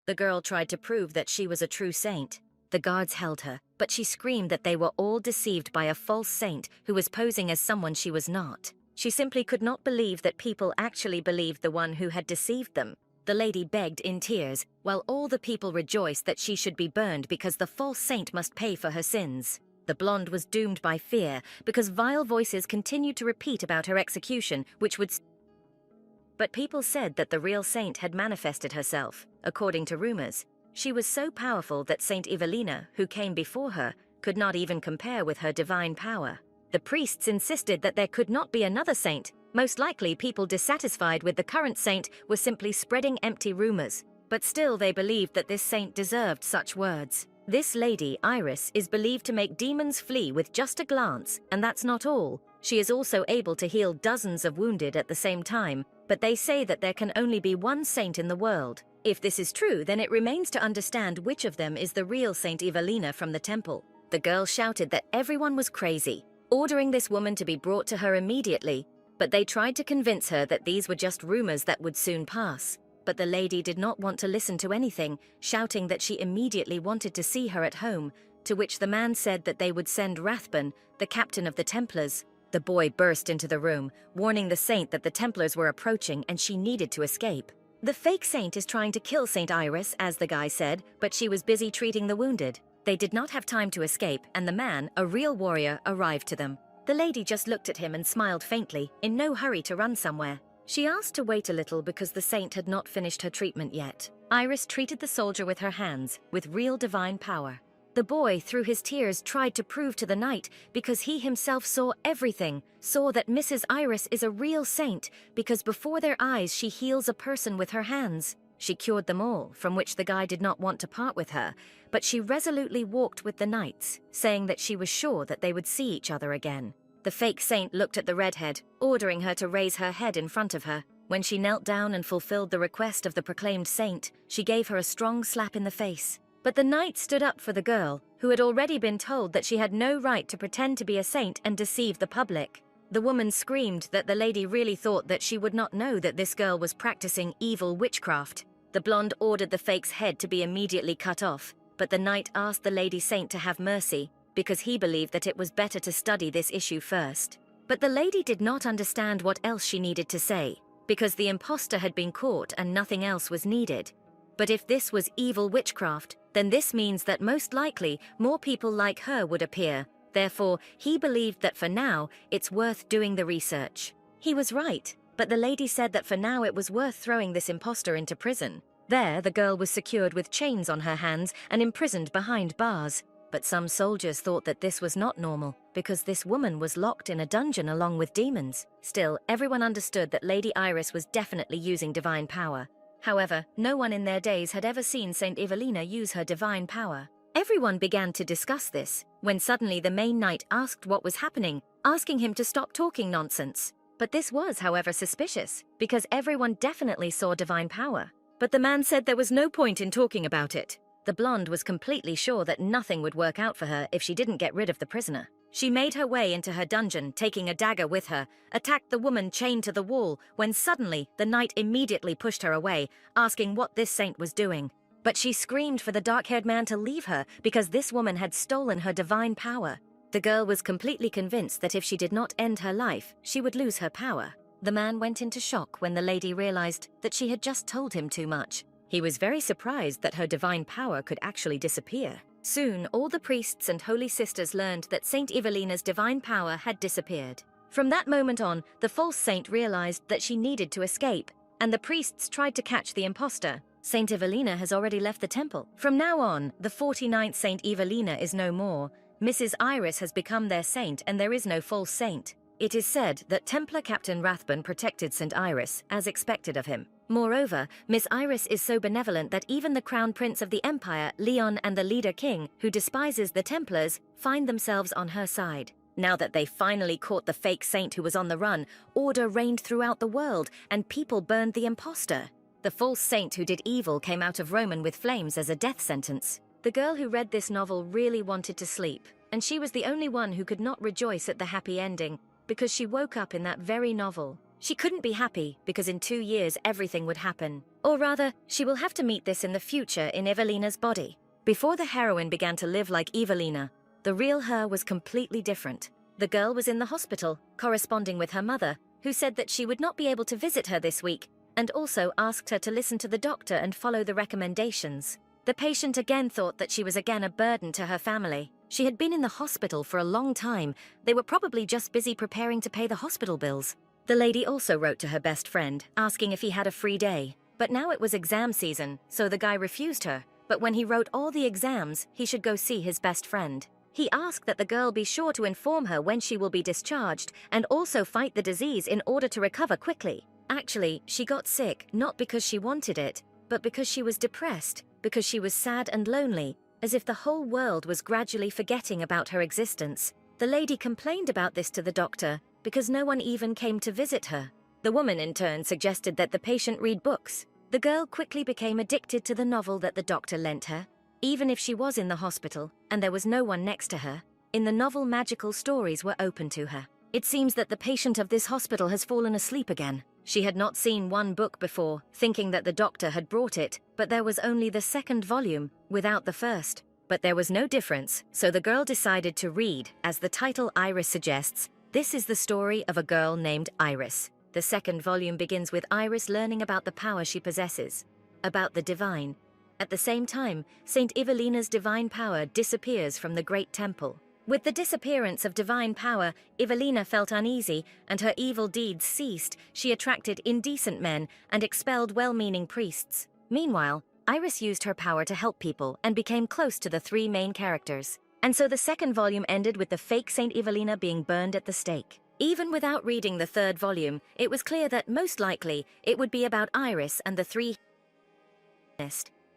The girl tried to prove that she was a true saint. The guards held her, but she screamed that they were all deceived by a false saint who was posing as someone she was not. She simply could not believe that people actually believed the one who had deceived them. The lady begged in tears, while all the people rejoiced that she should be burned because the false saint must pay for her sins. The blonde was doomed by fear because vile voices continued to repeat about her execution, But people said that the real saint had manifested herself, according to rumors. She was so powerful that Saint Evelina, who came before her, could not even compare with her divine power. The priests insisted that there could not be another saint. Most likely, people dissatisfied with the current saint were simply spreading empty rumors. But still, they believed that this saint deserved such words. This lady, Iris, is believed to make demons flee with just a glance, and that's not all. She is also able to heal dozens of wounded at the same time, but they say that there can only be one saint in the world. If this is true, then it remains to understand which of them is the real Saint Evelina from the temple. The girl shouted that everyone was crazy, ordering this woman to be brought to her immediately, but they tried to convince her that these were just rumors that would soon pass. But the lady did not want to listen to anything, shouting that she immediately wanted to see her at home, to which the man said that they would send Rathbun, the captain of the Templars. The boy burst into the room, warning the saint that the Templars were approaching and she needed to escape. The fake saint is trying to kill Saint Iris, as the guy said, but she was busy treating the wounded. They did not have time to escape, and the man, a real warrior, arrived to them. The lady just looked at him and smiled faintly, in no hurry to run somewhere. She asked to wait a little because the saint had not finished her treatment yet. Iris treated the soldier with her hands, with real divine power. The boy, through his tears, tried to prove to the knight, because he himself saw everything, saw that Mrs. Iris is a real saint, because before their eyes she heals a person with her hands. She cured them all, from which the guy did not want to part with her, but she resolutely walked with the knights, saying that she was sure that they would see each other again. The fake saint looked at the redhead, ordering her to raise her head in front of her. When she knelt down and fulfilled the request of the proclaimed saint, she gave her a strong slap in the face. But the knight stood up for the girl, who had already been told that she had no right to pretend to be a saint and deceive the public. The woman screamed that the lady really thought that she would not know that this girl was practicing evil witchcraft. The blonde ordered the fake's head to be immediately cut off, but the knight asked the lady saint to have mercy, because he believed that it was better to study this issue first. But the lady did not understand what else she needed to say, because the imposter had been caught and nothing else was needed. But if this was evil witchcraft, then this means that most likely more people like her would appear. Therefore, he believed that for now, it's worth doing the research. He was right, but the lady said that for now it was worth throwing this imposter into prison. There, the girl was secured with chains on her hands and imprisoned behind bars. But some soldiers thought that this was not normal, because this woman was locked in a dungeon along with demons. Still, everyone understood that Lady Iris was definitely using divine power. However, no one in their days had ever seen Saint Evelina use her divine power. Everyone began to discuss this, when suddenly the main knight asked what was happening, asking him to stop talking nonsense. But this was, however, suspicious, because everyone definitely saw divine power. But the man said there was no point in talking about it. The blonde was completely sure that nothing would work out for her if she didn't get rid of the prisoner. She made her way into her dungeon, taking a dagger with her, attacked the woman chained to the wall, when suddenly the knight immediately pushed her away, asking what this saint was doing. But she screamed for the dark-haired man to leave her because this woman had stolen her divine power. The girl was completely convinced that if she did not end her life, she would lose her power. The man went into shock when the lady realized that she had just told him too much. He was very surprised that her divine power could actually disappear. Soon, all the priests and holy sisters learned that Saint Evelina's divine power had disappeared. From that moment on, the false saint realized that she needed to escape, and the priests tried to catch the imposter. Saint Evelina has already left the temple. From now on, the 49th Saint Evelina is no more. Mrs. Iris has become their saint, and there is no false saint. It is said that Templar Captain Rathbun protected Saint Iris, as expected of him. Moreover, Miss Iris is so benevolent that even the crown prince of the empire, Leon, and the leader king, who despises the Templars, find themselves on her side. Now that they finally caught the fake saint who was on the run, order reigned throughout the world, and people burned the imposter. The false saint who did evil came out of Roman with flames as a death sentence. The girl who read this novel really wanted to sleep, and she was the only one who could not rejoice at the happy ending, because she woke up in that very novel. She couldn't be happy because in 2 years everything would happen. Or rather, she will have to meet this in the future in Evelina's body. Before the heroine began to live like Evelina, the real her was completely different. The girl was in the hospital, corresponding with her mother, who said that she would not be able to visit her this week, and also asked her to listen to the doctor and follow the recommendations. The patient again thought that she was again a burden to her family. She had been in the hospital for a long time. They were probably just busy preparing to pay the hospital bills. The lady also wrote to her best friend, asking if he had a free day. But now it was exam season, so the guy refused her. But when he wrote all the exams, he should go see his best friend. He asked that the girl be sure to inform her when she will be discharged and also fight the disease in order to recover quickly. Actually, she got sick not because she wanted it, but because she was depressed, because she was sad and lonely, as if the whole world was gradually forgetting about her existence. The lady complained about this to the doctor because no one even came to visit her. The woman in turn suggested that the patient read books. The girl quickly became addicted to the novel that the doctor lent her. Even if she was in the hospital and there was no one next to her, in the novel magical stories were open to her. It seems that the patient of this hospital has fallen asleep again. She had not seen one book before, thinking that the doctor had brought it, but there was only the second volume, without the first. But there was no difference, so the girl decided to read. As the title Iris suggests, this is the story of a girl named Iris. The second volume begins with Iris learning about the power she possesses, about the divine. At the same time, Saint Evelina's divine power disappears from the great temple. With the disappearance of divine power, Evelina felt uneasy and her evil deeds ceased. She attracted indecent men and expelled well-meaning priests. Meanwhile, Iris used her power to help people and became close to the 3 main characters. And so the second volume ended with the fake Saint Evelina being burned at the stake. Even without reading the third volume, it was clear that most likely it would be about Iris and the 3.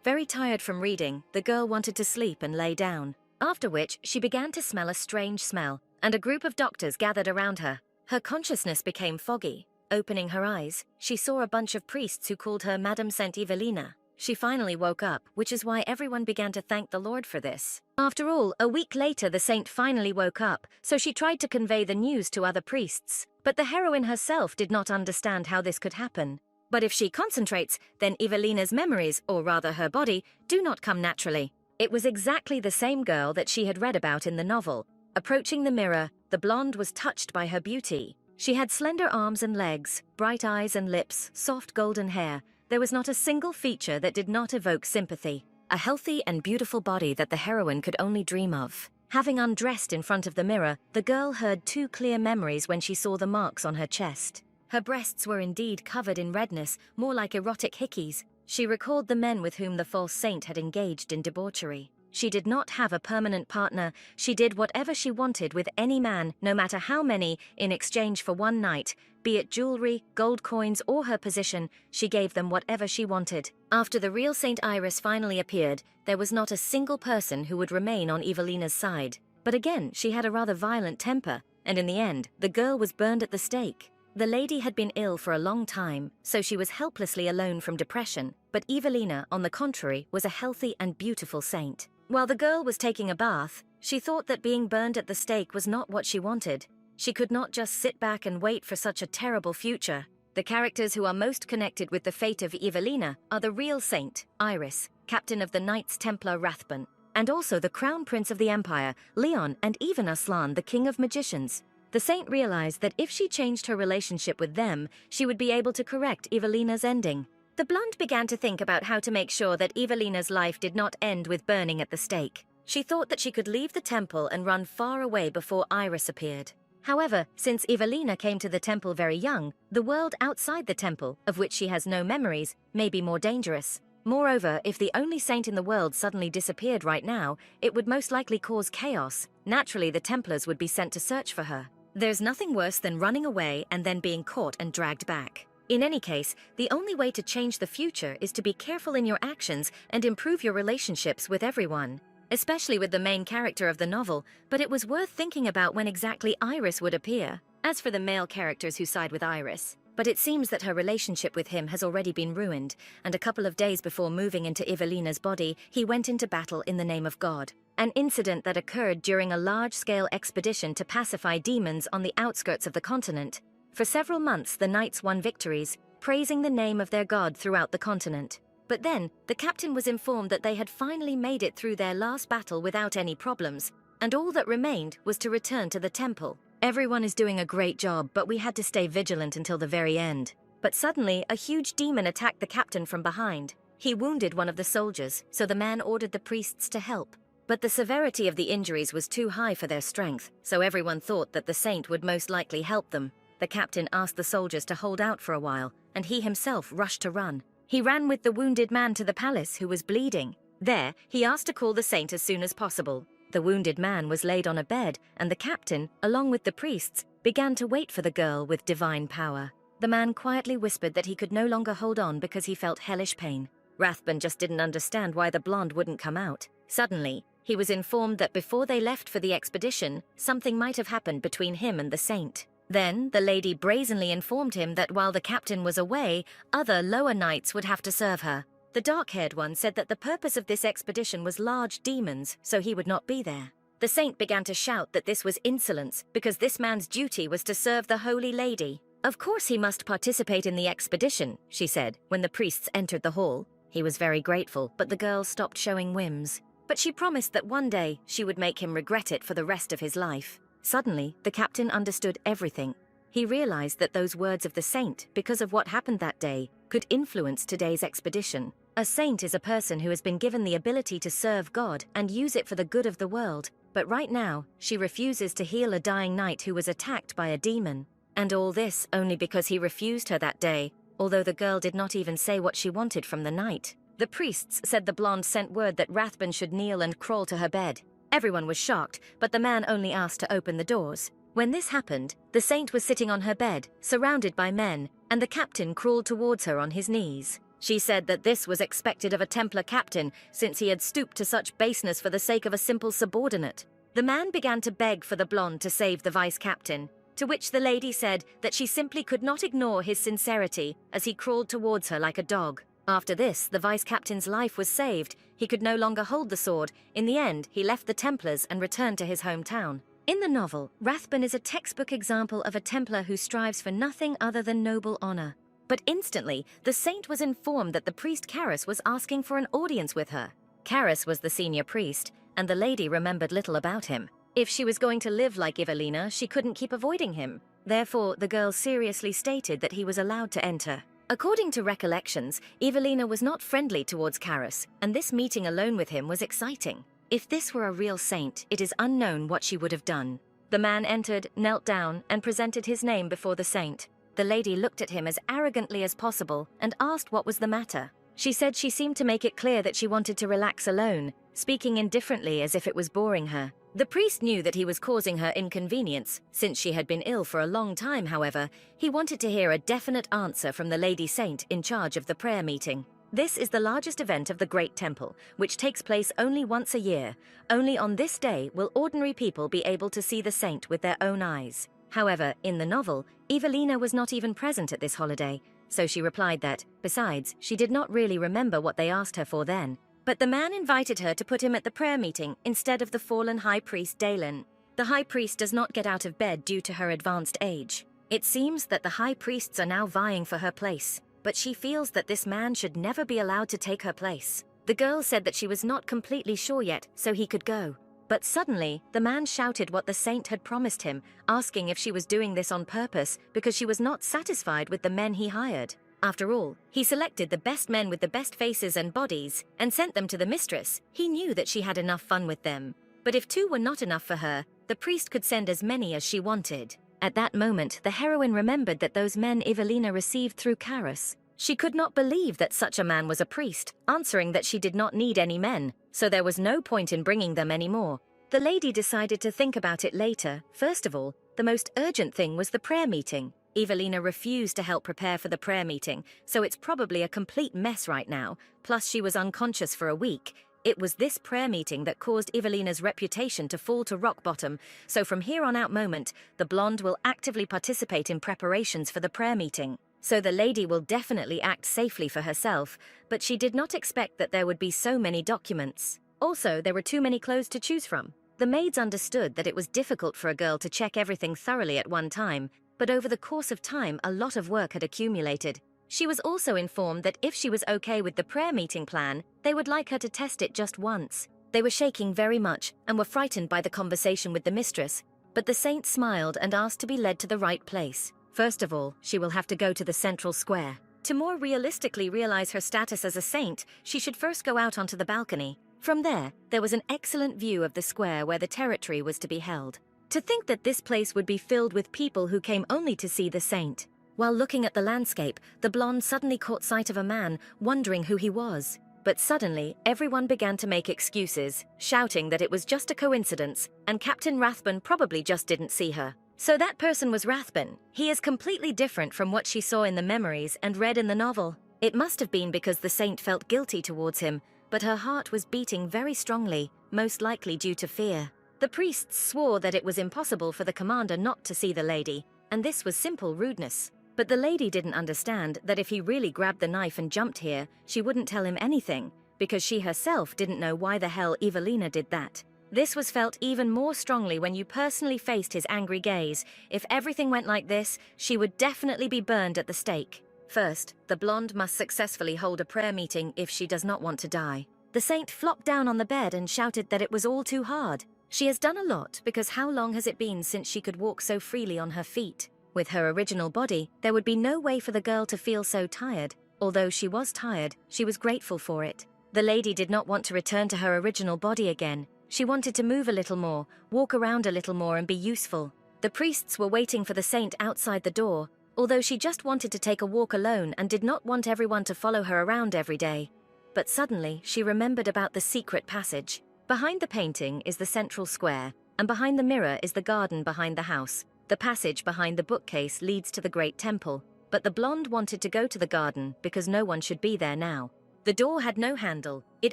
Very tired from reading, the girl wanted to sleep and lay down. After which, she began to smell a strange smell, and a group of doctors gathered around her. Her consciousness became foggy. Opening her eyes, she saw a bunch of priests who called her Madame Saint Evelina. She finally woke up, which is why everyone began to thank the Lord for this. After all, a week later the saint finally woke up, so she tried to convey the news to other priests. But the heroine herself did not understand how this could happen. But if she concentrates, then Evelina's memories, or rather her body, do not come naturally. It was exactly the same girl that she had read about in the novel. Approaching the mirror, the blonde was touched by her beauty. She had slender arms and legs, bright eyes and lips, soft golden hair. There was not a single feature that did not evoke sympathy. A healthy and beautiful body that the heroine could only dream of. Having undressed in front of the mirror, the girl heard 2 clear memories when she saw the marks on her chest. Her breasts were indeed covered in redness, more like erotic hickeys. She recalled the men with whom the false saint had engaged in debauchery. She did not have a permanent partner. She did whatever she wanted with any man, no matter how many, in exchange for one night. Be it jewelry, gold coins, or her position, she gave them whatever she wanted. After the real Saint Iris finally appeared, there was not a single person who would remain on Evelina's side. But again, she had a rather violent temper, and in the end, the girl was burned at the stake. The lady had been ill for a long time, so she was helplessly alone from depression, but Evelina, on the contrary, was a healthy and beautiful saint. While the girl was taking a bath, she thought that being burned at the stake was not what she wanted. She could not just sit back and wait for such a terrible future. The characters who are most connected with the fate of Evelina are the real saint, Iris, captain of the Knights Templar Rathbun, and also the crown prince of the empire, Leon, and even Aslan, the king of magicians. The saint realized that if she changed her relationship with them, she would be able to correct Evelina's ending. The blonde began to think about how to make sure that Evelina's life did not end with burning at the stake. She thought that she could leave the temple and run far away before Iris appeared. However, since Evelina came to the temple very young, the world outside the temple, of which she has no memories, may be more dangerous. Moreover, if the only saint in the world suddenly disappeared right now, it would most likely cause chaos. Naturally, the Templars would be sent to search for her. There's nothing worse than running away and then being caught and dragged back. In any case, the only way to change the future is to be careful in your actions and improve your relationships with everyone, especially with the main character of the novel, but it was worth thinking about when exactly Iris would appear. As for the male characters who side with Iris, but it seems that her relationship with him has already been ruined, and a couple of days before moving into Evelina's body, he went into battle in the name of God. An incident that occurred during a large-scale expedition to pacify demons on the outskirts of the continent. For several months, the knights won victories, praising the name of their god throughout the continent. But then, the captain was informed that they had finally made it through their last battle without any problems, and all that remained was to return to the temple. Everyone is doing a great job, but we had to stay vigilant until the very end. But suddenly, a huge demon attacked the captain from behind. He wounded one of the soldiers, so the man ordered the priests to help. But the severity of the injuries was too high for their strength, so everyone thought that the saint would most likely help them. The captain asked the soldiers to hold out for a while, and he himself rushed to run. He ran with the wounded man to the palace who was bleeding. There, he asked to call the saint as soon as possible. The wounded man was laid on a bed, and the captain, along with the priests, began to wait for the girl with divine power. The man quietly whispered that he could no longer hold on because he felt hellish pain. Rathbun just didn't understand why the blonde wouldn't come out. Suddenly, he was informed that before they left for the expedition, something might have happened between him and the saint. Then, the lady brazenly informed him that while the captain was away, other lower knights would have to serve her. The dark-haired one said that the purpose of this expedition was large demons, so he would not be there. The saint began to shout that this was insolence, because this man's duty was to serve the holy lady. Of course he must participate in the expedition, she said, when the priests entered the hall. He was very grateful, but the girl stopped showing whims. But she promised that one day she would make him regret it for the rest of his life. Suddenly, the captain understood everything. He realized that those words of the saint, because of what happened that day, could influence today's expedition. A saint is a person who has been given the ability to serve God and use it for the good of the world. But right now, she refuses to heal a dying knight who was attacked by a demon. And all this only because he refused her that day, although the girl did not even say what she wanted from the knight. The priests said the blonde sent word that Rathbun should kneel and crawl to her bed. Everyone was shocked, but the man only asked to open the doors. When this happened, the saint was sitting on her bed, surrounded by men, and the captain crawled towards her on his knees. She said that this was expected of a Templar captain, since he had stooped to such baseness for the sake of a simple subordinate. The man began to beg for the blonde to save the vice-captain, to which the lady said that she simply could not ignore his sincerity as he crawled towards her like a dog. After this, the vice-captain's life was saved. He could no longer hold the sword. In the end, he left the Templars and returned to his hometown. In the novel, Rathbun is a textbook example of a Templar who strives for nothing other than noble honor. But instantly, the saint was informed that the priest Karis was asking for an audience with her. Karis was the senior priest, and the lady remembered little about him. If she was going to live like Evelina, she couldn't keep avoiding him. Therefore, the girl seriously stated that he was allowed to enter. According to recollections, Evelina was not friendly towards Karis, and this meeting alone with him was exciting. If this were a real saint, it is unknown what she would have done. The man entered, knelt down, and presented his name before the saint. The lady looked at him as arrogantly as possible and asked what was the matter. She said she seemed to make it clear that she wanted to relax alone, speaking indifferently as if it was boring her. The priest knew that he was causing her inconvenience. Since she had been ill for a long time, however, he wanted to hear a definite answer from the lady saint in charge of the prayer meeting. This is the largest event of the Great Temple, which takes place only once a year. Only on this day will ordinary people be able to see the saint with their own eyes. However, in the novel, Evelina was not even present at this holiday, so she replied that, besides, she did not really remember what they asked her for then. But the man invited her to put him at the prayer meeting instead of the fallen high priest Dalen. The high priest does not get out of bed due to her advanced age. It seems that the high priests are now vying for her place, but she feels that this man should never be allowed to take her place. The girl said that she was not completely sure yet, so he could go. But suddenly, the man shouted what the saint had promised him, asking if she was doing this on purpose because she was not satisfied with the men he hired. After all, he selected the best men with the best faces and bodies and sent them to the mistress. He knew that she had enough fun with them. But if 2 were not enough for her, the priest could send as many as she wanted. At that moment, the heroine remembered that those men Evelina received through Karis. She could not believe that such a man was a priest, answering that she did not need any men, so there was no point in bringing them anymore. The lady decided to think about it later. First of all, the most urgent thing was the prayer meeting. Evelina refused to help prepare for the prayer meeting, so it's probably a complete mess right now, plus she was unconscious for a week. It was this prayer meeting that caused Evelina's reputation to fall to rock bottom, so from here on out moment, the blonde will actively participate in preparations for the prayer meeting. So the lady will definitely act safely for herself, but she did not expect that there would be so many documents. Also, there were too many clothes to choose from. The maids understood that it was difficult for a girl to check everything thoroughly at one time. but over the course of time a lot of work had accumulated. She was also informed that if she was okay with the prayer meeting plan, they would like her to test it just once. They were shaking very much and were frightened by the conversation with the mistress, but the saint smiled and asked to be led to the right place. First of all, she will have to go to the central square. To more realistically realize her status as a saint, she should first go out onto the balcony. From there was an excellent view of the square where the territory was to be held. To think that this place would be filled with people who came only to see the saint. While looking at the landscape, the blonde suddenly caught sight of a man, wondering who he was. But suddenly, everyone began to make excuses, shouting that it was just a coincidence, and Captain Rathbun probably just didn't see her. So that person was Rathbun. He is completely different from what she saw in the memories and read in the novel. It must have been because the saint felt guilty towards him, but her heart was beating very strongly, most likely due to fear. The priests swore that it was impossible for the commander not to see the lady, and this was simple rudeness. But the lady didn't understand that if he really grabbed the knife and jumped here, she wouldn't tell him anything, because she herself didn't know why the hell Evelina did that. This was felt even more strongly when you personally faced his angry gaze. If everything went like this, she would definitely be burned at the stake. First, the blonde must successfully hold a prayer meeting if she does not want to die. The saint flopped down on the bed and shouted that it was all too hard. She has done a lot, because how long has it been since she could walk so freely on her feet? With her original body, there would be no way for the girl to feel so tired. Although she was tired, she was grateful for it. The lady did not want to return to her original body again. She wanted to move a little more, walk around a little more and be useful. The priests were waiting for the saint outside the door, although she just wanted to take a walk alone and did not want everyone to follow her around every day. But suddenly, she remembered about the secret passage. Behind the painting is the central square, and behind the mirror is the garden behind the house. The passage behind the bookcase leads to the great temple, but the blonde wanted to go to the garden because no one should be there now. The door had no handle. It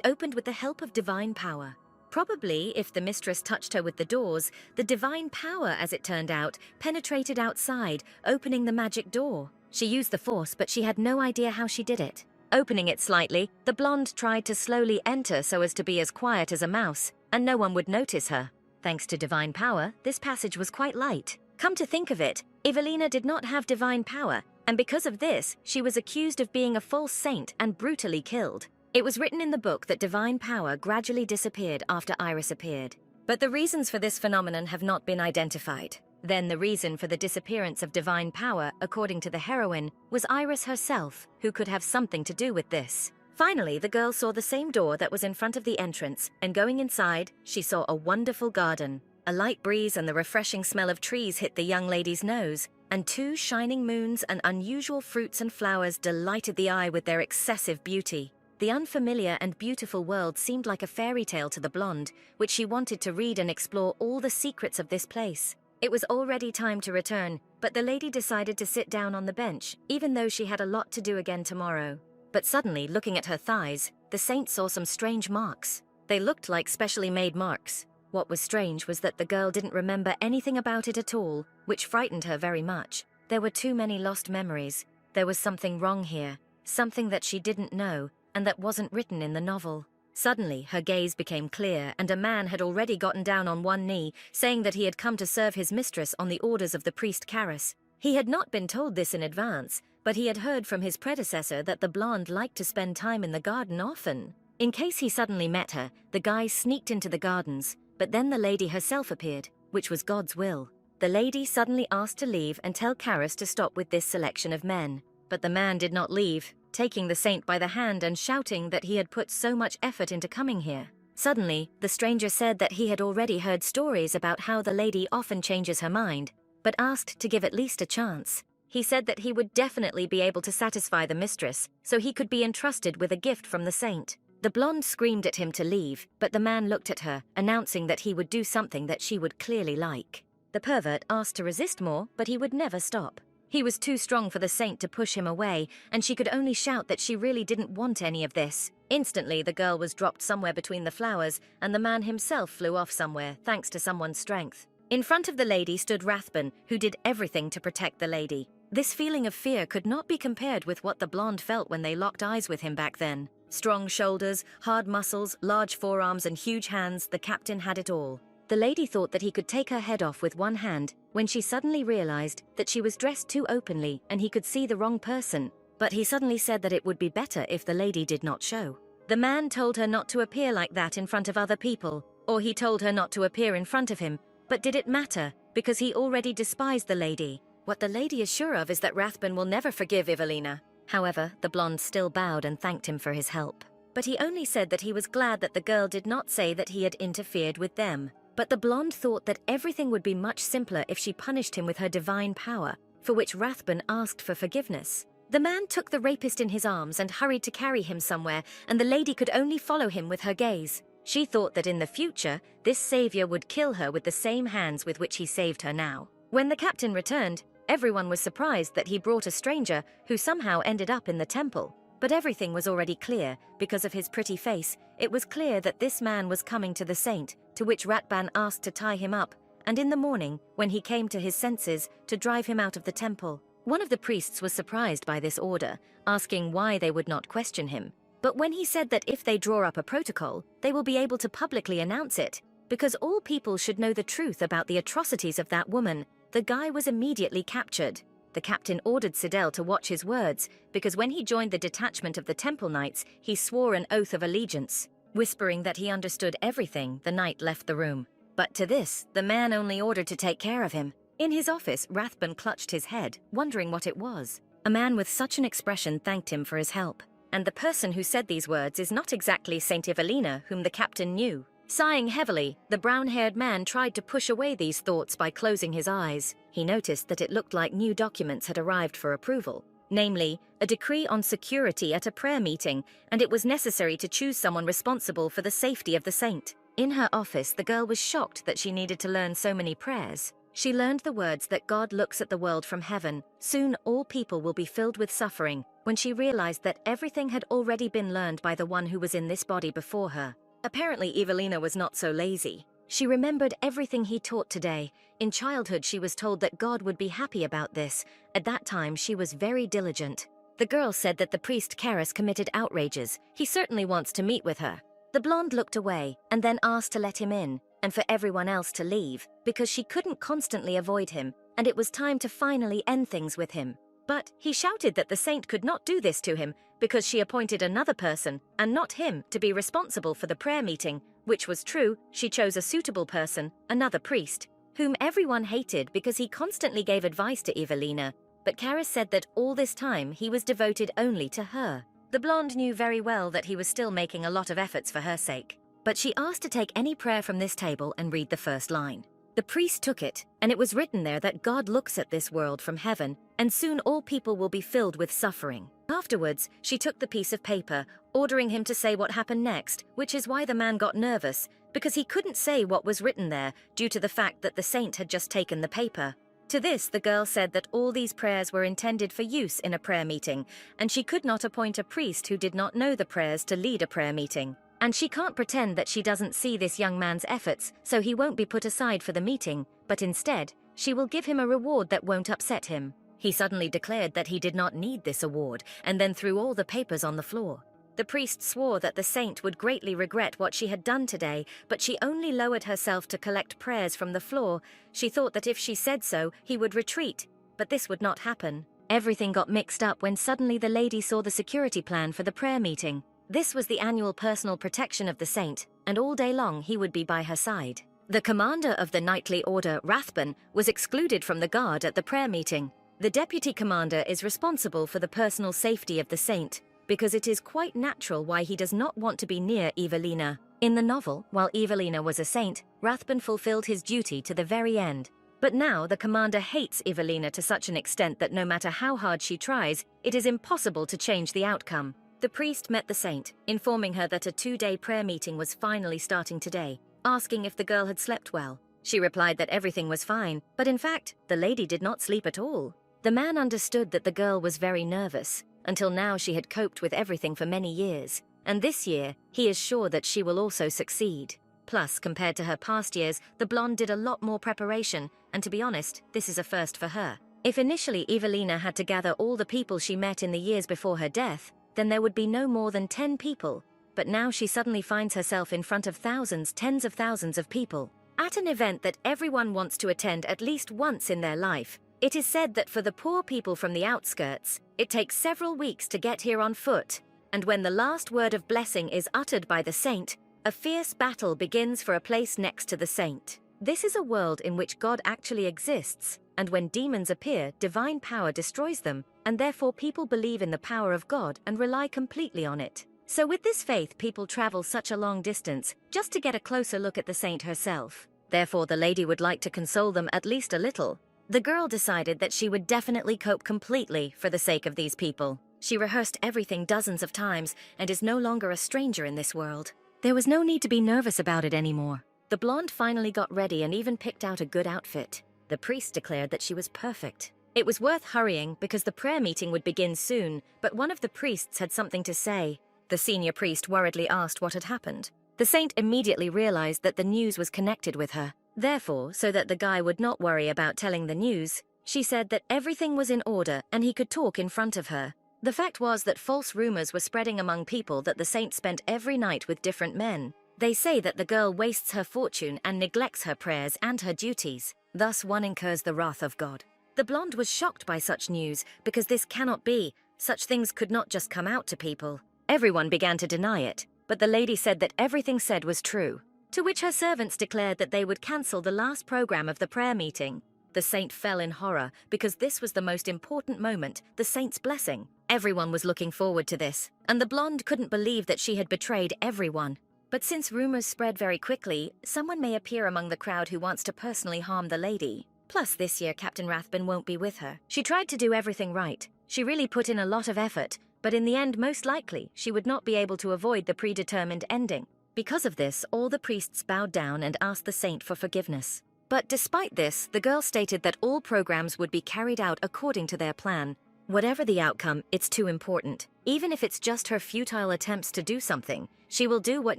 opened with the help of divine power. Probably, if the mistress touched her with the doors, the divine power, as it turned out, penetrated outside, opening the magic door. She used the force, but she had no idea how she did it. Opening it slightly, the blonde tried to slowly enter so as to be as quiet as a mouse, and no one would notice her. Thanks to divine power, this passage was quite light. Come to think of it, Evelina did not have divine power, and because of this, she was accused of being a false saint and brutally killed. It was written in the book that divine power gradually disappeared after Iris appeared. But the reasons for this phenomenon have not been identified. Then the reason for the disappearance of divine power, according to the heroine, was Iris herself, who could have something to do with this. Finally, the girl saw the same door that was in front of the entrance, and going inside, she saw a wonderful garden. A light breeze and the refreshing smell of trees hit the young lady's nose, and 2 shining moons and unusual fruits and flowers delighted the eye with their excessive beauty. The unfamiliar and beautiful world seemed like a fairy tale to the blonde, which she wanted to read and explore all the secrets of this place. It was already time to return, but the lady decided to sit down on the bench, even though she had a lot to do again tomorrow. But suddenly, looking at her thighs, the saint saw some strange marks. They looked like specially made marks. What was strange was that the girl didn't remember anything about it at all, which frightened her very much. There were too many lost memories. There was something wrong here, something that she didn't know, and that wasn't written in the novel. Suddenly, her gaze became clear, and a man had already gotten down on one knee, saying that he had come to serve his mistress on the orders of the priest Karis. He had not been told this in advance, but he had heard from his predecessor that the blonde liked to spend time in the garden often. In case he suddenly met her, the guy sneaked into the gardens, but then the lady herself appeared, which was God's will. The lady suddenly asked to leave and tell Karis to stop with this selection of men. But the man did not leave, taking the saint by the hand and shouting that he had put so much effort into coming here. Suddenly, the stranger said that he had already heard stories about how the lady often changes her mind, but asked to give at least a chance. He said that he would definitely be able to satisfy the mistress, so he could be entrusted with a gift from the saint. The blonde screamed at him to leave, but the man looked at her, announcing that he would do something that she would clearly like. The pervert asked to resist more, but he would never stop. He was too strong for the saint to push him away, and she could only shout that she really didn't want any of this. Instantly, the girl was dropped somewhere between the flowers, and the man himself flew off somewhere, thanks to someone's strength. In front of the lady stood Rathbun, who did everything to protect the lady. This feeling of fear could not be compared with what the blonde felt when they locked eyes with him back then. Strong shoulders, hard muscles, large forearms and huge hands, the captain had it all. The lady thought that he could take her head off with one hand, when she suddenly realized that she was dressed too openly and he could see the wrong person. But he suddenly said that it would be better if the lady did not show. The man told her not to appear like that in front of other people, or he told her not to appear in front of him. But did it matter? Because he already despised the lady. What the lady is sure of is that Rathbun will never forgive Evelina. However, the blonde still bowed and thanked him for his help. But he only said that he was glad that the girl did not say that he had interfered with them. But the blonde thought that everything would be much simpler if she punished him with her divine power, for which Rathbun asked for forgiveness. The man took the rapist in his arms and hurried to carry him somewhere, and the lady could only follow him with her gaze. She thought that in the future, this savior would kill her with the same hands with which he saved her now. When the captain returned, everyone was surprised that he brought a stranger who somehow ended up in the temple. But everything was already clear. Because of his pretty face, it was clear that this man was coming to the saint, to which Ratban asked to tie him up, and in the morning, when he came to his senses, to drive him out of the temple. One of the priests was surprised by this order, asking why they would not question him. But when he said that if they draw up a protocol, they will be able to publicly announce it, because all people should know the truth about the atrocities of that woman, the guy was immediately captured. The captain ordered Sidel to watch his words, because when he joined the detachment of the Temple Knights, he swore an oath of allegiance. Whispering that he understood everything, the knight left the room. But to this, the man only ordered to take care of him. In his office, Rathbun clutched his head, wondering what it was. A man with such an expression thanked him for his help. And the person who said these words is not exactly Saint Evelina, whom the captain knew. Sighing heavily, the brown-haired man tried to push away these thoughts by closing his eyes. He noticed that it looked like new documents had arrived for approval. Namely, a decree on security at a prayer meeting, and it was necessary to choose someone responsible for the safety of the saint. In her office, the girl was shocked that she needed to learn so many prayers. She learned the words that God looks at the world from heaven. Soon all people will be filled with suffering, when she realized that everything had already been learned by the one who was in this body before her. Apparently, Evelina was not so lazy. She remembered everything he taught today. In childhood, she was told that God would be happy about this. At that time, she was very diligent. The girl said that the priest Karis committed outrages. He certainly wants to meet with her. The blonde looked away and then asked to let him in, and for everyone else to leave, because she couldn't constantly avoid him, and it was time to finally end things with him. But he shouted that the saint could not do this to him, because she appointed another person, and not him, to be responsible for the prayer meeting, which was true. She chose a suitable person, another priest, whom everyone hated because he constantly gave advice to Evelina. But Karis said that all this time he was devoted only to her. The blonde knew very well that he was still making a lot of efforts for her sake. But she asked to take any prayer from this table and read the first line. The priest took it, and it was written there that God looks at this world from heaven, and soon all people will be filled with suffering. Afterwards, she took the piece of paper, ordering him to say what happened next, which is why the man got nervous, because he couldn't say what was written there due to the fact that the saint had just taken the paper. To this, the girl said that all these prayers were intended for use in a prayer meeting, and she could not appoint a priest who did not know the prayers to lead a prayer meeting. And she can't pretend that she doesn't see this young man's efforts, so he won't be put aside for the meeting, but instead, she will give him a reward that won't upset him. He suddenly declared that he did not need this award, and then threw all the papers on the floor. The priest swore that the saint would greatly regret what she had done today, but she only lowered herself to collect prayers from the floor. She thought that if she said so, he would retreat, but this would not happen. Everything got mixed up when suddenly the lady saw the security plan for the prayer meeting. This was the annual personal protection of the saint, and all day long he would be by her side. The commander of the knightly order, Rathbun, was excluded from the guard at the prayer meeting. The deputy commander is responsible for the personal safety of the saint, because it is quite natural why he does not want to be near Evelina. In the novel, while Evelina was a saint, Rathbun fulfilled his duty to the very end. But now the commander hates Evelina to such an extent that no matter how hard she tries, it is impossible to change the outcome. The priest met the saint, informing her that a 2-day prayer meeting was finally starting today, asking if the girl had slept well. She replied that everything was fine, but in fact, the lady did not sleep at all. The man understood that the girl was very nervous. Until now she had coped with everything for many years, and this year, he is sure that she will also succeed. Plus, compared to her past years, the blonde did a lot more preparation, and to be honest, this is a first for her. If initially Evelina had to gather all the people she met in the years before her death, then there would be no more than 10 people. But now she suddenly finds herself in front of thousands, tens of thousands of people. At an event that everyone wants to attend at least once in their life, it is said that for the poor people from the outskirts, it takes several weeks to get here on foot, and when the last word of blessing is uttered by the saint, a fierce battle begins for a place next to the saint. This is a world in which God actually exists, and when demons appear, divine power destroys them, and therefore people believe in the power of God and rely completely on it. So with this faith, people travel such a long distance just to get a closer look at the saint herself. Therefore, the lady would like to console them at least a little. The girl decided that she would definitely cope completely for the sake of these people. She rehearsed everything dozens of times and is no longer a stranger in this world. There was no need to be nervous about it anymore. The blonde finally got ready and even picked out a good outfit. The priest declared that she was perfect. It was worth hurrying because the prayer meeting would begin soon, but one of the priests had something to say. The senior priest worriedly asked what had happened. The saint immediately realized that the news was connected with her. Therefore, so that the guy would not worry about telling the news, she said that everything was in order and he could talk in front of her. The fact was that false rumors were spreading among people that the saint spent every night with different men. They say that the girl wastes her fortune and neglects her prayers and her duties. Thus one incurs the wrath of God. The blonde was shocked by such news because this cannot be. Such things could not just come out to people. Everyone began to deny it, but the lady said that everything said was true. To which her servants declared that they would cancel the last program of the prayer meeting. The saint fell in horror because this was the most important moment, the saint's blessing. Everyone was looking forward to this, and the blonde couldn't believe that she had betrayed everyone. But since rumors spread very quickly, someone may appear among the crowd who wants to personally harm the lady. Plus, this year Captain Rathbun won't be with her. She tried to do everything right. She really put in a lot of effort, but in the end, most likely, she would not be able to avoid the predetermined ending. Because of this, all the priests bowed down and asked the saint for forgiveness. But despite this, the girl stated that all programs would be carried out according to their plan. Whatever the outcome, it's too important. Even if it's just her futile attempts to do something, she will do what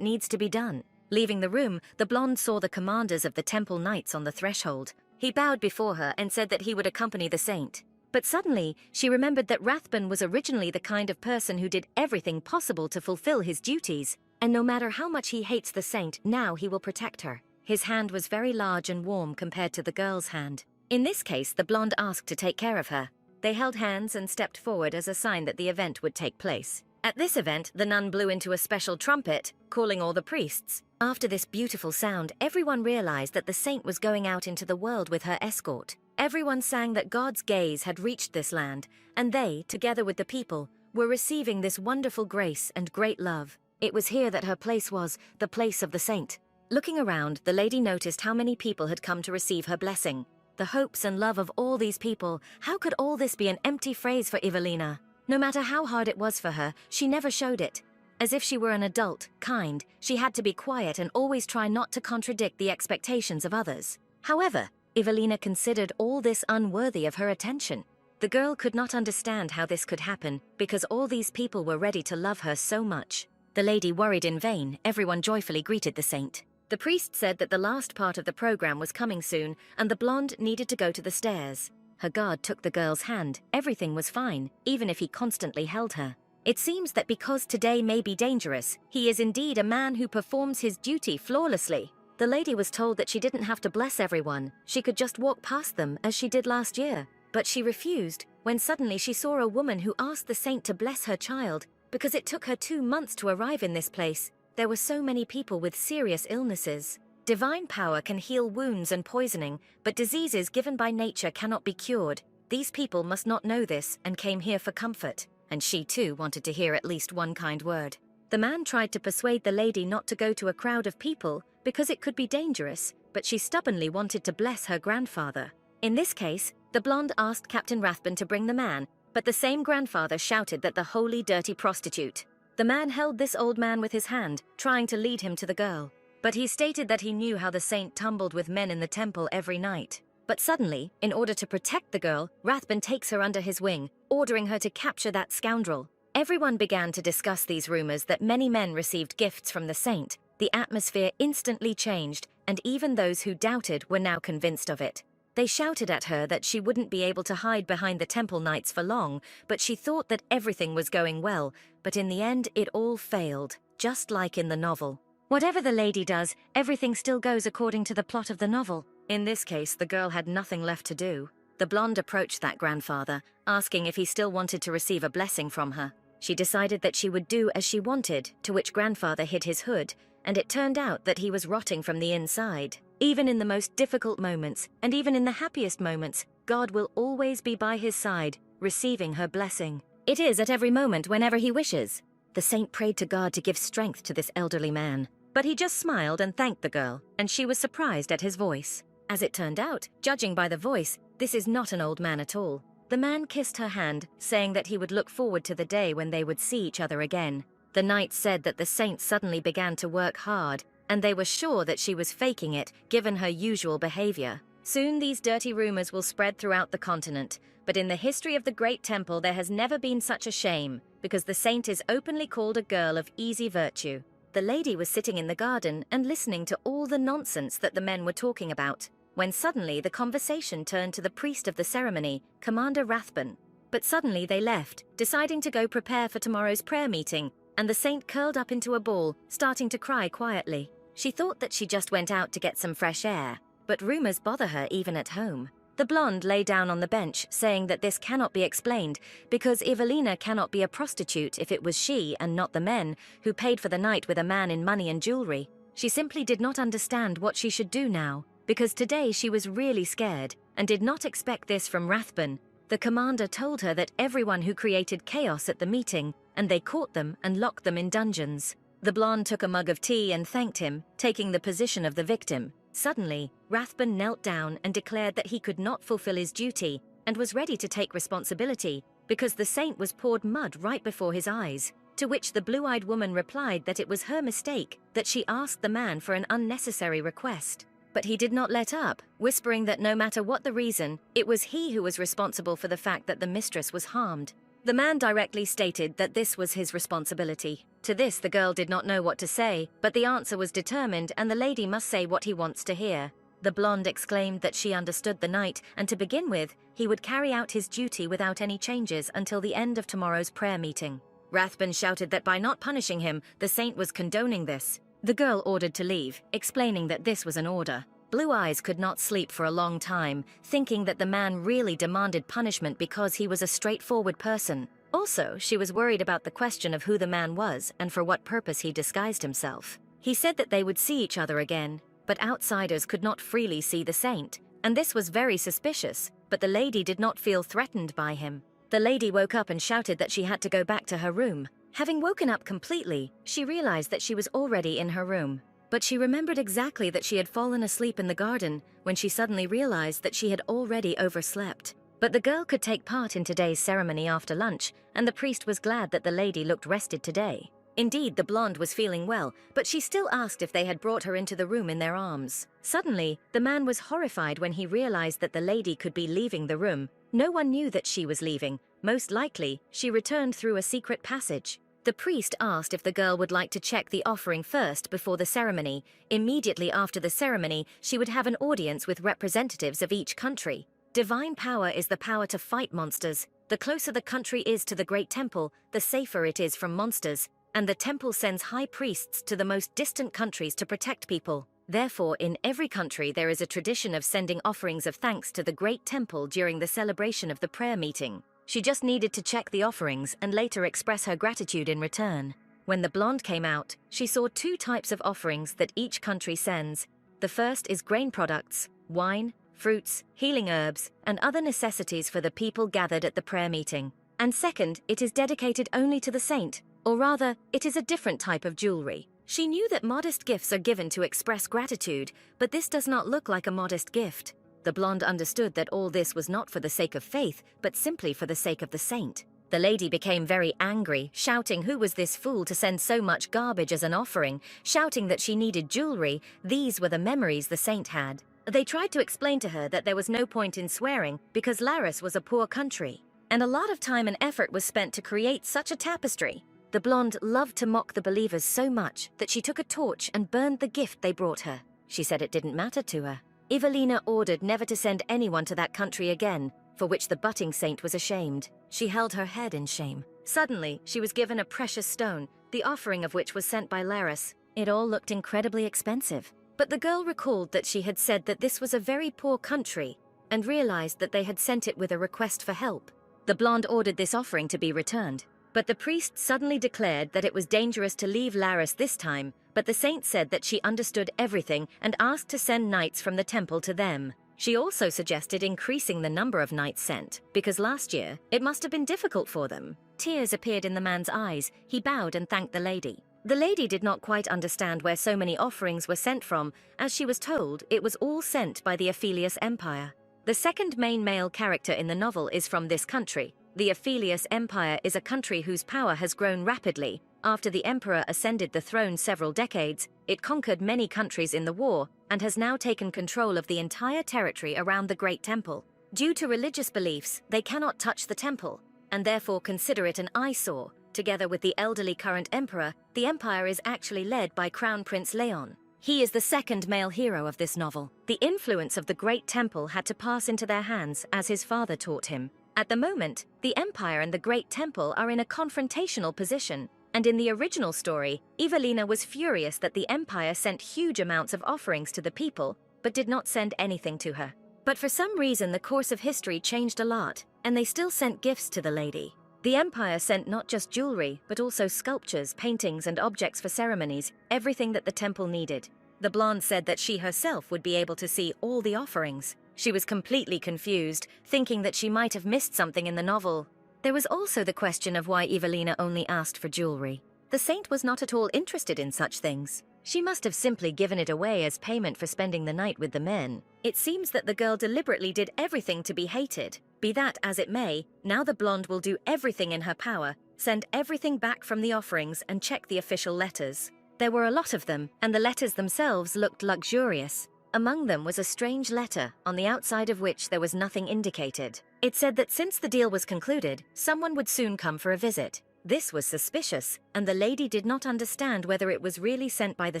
needs to be done. Leaving the room, the blonde saw the commanders of the temple knights on the threshold. He bowed before her and said that he would accompany the saint. But suddenly, she remembered that Rathbun was originally the kind of person who did everything possible to fulfill his duties. And no matter how much he hates the saint, now he will protect her. His hand was very large and warm compared to the girl's hand. In this case, the blonde asked to take care of her. They held hands and stepped forward as a sign that the event would take place. At this event, the nun blew into a special trumpet, calling all the priests. After this beautiful sound, everyone realized that the saint was going out into the world with her escort. Everyone sang that God's gaze had reached this land, and they, together with the people, were receiving this wonderful grace and great love. It was here that her place was, the place of the saint. Looking around, the lady noticed how many people had come to receive her blessing. The hopes and love of all these people, how could all this be an empty phrase for Evelina? No matter how hard it was for her, she never showed it. As if she were an adult, kind, she had to be quiet and always try not to contradict the expectations of others. However, Evelina considered all this unworthy of her attention. The girl could not understand how this could happen because all these people were ready to love her so much. The lady worried in vain. Everyone joyfully greeted the saint. The priest said that the last part of the program was coming soon and the blonde needed to go to the stairs. Her guard took the girl's hand. Everything was fine, even if he constantly held her. It seems that because today may be dangerous, he is indeed a man who performs his duty flawlessly. The lady was told that she didn't have to bless everyone. She could just walk past them as she did last year. But she refused when suddenly she saw a woman who asked the saint to bless her child because it took her 2 months to arrive in this place. There were so many people with serious illnesses. Divine power can heal wounds and poisoning, but diseases given by nature cannot be cured. These people must not know this and came here for comfort. And she too wanted to hear at least one kind word. The man tried to persuade the lady not to go to a crowd of people because it could be dangerous, but she stubbornly wanted to bless her grandfather. In this case, the blonde asked Captain Rathbun to bring the man, but the same grandfather shouted that the holy dirty prostitute. The man held this old man with his hand, trying to lead him to the girl. But he stated that he knew how the saint tumbled with men in the temple every night. But suddenly, in order to protect the girl, Rathbun takes her under his wing, ordering her to capture that scoundrel. Everyone began to discuss these rumors that many men received gifts from the saint. The atmosphere instantly changed, and even those who doubted were now convinced of it. They shouted at her that she wouldn't be able to hide behind the temple knights for long, but she thought that everything was going well, but in the end it all failed, just like in the novel. Whatever the lady does, everything still goes according to the plot of the novel. In this case, the girl had nothing left to do. The blonde approached that grandfather, asking if he still wanted to receive a blessing from her. She decided that she would do as she wanted, to which grandfather hid his hood, and it turned out that he was rotting from the inside. Even in the most difficult moments, and even in the happiest moments, God will always be by his side, receiving her blessing. It is at every moment whenever he wishes. The saint prayed to God to give strength to this elderly man. But he just smiled and thanked the girl, and she was surprised at his voice. As it turned out, judging by the voice, this is not an old man at all. The man kissed her hand, saying that he would look forward to the day when they would see each other again. The knight said that the saint suddenly began to work hard, and they were sure that she was faking it, given her usual behavior. Soon these dirty rumors will spread throughout the continent, but in the history of the Great Temple there has never been such a shame, because the saint is openly called a girl of easy virtue. The lady was sitting in the garden and listening to all the nonsense that the men were talking about, when suddenly the conversation turned to the priest of the ceremony, Commander Rathbun. But suddenly they left, deciding to go prepare for tomorrow's prayer meeting, and the saint curled up into a ball, starting to cry quietly. She thought that she just went out to get some fresh air, but rumors bother her even at home. The blonde lay down on the bench, saying that this cannot be explained, because Evelina cannot be a prostitute if it was she and not the men who paid for the night with a man in money and jewelry. She simply did not understand what she should do now, because today she was really scared, and did not expect this from Rathbun. The commander told her that everyone who created chaos at the meeting, and they caught them and locked them in dungeons. The blonde took a mug of tea and thanked him, taking the position of the victim. Suddenly, Rathbun knelt down and declared that he could not fulfill his duty and was ready to take responsibility because the saint was poured mud right before his eyes, to which the blue-eyed woman replied that it was her mistake, that she asked the man for an unnecessary request. But he did not let up, whispering that no matter what the reason, it was he who was responsible for the fact that the mistress was harmed. The man directly stated that this was his responsibility. To this, the girl did not know what to say, but the answer was determined and the lady must say what he wants to hear. The blonde exclaimed that she understood the knight, and to begin with, he would carry out his duty without any changes until the end of tomorrow's prayer meeting. Rathbun shouted that by not punishing him, the saint was condoning this. The girl ordered to leave, explaining that this was an order. Blue Eyes could not sleep for a long time, thinking that the man really demanded punishment because he was a straightforward person. Also, she was worried about the question of who the man was and for what purpose he disguised himself. He said that they would see each other again, but outsiders could not freely see the saint, and this was very suspicious, but the lady did not feel threatened by him. The lady woke up and shouted that she had to go back to her room. Having woken up completely, she realized that she was already in her room. But she remembered exactly that she had fallen asleep in the garden when she suddenly realized that she had already overslept. But the girl could take part in today's ceremony after lunch, and the priest was glad that the lady looked rested today. Indeed, the blonde was feeling well, but she still asked if they had brought her into the room in their arms. Suddenly, the man was horrified when he realized that the lady could be leaving the room. No one knew that she was leaving. Most likely, she returned through a secret passage. The priest asked if the girl would like to check the offering first before the ceremony. Immediately after the ceremony, she would have an audience with representatives of each country. Divine power is the power to fight monsters. The closer the country is to the Great Temple, the safer it is from monsters, and the temple sends high priests to the most distant countries to protect people. Therefore, in every country there is a tradition of sending offerings of thanks to the Great Temple during the celebration of the prayer meeting. She just needed to check the offerings and later express her gratitude in return. When the blonde came out, she saw two types of offerings that each country sends. The first is grain products, wine, fruits, healing herbs, and other necessities for the people gathered at the prayer meeting. And second, it is dedicated only to the saint, or rather, it is a different type of jewelry. She knew that modest gifts are given to express gratitude, but this does not look like a modest gift. The blonde understood that all this was not for the sake of faith, but simply for the sake of the saint. The lady became very angry, shouting who was this fool to send so much garbage as an offering, shouting that she needed jewelry. These were the memories the saint had. They tried to explain to her that there was no point in swearing because Laris was a poor country, and a lot of time and effort was spent to create such a tapestry. The blonde loved to mock the believers so much that she took a torch and burned the gift they brought her. She said it didn't matter to her. Evelina ordered never to send anyone to that country again, for which the budding saint was ashamed. She held her head in shame. Suddenly, she was given a precious stone, the offering of which was sent by Laris. It all looked incredibly expensive. But the girl recalled that she had said that this was a very poor country and realized that they had sent it with a request for help. The blonde ordered this offering to be returned, but the priest suddenly declared that it was dangerous to leave Laris this time, but the saint said that she understood everything and asked to send knights from the temple to them. She also suggested increasing the number of knights sent, because last year it must have been difficult for them. Tears appeared in the man's eyes. He bowed and thanked the lady. The lady did not quite understand where so many offerings were sent from, as she was told it was all sent by the Aphelios Empire. The second main male character in the novel is from this country. The Aphelios Empire is a country whose power has grown rapidly. After the emperor ascended the throne several decades, it conquered many countries in the war and has now taken control of the entire territory around the Great Temple. Due to religious beliefs, they cannot touch the temple, and therefore consider it an eyesore. Together with the elderly current emperor, the empire is actually led by Crown Prince Leon. He is the second male hero of this novel. The influence of the Great Temple had to pass into their hands as his father taught him. At the moment, the Empire and the Great Temple are in a confrontational position, and in the original story, Evelina was furious that the Empire sent huge amounts of offerings to the people, but did not send anything to her. But for some reason the course of history changed a lot, and they still sent gifts to the lady. The Empire sent not just jewelry, but also sculptures, paintings, and objects for ceremonies, everything that the temple needed. The blonde said that she herself would be able to see all the offerings. She was completely confused, thinking that she might have missed something in the novel. There was also the question of why Evelina only asked for jewelry. The saint was not at all interested in such things. She must have simply given it away as payment for spending the night with the men. It seems that the girl deliberately did everything to be hated. Be that as it may, now the blonde will do everything in her power, send everything back from the offerings and check the official letters. There were a lot of them, and the letters themselves looked luxurious. Among them was a strange letter, on the outside of which there was nothing indicated. It said that since the deal was concluded, someone would soon come for a visit. This was suspicious, and the lady did not understand whether it was really sent by the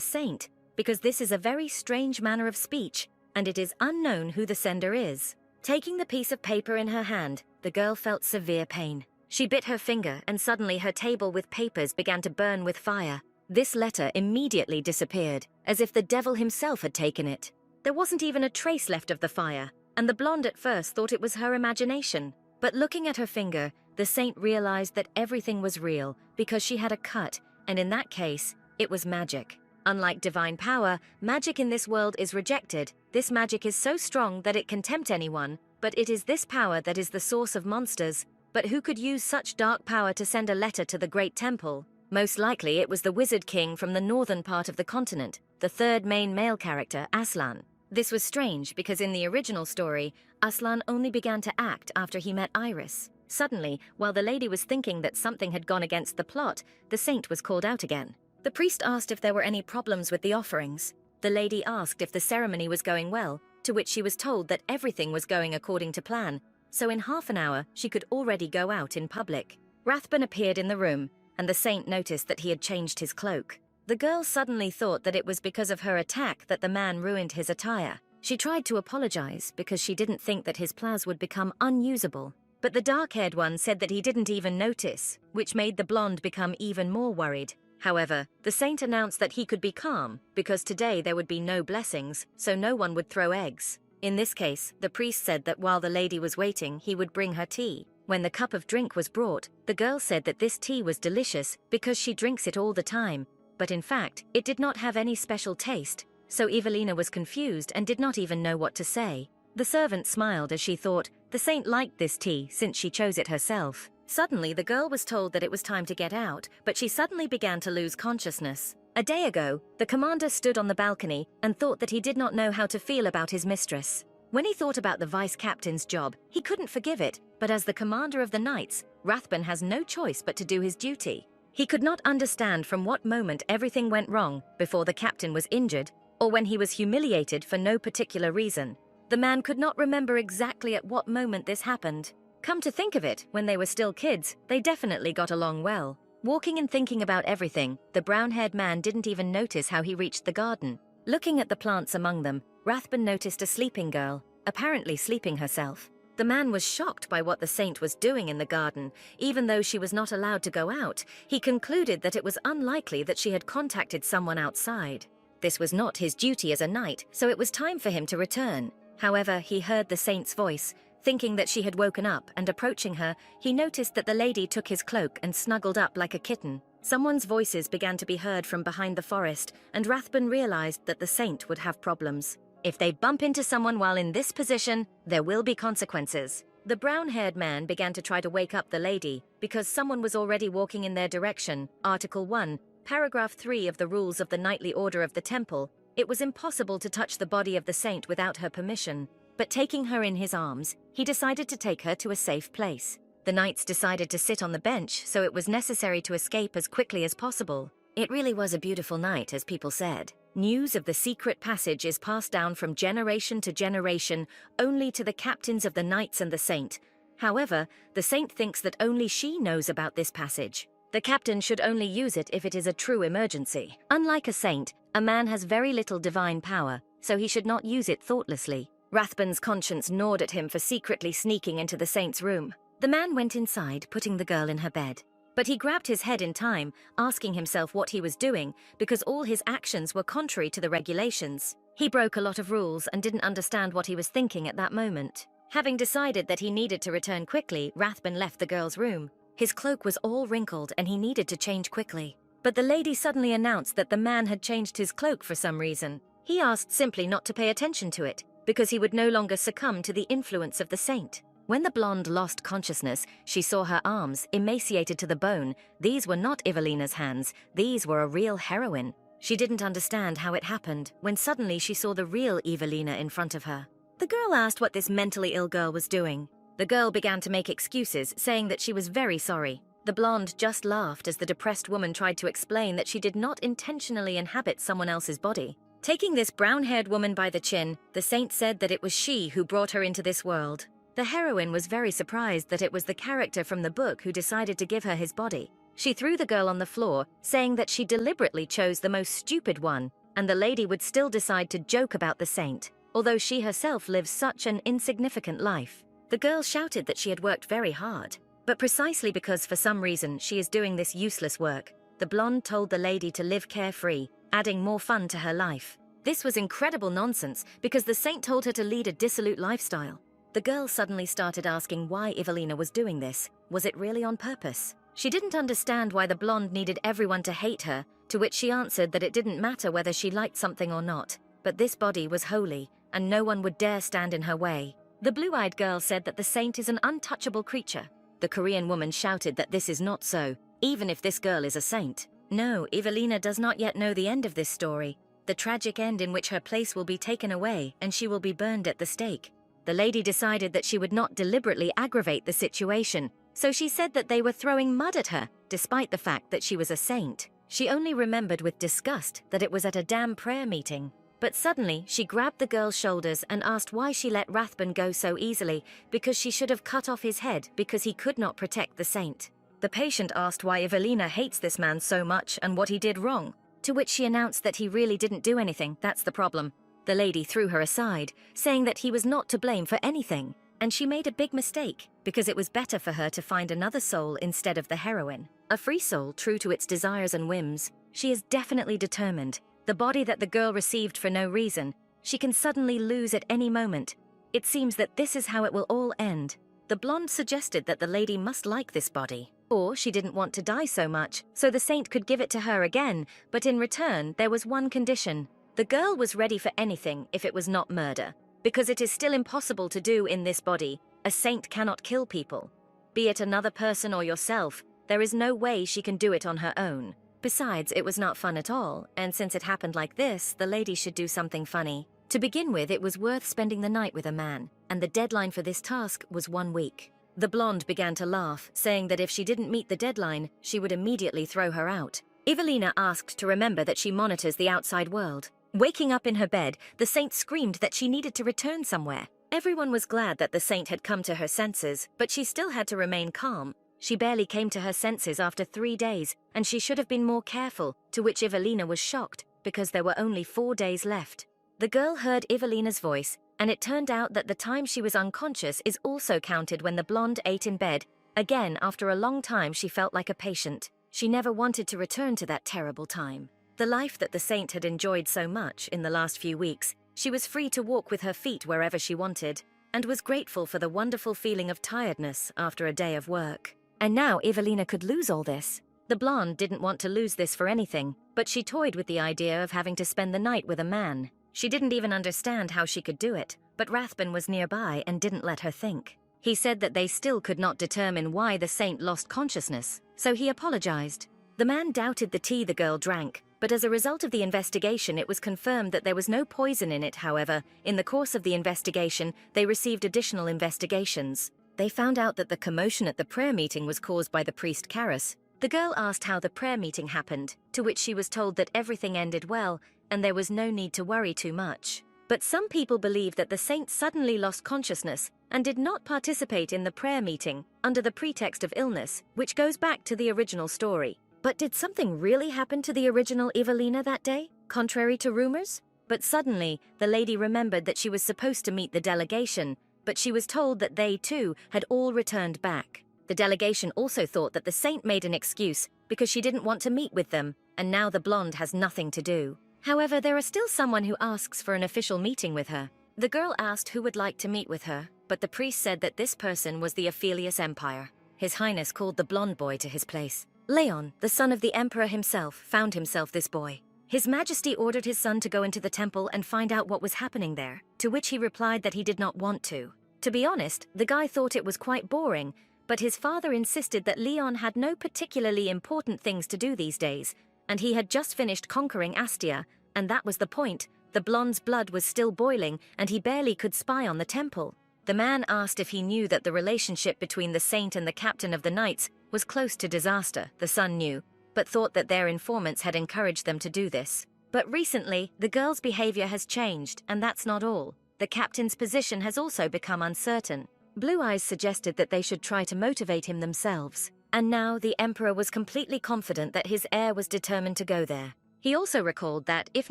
saint, because this is a very strange manner of speech, and it is unknown who the sender is. Taking the piece of paper in her hand, the girl felt severe pain. She bit her finger, and suddenly her table with papers began to burn with fire. This letter immediately disappeared, as if the devil himself had taken it. There wasn't even a trace left of the fire, and the blonde at first thought it was her imagination. But looking at her finger, the saint realized that everything was real because she had a cut, and in that case, it was magic. Unlike divine power, magic in this world is rejected. This magic is so strong that it can tempt anyone, but it is this power that is the source of monsters. But who could use such dark power to send a letter to the Great Temple? Most likely it was the Wizard King from the northern part of the continent, the third main male character, Aslan. This was strange because in the original story, Aslan only began to act after he met Iris. Suddenly, while the lady was thinking that something had gone against the plot, the saint was called out again. The priest asked if there were any problems with the offerings. The lady asked if the ceremony was going well, to which she was told that everything was going according to plan, so in half an hour she could already go out in public. Rathbun appeared in the room, and the saint noticed that he had changed his cloak. The girl suddenly thought that it was because of her attack that the man ruined his attire. She tried to apologize because she didn't think that his plans would become unusable. But the dark-haired one said that he didn't even notice, which made the blonde become even more worried. However, the saint announced that he could be calm because today there would be no blessings, so no one would throw eggs. In this case, the priest said that while the lady was waiting, he would bring her tea. When the cup of drink was brought, the girl said that this tea was delicious because she drinks it all the time. But in fact, it did not have any special taste, so Evelina was confused and did not even know what to say. The servant smiled as she thought, the saint liked this tea since she chose it herself. Suddenly, the girl was told that it was time to get out, but she suddenly began to lose consciousness. A day ago, the commander stood on the balcony and thought that he did not know how to feel about his mistress. When he thought about the vice-captain's job, he couldn't forgive it, but as the commander of the knights, Rathbun has no choice but to do his duty. He could not understand from what moment everything went wrong, before the captain was injured, or when he was humiliated for no particular reason. The man could not remember exactly at what moment this happened. Come to think of it, when they were still kids, they definitely got along well. Walking and thinking about everything, the brown-haired man didn't even notice how he reached the garden. Looking at the plants among them, Rathbun noticed a sleeping girl, apparently sleeping herself. The man was shocked by what the saint was doing in the garden. Even though she was not allowed to go out, he concluded that it was unlikely that she had contacted someone outside. This was not his duty as a knight, so it was time for him to return. However, he heard the saint's voice. Thinking that she had woken up and approaching her, he noticed that the lady took his cloak and snuggled up like a kitten. Someone's voices began to be heard from behind the forest, and Rathbun realized that the saint would have problems. If they bump into someone while in this position, there will be consequences. The brown-haired man began to try to wake up the lady because someone was already walking in their direction. Article 1, Paragraph 3 of the Rules of the Knightly Order of the Temple. It was impossible to touch the body of the saint without her permission. But taking her in his arms, he decided to take her to a safe place. The knights decided to sit on the bench, so it was necessary to escape as quickly as possible. It really was a beautiful night, as people said. News of the secret passage is passed down from generation to generation, only to the captains of the knights and the saint. However, the saint thinks that only she knows about this passage. The captain should only use it if it is a true emergency. Unlike a saint, a man has very little divine power, so he should not use it thoughtlessly. Rathbun's conscience gnawed at him for secretly sneaking into the saint's room. The man went inside, putting the girl in her bed. But he grabbed his head in time, asking himself what he was doing, because all his actions were contrary to the regulations. He broke a lot of rules and didn't understand what he was thinking at that moment. Having decided that he needed to return quickly, Rathbun left the girl's room. His cloak was all wrinkled and he needed to change quickly. But the lady suddenly announced that the man had changed his cloak for some reason. He asked simply not to pay attention to it, because he would no longer succumb to the influence of the saint. When the blonde lost consciousness, she saw her arms, emaciated to the bone. These were not Evelina's hands, these were a real heroine. She didn't understand how it happened, when suddenly she saw the real Evelina in front of her. The girl asked what this mentally ill girl was doing. The girl began to make excuses, saying that she was very sorry. The blonde just laughed as the depressed woman tried to explain that she did not intentionally inhabit someone else's body. Taking this brown-haired woman by the chin, the saint said that it was she who brought her into this world. The heroine was very surprised that it was the character from the book who decided to give her his body. She threw the girl on the floor, saying that she deliberately chose the most stupid one, and the lady would still decide to joke about the saint, although she herself lives such an insignificant life. The girl shouted that she had worked very hard, but precisely because for some reason she is doing this useless work, the blonde told the lady to live carefree, adding more fun to her life. This was incredible nonsense because the saint told her to lead a dissolute lifestyle. The girl suddenly started asking why Evelina was doing this. Was it really on purpose? She didn't understand why the blonde needed everyone to hate her, to which she answered that it didn't matter whether she liked something or not, but this body was holy, and no one would dare stand in her way. The blue-eyed girl said that the saint is an untouchable creature. The Korean woman shouted that this is not so, even if this girl is a saint. No, Evelina does not yet know the end of this story, the tragic end in which her place will be taken away and she will be burned at the stake. The lady decided that she would not deliberately aggravate the situation, so she said that they were throwing mud at her, despite the fact that she was a saint. She only remembered with disgust that it was at a damn prayer meeting. But suddenly, she grabbed the girl's shoulders and asked why she let Rathbun go so easily, because she should have cut off his head because he could not protect the saint. The patient asked why Evelina hates this man so much and what he did wrong, to which she announced that he really didn't do anything, that's the problem. The lady threw her aside, saying that he was not to blame for anything, and she made a big mistake, because it was better for her to find another soul instead of the heroine. A free soul true to its desires and whims. She is definitely determined. The body that the girl received for no reason, she can suddenly lose at any moment. It seems that this is how it will all end. The blonde suggested that the lady must like this body, or she didn't want to die so much, so the saint could give it to her again, but in return there was one condition. The girl was ready for anything if it was not murder, because it is still impossible to do in this body. A saint cannot kill people. Be it another person or yourself, there is no way she can do it on her own. Besides, it was not fun at all, and since it happened like this, the lady should do something funny. To begin with, it was worth spending the night with a man, and the deadline for this task was 1 week. The blonde began to laugh, saying that if she didn't meet the deadline, she would immediately throw her out. Evelina asked to remember that she monitors the outside world. Waking up in her bed, the saint screamed that she needed to return somewhere. Everyone was glad that the saint had come to her senses, but she still had to remain calm. She barely came to her senses after 3 days, and she should have been more careful, to which Evelina was shocked, because there were only 4 days left. The girl heard Evelina's voice, and it turned out that the time she was unconscious is also counted when the blonde ate in bed. Again, after a long time, she felt like a patient. She never wanted to return to that terrible time. The life that the saint had enjoyed so much in the last few weeks, she was free to walk with her feet wherever she wanted, and was grateful for the wonderful feeling of tiredness after a day of work. And now Evelina could lose all this. The blonde didn't want to lose this for anything, but she toyed with the idea of having to spend the night with a man. She didn't even understand how she could do it, but Rathbun was nearby and didn't let her think. He said that they still could not determine why the saint lost consciousness, so he apologized. The man doubted the tea the girl drank, but as a result of the investigation it was confirmed that there was no poison in it. However, in the course of the investigation, they received additional investigations. They found out that the commotion at the prayer meeting was caused by the priest Karras. The girl asked how the prayer meeting happened, to which she was told that everything ended well, and there was no need to worry too much. But some people believe that the saint suddenly lost consciousness and did not participate in the prayer meeting under the pretext of illness, which goes back to the original story. But did something really happen to the original Evelina that day, contrary to rumors? But suddenly, the lady remembered that she was supposed to meet the delegation, but she was told that they, too, had all returned back. The delegation also thought that the saint made an excuse because she didn't want to meet with them, and now the blonde has nothing to do. However, there is still someone who asks for an official meeting with her. The girl asked who would like to meet with her, but the priest said that this person was the Aphelius Empire. His Highness called the blonde boy to his place. Leon, the son of the emperor himself, found himself this boy. His Majesty ordered his son to go into the temple and find out what was happening there, to which he replied that he did not want to. To be honest, the guy thought it was quite boring, but his father insisted that Leon had no particularly important things to do these days, and he had just finished conquering Astia, and that was the point. The blonde's blood was still boiling, and he barely could spy on the temple. The man asked if he knew that the relationship between the saint and the captain of the knights was close to disaster. The son knew, but thought that their informants had encouraged them to do this. But recently, the girl's behavior has changed, and that's not all. The captain's position has also become uncertain. Blue Eyes suggested that they should try to motivate him themselves. And now the emperor was completely confident that his heir was determined to go there. He also recalled that, if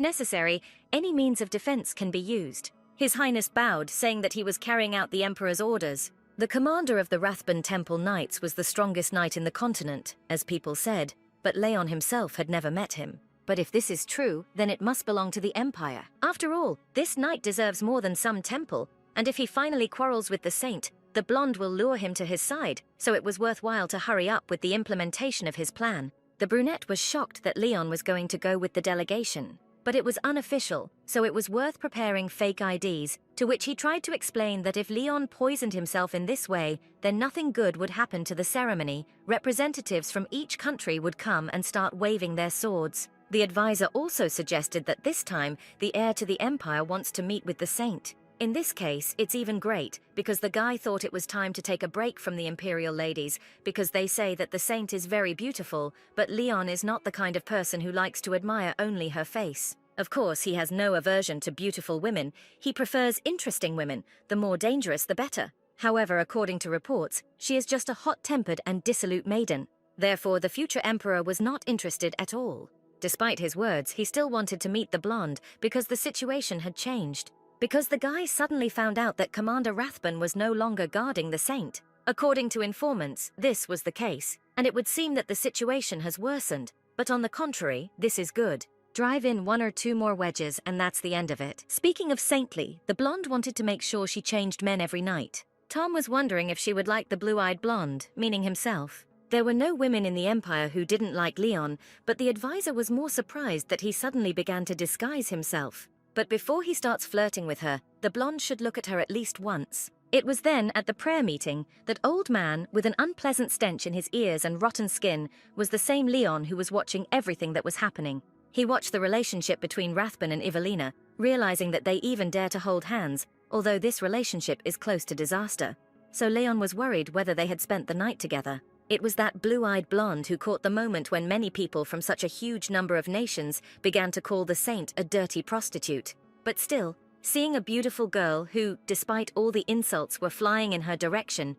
necessary, any means of defense can be used. His Highness bowed, saying that he was carrying out the emperor's orders. The commander of the Rathbun Temple Knights was the strongest knight in the continent, as people said, but Leon himself had never met him. But if this is true, then it must belong to the Empire. After all, this knight deserves more than some temple, and if he finally quarrels with the saint, the blonde will lure him to his side, so it was worthwhile to hurry up with the implementation of his plan. The brunette was shocked that Leon was going to go with the delegation, but it was unofficial, so it was worth preparing fake IDs, to which he tried to explain that if Leon poisoned himself in this way, then nothing good would happen to the ceremony. Representatives from each country would come and start waving their swords. The advisor also suggested that this time, the heir to the empire wants to meet with the saint. In this case, it's even great, because the guy thought it was time to take a break from the imperial ladies, because they say that the saint is very beautiful, but Leon is not the kind of person who likes to admire only her face. Of course, he has no aversion to beautiful women. He prefers interesting women. The more dangerous, the better. However, according to reports, she is just a hot-tempered and dissolute maiden. Therefore, the future emperor was not interested at all. Despite his words, he still wanted to meet the blonde, because the situation had changed. Because the guy suddenly found out that Commander Rathbun was no longer guarding the saint. According to informants, this was the case, and it would seem that the situation has worsened. But on the contrary, this is good. Drive in 1 or 2 more wedges, and that's the end of it. Speaking of saintly, the blonde wanted to make sure she changed men every night. Tom was wondering if she would like the blue-eyed blonde, meaning himself. There were no women in the Empire who didn't like Leon, but the advisor was more surprised that he suddenly began to disguise himself. But before he starts flirting with her, the blonde should look at her at least once. It was then, at the prayer meeting, that old man, with an unpleasant stench in his ears and rotten skin, was the same Leon who was watching everything that was happening. He watched the relationship between Rathbun and Evelina, realizing that they even dare to hold hands, although this relationship is close to disaster. So Leon was worried whether they had spent the night together. It was that blue-eyed blonde who caught the moment when many people from such a huge number of nations began to call the saint a dirty prostitute. But still, seeing a beautiful girl who, despite all the insults, were flying in her direction,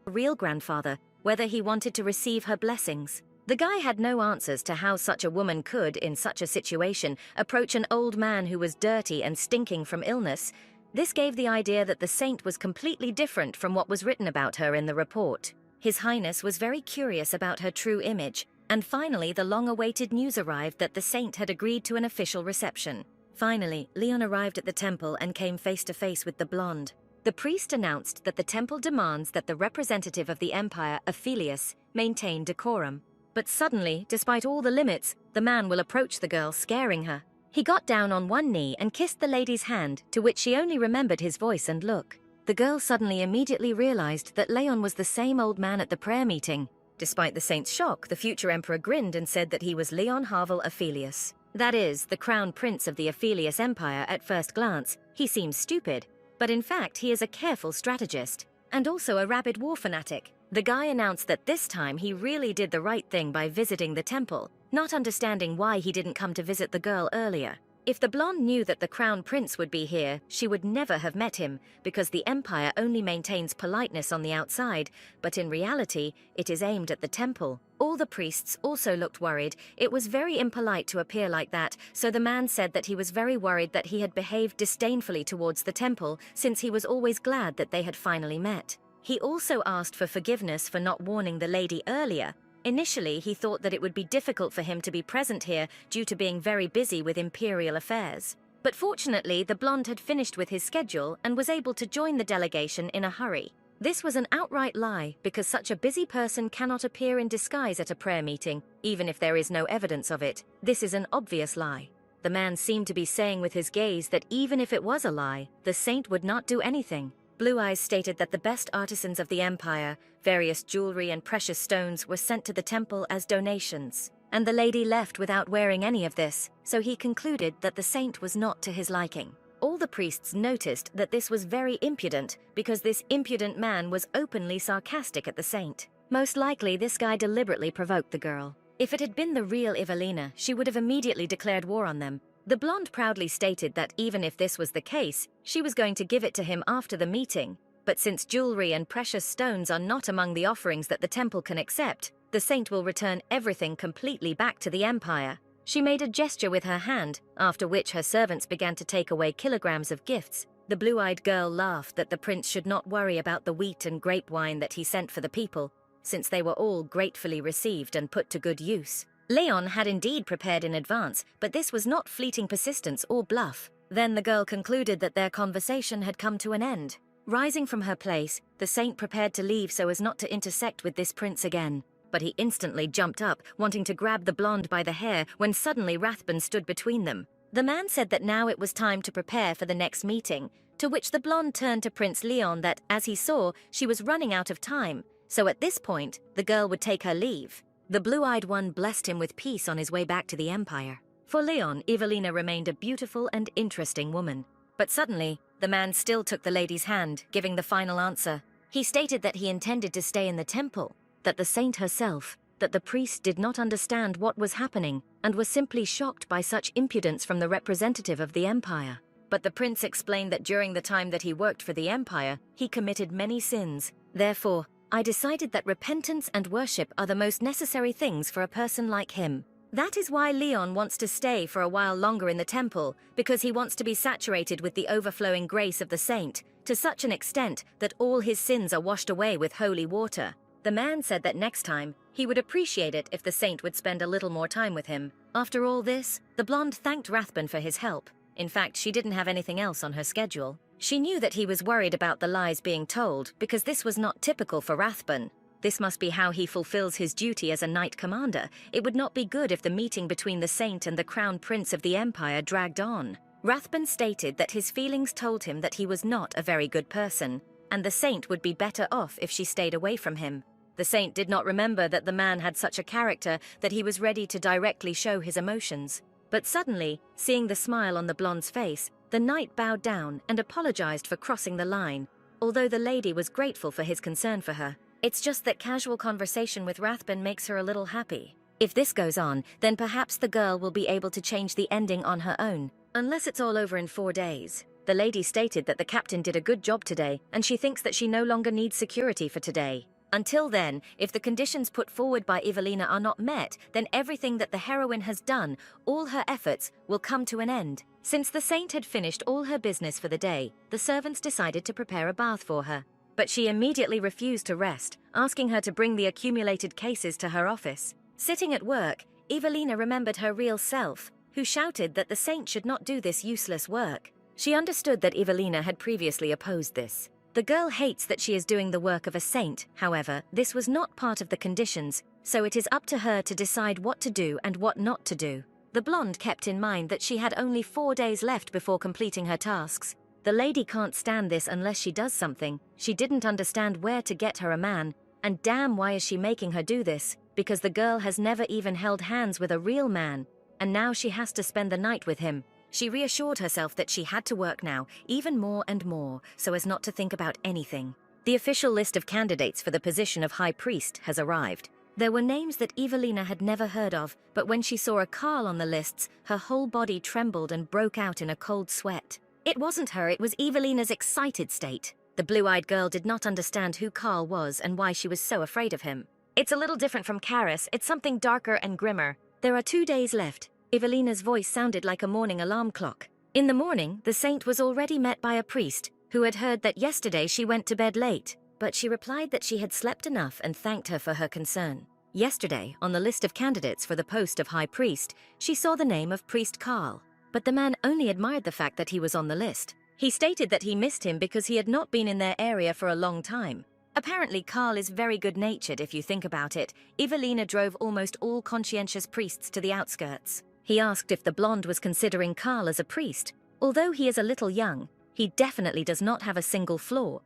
a real grandfather, whether he wanted to receive her blessings. The guy had no answers to how such a woman could, in such a situation, approach an old man who was dirty and stinking from illness. This gave the idea that the saint was completely different from what was written about her in the report. His Highness was very curious about her true image, and finally the long-awaited news arrived that the saint had agreed to an official reception. Finally, Leon arrived at the temple and came face to face with the blonde. The priest announced that the temple demands that the representative of the empire, Aphelios, maintain decorum. But suddenly, despite all the limits, the man will approach the girl, scaring her. He got down on one knee and kissed the lady's hand, to which she only remembered his voice and look. The girl suddenly immediately realized that Leon was the same old man at the prayer meeting. Despite the saint's shock, the future emperor grinned and said that he was Leon Harvel Aphelios. That is, the crown prince of the Aphelios Empire. At first glance, he seems stupid, but in fact he is a careful strategist, and also a rabid war fanatic. The guy announced that this time he really did the right thing by visiting the temple, not understanding why he didn't come to visit the girl earlier. If the blonde knew that the crown prince would be here, she would never have met him, because the empire only maintains politeness on the outside, but in reality, it is aimed at the temple. All the priests also looked worried. It was very impolite to appear like that, so the man said that he was very worried that he had behaved disdainfully towards the temple, since he was always glad that they had finally met. He also asked for forgiveness for not warning the lady earlier. Initially, he thought that it would be difficult for him to be present here due to being very busy with imperial affairs. But fortunately, the blonde had finished with his schedule and was able to join the delegation in a hurry. This was an outright lie, because such a busy person cannot appear in disguise at a prayer meeting, even if there is no evidence of it. This is an obvious lie. The man seemed to be saying with his gaze that even if it was a lie, the saint would not do anything. Blue Eyes stated that the best artisans of the empire, various jewelry and precious stones, were sent to the temple as donations, and the lady left without wearing any of this, so he concluded that the saint was not to his liking. All the priests noticed that this was very impudent, because this impudent man was openly sarcastic at the saint. Most likely this guy deliberately provoked the girl. If it had been the real Evelina, she would have immediately declared war on them. The blonde proudly stated that even if this was the case, she was going to give it to him after the meeting. But since jewelry and precious stones are not among the offerings that the temple can accept, the saint will return everything completely back to the empire. She made a gesture with her hand, after which her servants began to take away kilograms of gifts. The blue-eyed girl laughed that the prince should not worry about the wheat and grape wine that he sent for the people, since they were all gratefully received and put to good use. Leon had indeed prepared in advance, but this was not fleeting persistence or bluff. Then the girl concluded that their conversation had come to an end. Rising from her place, the saint prepared to leave so as not to intersect with this prince again. But he instantly jumped up, wanting to grab the blonde by the hair, when suddenly Rathbun stood between them. The man said that now it was time to prepare for the next meeting, to which the blonde turned to Prince Leon that, as he saw, she was running out of time, so at this point, the girl would take her leave. The blue-eyed one blessed him with peace on his way back to the empire. For Leon, Evelina remained a beautiful and interesting woman. But suddenly, the man still took the lady's hand, giving the final answer. He stated that he intended to stay in the temple, that the saint herself, that the priest did not understand what was happening, and was simply shocked by such impudence from the representative of the empire. But the prince explained that during the time that he worked for the empire, he committed many sins. Therefore, I decided that repentance and worship are the most necessary things for a person like him. That is why Leon wants to stay for a while longer in the temple, because he wants to be saturated with the overflowing grace of the saint, to such an extent that all his sins are washed away with holy water. The man said that next time, he would appreciate it if the saint would spend a little more time with him. After all this, the blonde thanked Rathbun for his help. In fact, she didn't have anything else on her schedule. She knew that he was worried about the lies being told, because this was not typical for Rathbun. This must be how he fulfills his duty as a knight commander. It would not be good if the meeting between the saint and the crown prince of the empire dragged on. Rathbun stated that his feelings told him that he was not a very good person, and the saint would be better off if she stayed away from him. The saint did not remember that the man had such a character that he was ready to directly show his emotions. But suddenly, seeing the smile on the blonde's face, the knight bowed down and apologized for crossing the line, although the lady was grateful for his concern for her. It's just that casual conversation with Rathbun makes her a little happy. If this goes on, then perhaps the girl will be able to change the ending on her own, unless it's all over in 4 days. The lady stated that the captain did a good job today, and she thinks that she no longer needs security for today. Until then, if the conditions put forward by Evelina are not met, then everything that the heroine has done, all her efforts, will come to an end. Since the saint had finished all her business for the day, the servants decided to prepare a bath for her. But she immediately refused to rest, asking her to bring the accumulated cases to her office. Sitting at work, Evelina remembered her real self, who shouted that the saint should not do this useless work. She understood that Evelina had previously opposed this. The girl hates that she is doing the work of a saint, however, this was not part of the conditions, so it is up to her to decide what to do and what not to do. The blonde kept in mind that she had only 4 days left before completing her tasks. The lady can't stand this unless she does something. She didn't understand where to get her a man, and damn, why is she making her do this? Because the girl has never even held hands with a real man, and now she has to spend the night with him. She reassured herself that she had to work now, even more and more, so as not to think about anything. The official list of candidates for the position of High Priest has arrived. There were names that Evelina had never heard of, but when she saw a Carl on the lists, her whole body trembled and broke out in a cold sweat. It wasn't her, it was Evelina's excited state. The blue-eyed girl did not understand who Carl was and why she was so afraid of him. It's a little different from Karis, it's something darker and grimmer. There are 2 days left. Evelina's voice sounded like a morning alarm clock. In the morning, the saint was already met by a priest, who had heard that yesterday she went to bed late, but she replied that she had slept enough and thanked her for her concern. Yesterday, on the list of candidates for the post of High Priest, she saw the name of Priest Carl, but the man only admired the fact that he was on the list. He stated that he missed him because he had not been in their area for a long time. Apparently, Carl is very good-natured if you think about it. Evelina drove almost all conscientious priests to the outskirts. He asked if the blonde was considering Carl as a priest. Although he is a little young, he definitely does not have a single flaw.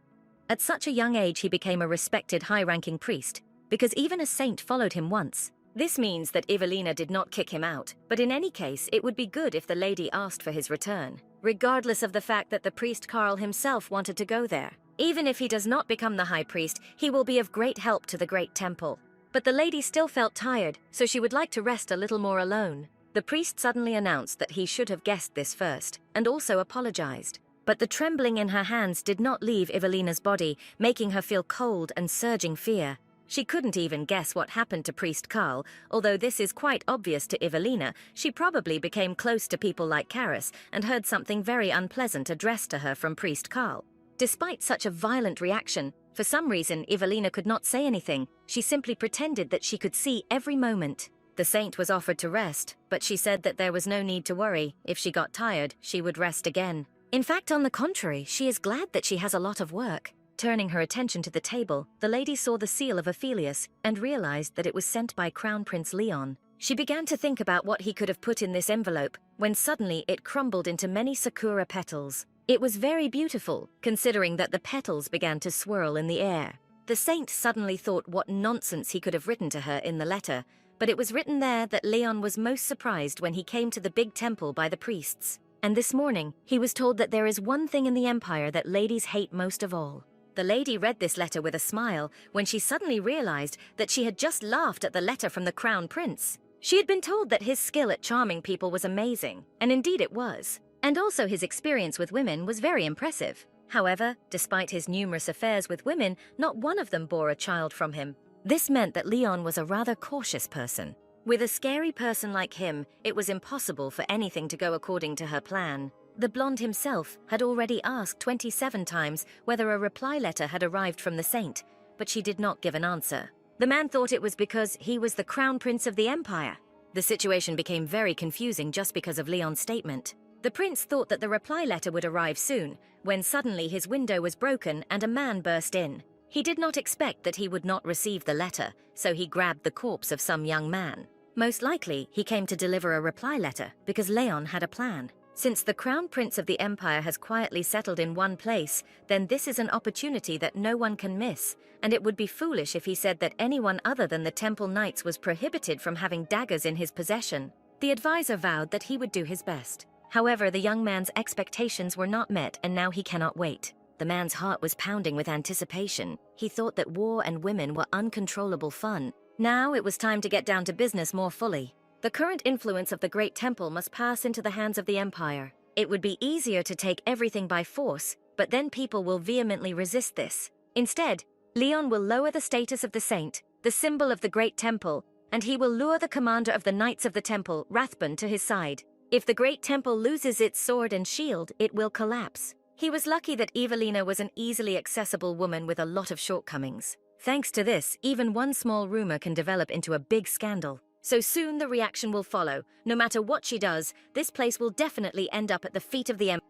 At such a young age he became a respected high-ranking priest, because even a saint followed him once. This means that Evelina did not kick him out, but in any case it would be good if the lady asked for his return, regardless of the fact that the priest Carl himself wanted to go there. Even if he does not become the high priest, he will be of great help to the great temple. But the lady still felt tired, so she would like to rest a little more alone. The priest suddenly announced that he should have guessed this first, and also apologized. But the trembling in her hands did not leave Evelina's body, making her feel cold and surging fear. She couldn't even guess what happened to Priest Carl, although this is quite obvious to Evelina. She probably became close to people like Karis and heard something very unpleasant addressed to her from Priest Carl. Despite such a violent reaction, for some reason Evelina could not say anything. She simply pretended that she could see every moment. The saint was offered to rest, but she said that there was no need to worry. If she got tired, she would rest again. In fact, on the contrary, she is glad that she has a lot of work. Turning her attention to the table, the lady saw the seal of Ophelius and realized that it was sent by Crown Prince Leon. She began to think about what he could have put in this envelope, when suddenly it crumbled into many sakura petals. It was very beautiful, considering that the petals began to swirl in the air. The saint suddenly thought what nonsense he could have written to her in the letter, but it was written there that Leon was most surprised when he came to the big temple by the priests. And this morning, he was told that there is one thing in the empire that ladies hate most of all. The lady read this letter with a smile when she suddenly realized that she had just laughed at the letter from the crown prince. She had been told that his skill at charming people was amazing, and indeed it was. And also his experience with women was very impressive. However, despite his numerous affairs with women, not one of them bore a child from him. This meant that Leon was a rather cautious person. With a scary person like him, it was impossible for anything to go according to her plan. The blonde himself had already asked 27 times whether a reply letter had arrived from the saint, but she did not give an answer. The man thought it was because he was the crown prince of the empire. The situation became very confusing just because of Leon's statement. The prince thought that the reply letter would arrive soon, when suddenly his window was broken and a man burst in. He did not expect that he would not receive the letter, so he grabbed the corpse of some young man. Most likely, he came to deliver a reply letter because Leon had a plan. Since the crown prince of the empire has quietly settled in one place, then this is an opportunity that no one can miss, and it would be foolish if he said that anyone other than the temple knights was prohibited from having daggers in his possession. The advisor vowed that he would do his best. However, the young man's expectations were not met, and now he cannot wait. The man's heart was pounding with anticipation. He thought that war and women were uncontrollable fun. Now it was time to get down to business more fully. The current influence of the Great Temple must pass into the hands of the Empire. It would be easier to take everything by force, but then people will vehemently resist this. Instead, Leon will lower the status of the saint, the symbol of the great temple, and he will lure the commander of the Knights of the Temple, Rathbun, to his side. If the great temple loses its sword and shield, it will collapse. He was lucky that Evelina was an easily accessible woman with a lot of shortcomings. Thanks to this, even one small rumor can develop into a big scandal. So soon the reaction will follow. No matter what she does, this place will definitely end up at the feet of the Empire.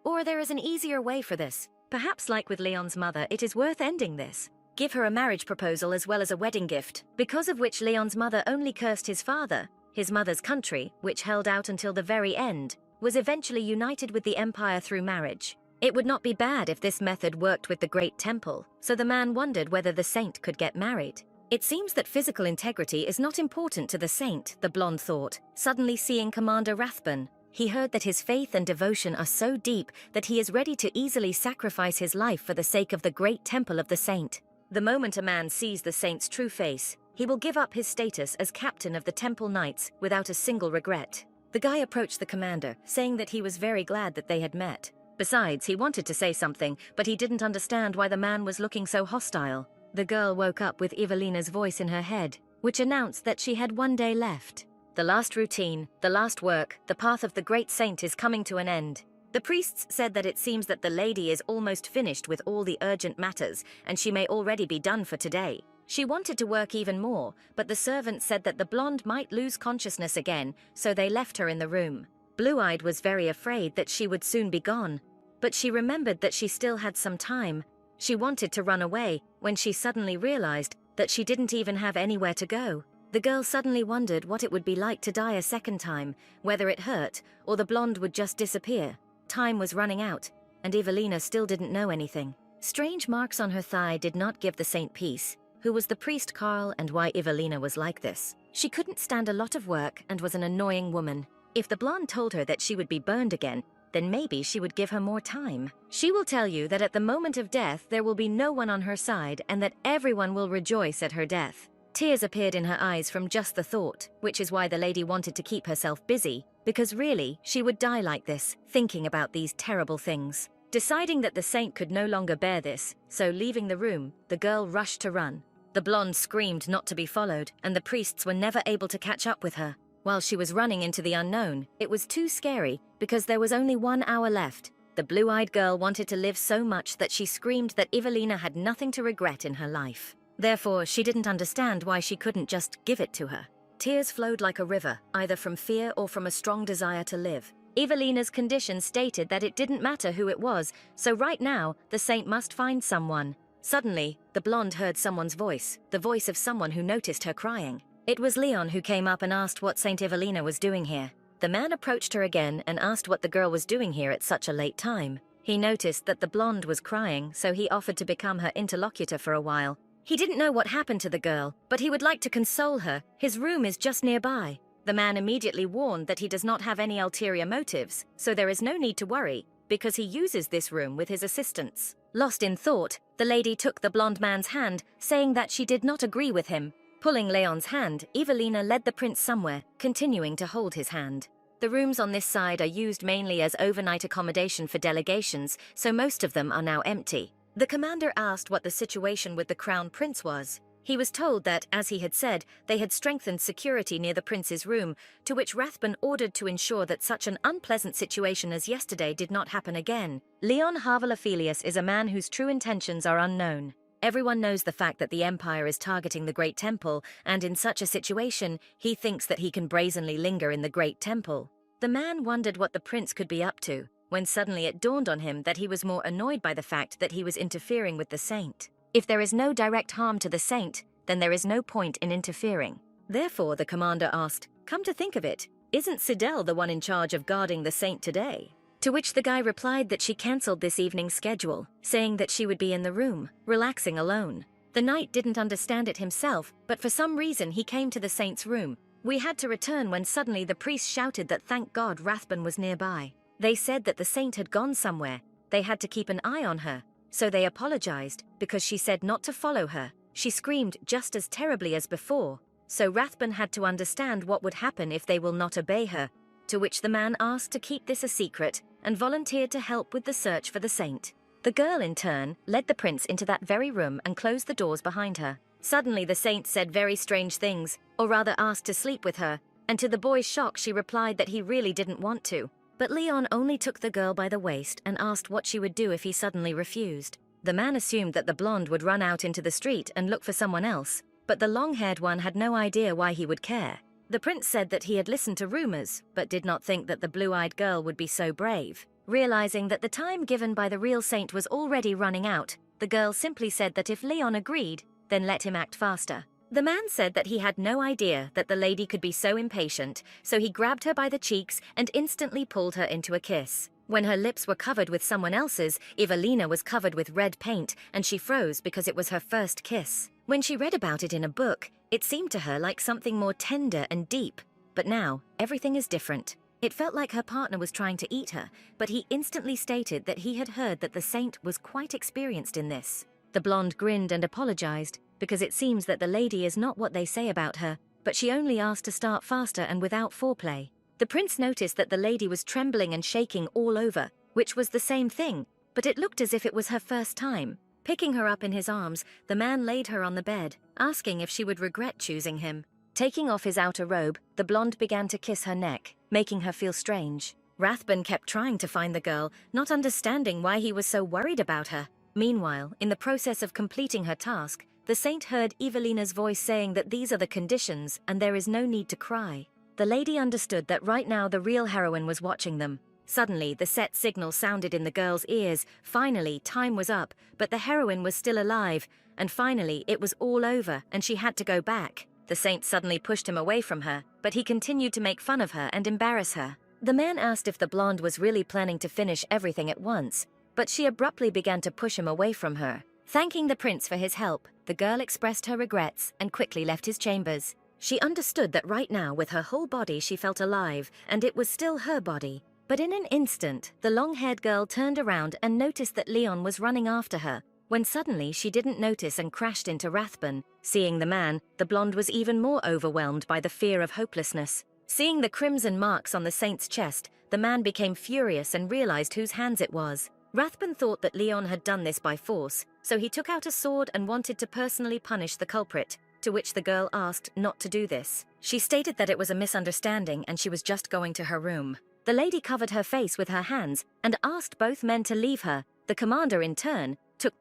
Or there is an easier way for this. Perhaps like with Leon's mother, it is worth ending this. Give her a marriage proposal as well as a wedding gift, because of which Leon's mother only cursed his father. His mother's country, which held out until the very end, was eventually united with the Empire through marriage. It would not be bad if this method worked with the Great Temple, so the man wondered whether the saint could get married. It seems that physical integrity is not important to the saint, the blonde thought, suddenly seeing Commander Rathbun. He heard that his faith and devotion are so deep that he is ready to easily sacrifice his life for the sake of the Great Temple of the saint. The moment a man sees the saint's true face, he will give up his status as captain of the Temple Knights without a single regret. The guy approached the commander, saying that he was very glad that they had met. Besides, he wanted to say something, but he didn't understand why the man was looking so hostile. The girl woke up with Evelina's voice in her head, which announced that she had one day left. The last routine, the last work, the path of the great saint is coming to an end. The priests said that it seems that the lady is almost finished with all the urgent matters, and she may already be done for today. She wanted to work even more, but the servant said that the blonde might lose consciousness again, so they left her in the room. Blue-Eyed was very afraid that she would soon be gone, but she remembered that she still had some time. She wanted to run away when she suddenly realized that she didn't even have anywhere to go. The girl suddenly wondered what it would be like to die a second time, whether it hurt or the blonde would just disappear. Time was running out, and Evelina still didn't know anything. Strange marks on her thigh did not give the saint peace. Who was the priest Carl and why Evelina was like this? She couldn't stand a lot of work and was an annoying woman. If the blonde told her that she would be burned again, then maybe she would give her more time. She will tell you that at the moment of death there will be no one on her side and that everyone will rejoice at her death. Tears appeared in her eyes from just the thought, which is why the lady wanted to keep herself busy, because really, she would die like this, thinking about these terrible things. Deciding that the saint could no longer bear this, so leaving the room, the girl rushed to run. The blonde screamed not to be followed, and the priests were never able to catch up with her. While she was running into the unknown, it was too scary because there was only 1 hour left. The blue-eyed girl wanted to live so much that she screamed that Evelina had nothing to regret in her life. Therefore, she didn't understand why she couldn't just give it to her. Tears flowed like a river, either from fear or from a strong desire to live. Evelina's condition stated that it didn't matter who it was, so right now, the saint must find someone. Suddenly, the blonde heard someone's voice, the voice of someone who noticed her crying. It was Leon who came up and asked what Saint Evelina was doing here. The man approached her again and asked what the girl was doing here at such a late time. He noticed that the blonde was crying, so he offered to become her interlocutor for a while. He didn't know what happened to the girl, but he would like to console her. His room is just nearby. The man immediately warned that he does not have any ulterior motives, so there is no need to worry, because he uses this room with his assistants. Lost in thought, the lady took the blonde man's hand, saying that she did not agree with him. Pulling Leon's hand, Evelina led the prince somewhere, continuing to hold his hand. The rooms on this side are used mainly as overnight accommodation for delegations, so most of them are now empty. The commander asked what the situation with the crown prince was. He was told that, as he had said, they had strengthened security near the prince's room, to which Rathbun ordered to ensure that such an unpleasant situation as yesterday did not happen again. Leon Harvalophilius is a man whose true intentions are unknown. Everyone knows the fact that the Empire is targeting the Great Temple, and in such a situation, he thinks that he can brazenly linger in the Great Temple. The man wondered what the prince could be up to, when suddenly it dawned on him that he was more annoyed by the fact that he was interfering with the saint. If there is no direct harm to the saint, then there is no point in interfering. Therefore, the commander asked, "Come to think of it, isn't Sidel the one in charge of guarding the saint today?" To which the guy replied that she cancelled this evening's schedule, saying that she would be in the room, relaxing alone. The knight didn't understand it himself, but for some reason he came to the saint's room. We had to return when suddenly the priest shouted that thank God Rathbun was nearby. They said that the saint had gone somewhere. They had to keep an eye on her. So they apologized, because she said not to follow her. She screamed just as terribly as before. So Rathbun had to understand what would happen if they will not obey her. To which the man asked to keep this a secret, and volunteered to help with the search for the saint. The girl, in turn, led the prince into that very room and closed the doors behind her. Suddenly, the saint said very strange things, or rather asked to sleep with her, and to the boy's shock, she replied that he really didn't want to. But Leon only took the girl by the waist and asked what she would do if he suddenly refused. The man assumed that the blonde would run out into the street and look for someone else, but the long-haired one had no idea why he would care. The prince said that he had listened to rumors, but did not think that the blue-eyed girl would be so brave. Realizing that the time given by the real saint was already running out, the girl simply said that if Leon agreed, then let him act faster. The man said that he had no idea that the lady could be so impatient, so he grabbed her by the cheeks and instantly pulled her into a kiss. When her lips were covered with someone else's, Evelina was covered with red paint and she froze because it was her first kiss. When she read about it in a book, it seemed to her like something more tender and deep. But now, everything is different. It felt like her partner was trying to eat her, but he instantly stated that he had heard that the saint was quite experienced in this. The blonde grinned and apologized, because it seems that the lady is not what they say about her, but she only asked to start faster and without foreplay. The prince noticed that the lady was trembling and shaking all over, which was the same thing, but it looked as if it was her first time. Picking her up in his arms, the man laid her on the bed, asking if she would regret choosing him. Taking off his outer robe, the blonde began to kiss her neck, making her feel strange. Rathbun kept trying to find the girl, not understanding why he was so worried about her. Meanwhile, in the process of completing her task, the saint heard Evelina's voice saying that these are the conditions and there is no need to cry. The lady understood that right now the real heroine was watching them. Suddenly, the set signal sounded in the girl's ears. Finally, time was up, but the heroine was still alive. And finally, it was all over and she had to go back. The saint suddenly pushed him away from her, but he continued to make fun of her and embarrass her. The man asked if the blonde was really planning to finish everything at once, but she abruptly began to push him away from her. Thanking the prince for his help, the girl expressed her regrets and quickly left his chambers. She understood that right now, with her whole body, she felt alive, and it was still her body. But in an instant, the long-haired girl turned around and noticed that Leon was running after her, when suddenly she didn't notice and crashed into Rathbun. Seeing the man, the blonde was even more overwhelmed by the fear of hopelessness. Seeing the crimson marks on the saint's chest, the man became furious and realized whose hands it was. Rathbun thought that Leon had done this by force, so he took out a sword and wanted to personally punish the culprit, to which the girl asked not to do this. She stated that it was a misunderstanding and she was just going to her room. The lady covered her face with her hands and asked both men to leave her. The commander, in turn, took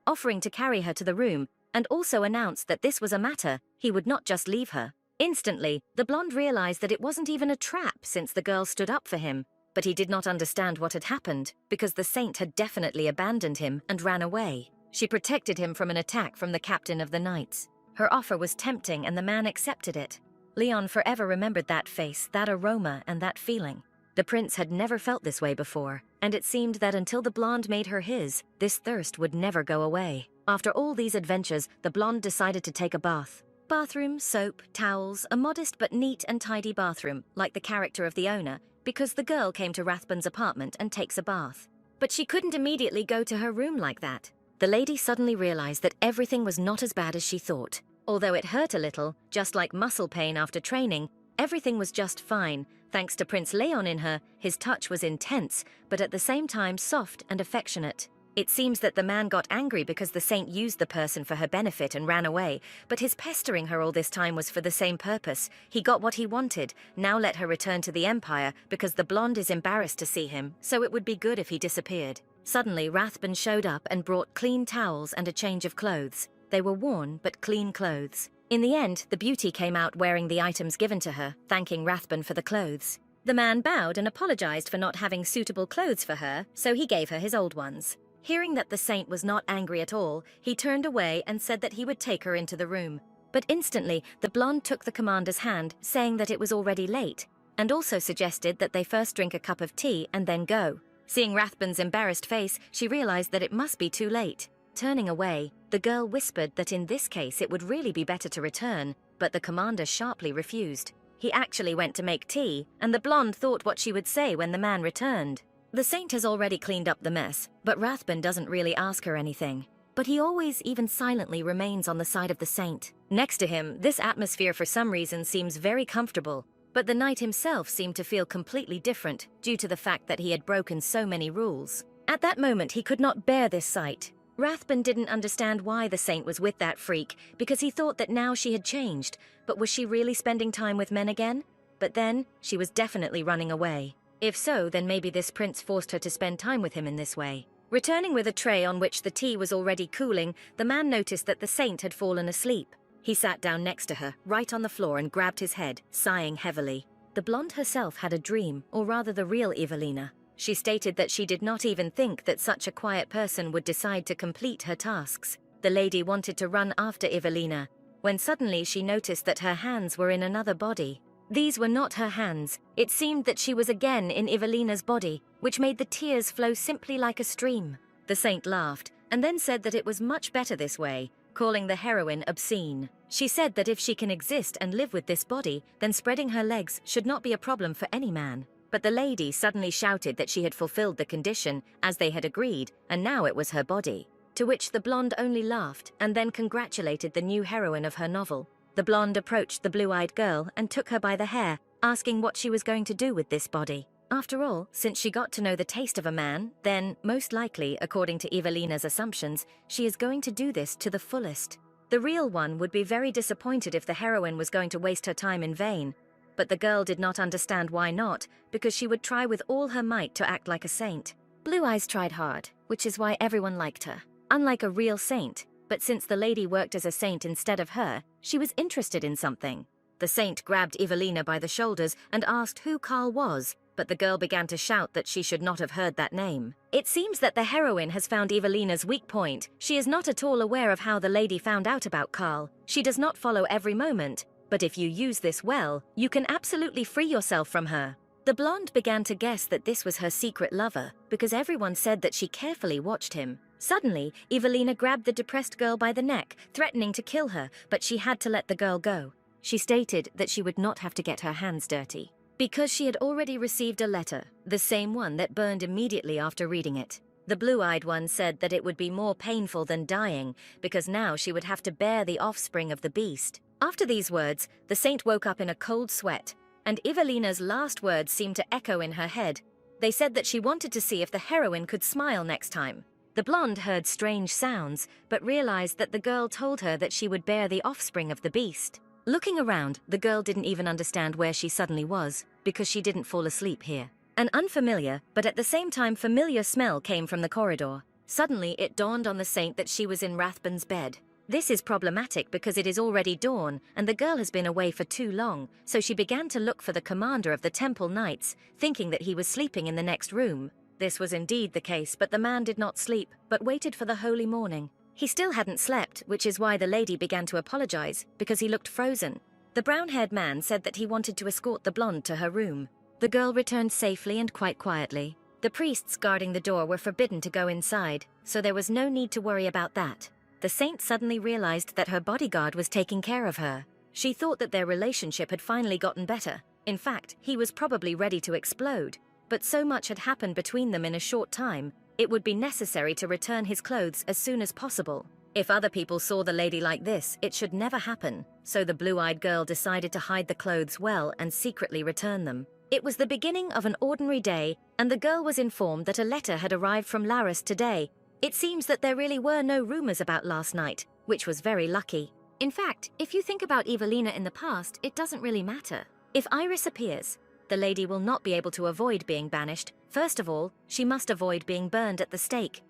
offering to carry her to the room and also announced that this was a matter, he would not just leave her. Instantly, the blonde realized that it wasn't even a trap since the girl stood up for him. But he did not understand what had happened, because the saint had definitely abandoned him and ran away. She protected him from an attack from the captain of the knights. Her offer was tempting and the man accepted it. Leon forever remembered that face, that aroma, and that feeling. The prince had never felt this way before, and it seemed that until the blonde made her his, this thirst would never go away. After all these adventures, the blonde decided to take a bath. Bathroom, soap, towels, a modest but neat and tidy bathroom, like the character of the owner, because the girl came to Rathbun's apartment and takes a bath. But she couldn't immediately go to her room like that. The lady suddenly realized that everything was not as bad as she thought. Although it hurt a little, just like muscle pain after training, everything was just fine. Thanks to Prince Leon in her, his touch was intense, but at the same time soft and affectionate. It seems that the man got angry because the saint used the person for her benefit and ran away, but his pestering her all this time was for the same purpose. He got what he wanted. Now let her return to the Empire, because the blonde is embarrassed to see him, so it would be good if he disappeared. Suddenly, Rathbun showed up and brought clean towels and a change of clothes. They were worn, but clean clothes. In the end, the beauty came out wearing the items given to her, thanking Rathbun for the clothes. The man bowed and apologized for not having suitable clothes for her, so he gave her his old ones. Hearing that the saint was not angry at all, he turned away and said that he would take her into the room. But instantly, the blonde took the commander's hand, saying that it was already late, and also suggested that they first drink a cup of tea and then go. Seeing Rathbun's embarrassed face, she realized that it must be too late. Turning away, the girl whispered that in this case it would really be better to return, but the commander sharply refused. He actually went to make tea, and the blonde thought what she would say when the man returned. The saint has already cleaned up the mess, but Rathbun doesn't really ask her anything. But he always, even silently, remains on the side of the saint. Next to him, this atmosphere for some reason seems very comfortable, but the knight himself seemed to feel completely different due to the fact that he had broken so many rules. At that moment, he could not bear this sight. Rathbun didn't understand why the saint was with that freak, because he thought that now she had changed, but was she really spending time with men again? But then, she was definitely running away. If so, then maybe this prince forced her to spend time with him in this way. Returning with a tray on which the tea was already cooling, the man noticed that the saint had fallen asleep. He sat down next to her, right on the floor, and grabbed his head, sighing heavily. The blonde herself had a dream, or rather the real Evelina. She stated that she did not even think that such a quiet person would decide to complete her tasks. The lady wanted to run after Evelina, when suddenly she noticed that her hands were in another body. These were not her hands. It seemed that she was again in Evelina's body, which made the tears flow simply like a stream. The saint laughed, and then said that it was much better this way, calling the heroine obscene. She said that if she can exist and live with this body, then spreading her legs should not be a problem for any man. But the lady suddenly shouted that she had fulfilled the condition, as they had agreed, and now it was her body. To which the blonde only laughed, and then congratulated the new heroine of her novel. The blonde approached the blue-eyed girl and took her by the hair, asking what she was going to do with this body. After all, since she got to know the taste of a man, then, most likely, according to Evelina's assumptions, she is going to do this to the fullest. The real one would be very disappointed if the heroine was going to waste her time in vain. But the girl did not understand why not, because she would try with all her might to act like a saint. Blue Eyes tried hard, which is why everyone liked her. Unlike a real saint, but since the lady worked as a saint instead of her, she was interested in something. The saint grabbed Evelina by the shoulders and asked who Carl was, but the girl began to shout that she should not have heard that name. It seems that the heroine has found Evelina's weak point. She is not at all aware of how the lady found out about Carl. She does not follow every moment. But if you use this well, you can absolutely free yourself from her. The blonde began to guess that this was her secret lover, because everyone said that she carefully watched him. Suddenly, Evelina grabbed the depressed girl by the neck, threatening to kill her, but she had to let the girl go. She stated that she would not have to get her hands dirty, because she had already received a letter, the same one that burned immediately after reading it. The blue-eyed one said that it would be more painful than dying, because now she would have to bear the offspring of the beast. After these words, the saint woke up in a cold sweat, and Evelina's last words seemed to echo in her head. They said that she wanted to see if the heroine could smile next time. The blonde heard strange sounds, but realized that the girl told her that she would bear the offspring of the beast. Looking around, the girl didn't even understand where she suddenly was, because she didn't fall asleep here. An unfamiliar, but at the same time familiar smell came from the corridor. Suddenly, it dawned on the saint that she was in Rathbun's bed. This is problematic because it is already dawn, and the girl has been away for too long, so she began to look for the commander of the Temple Knights, thinking that he was sleeping in the next room. This was indeed the case, but the man did not sleep, but waited for the holy morning. He still hadn't slept, which is why the lady began to apologize, because he looked frozen. The brown-haired man said that he wanted to escort the blonde to her room. The girl returned safely and quite quietly. The priests guarding the door were forbidden to go inside, so there was no need to worry about that. The saint suddenly realized that her bodyguard was taking care of her. She thought that their relationship had finally gotten better. In fact, he was probably ready to explode. But so much had happened between them in a short time, it would be necessary to return his clothes as soon as possible. If other people saw the lady like this, it should never happen. So the blue-eyed girl decided to hide the clothes well and secretly return them. It was the beginning of an ordinary day, and the girl was informed that a letter had arrived from Laris today. It seems that there really were no rumors about last night, which was very lucky. In fact, if you think about Evelina in the past, it doesn't really matter. If Iris appears, the lady will not be able to avoid being banished. First of all, she must avoid being burned at the stake.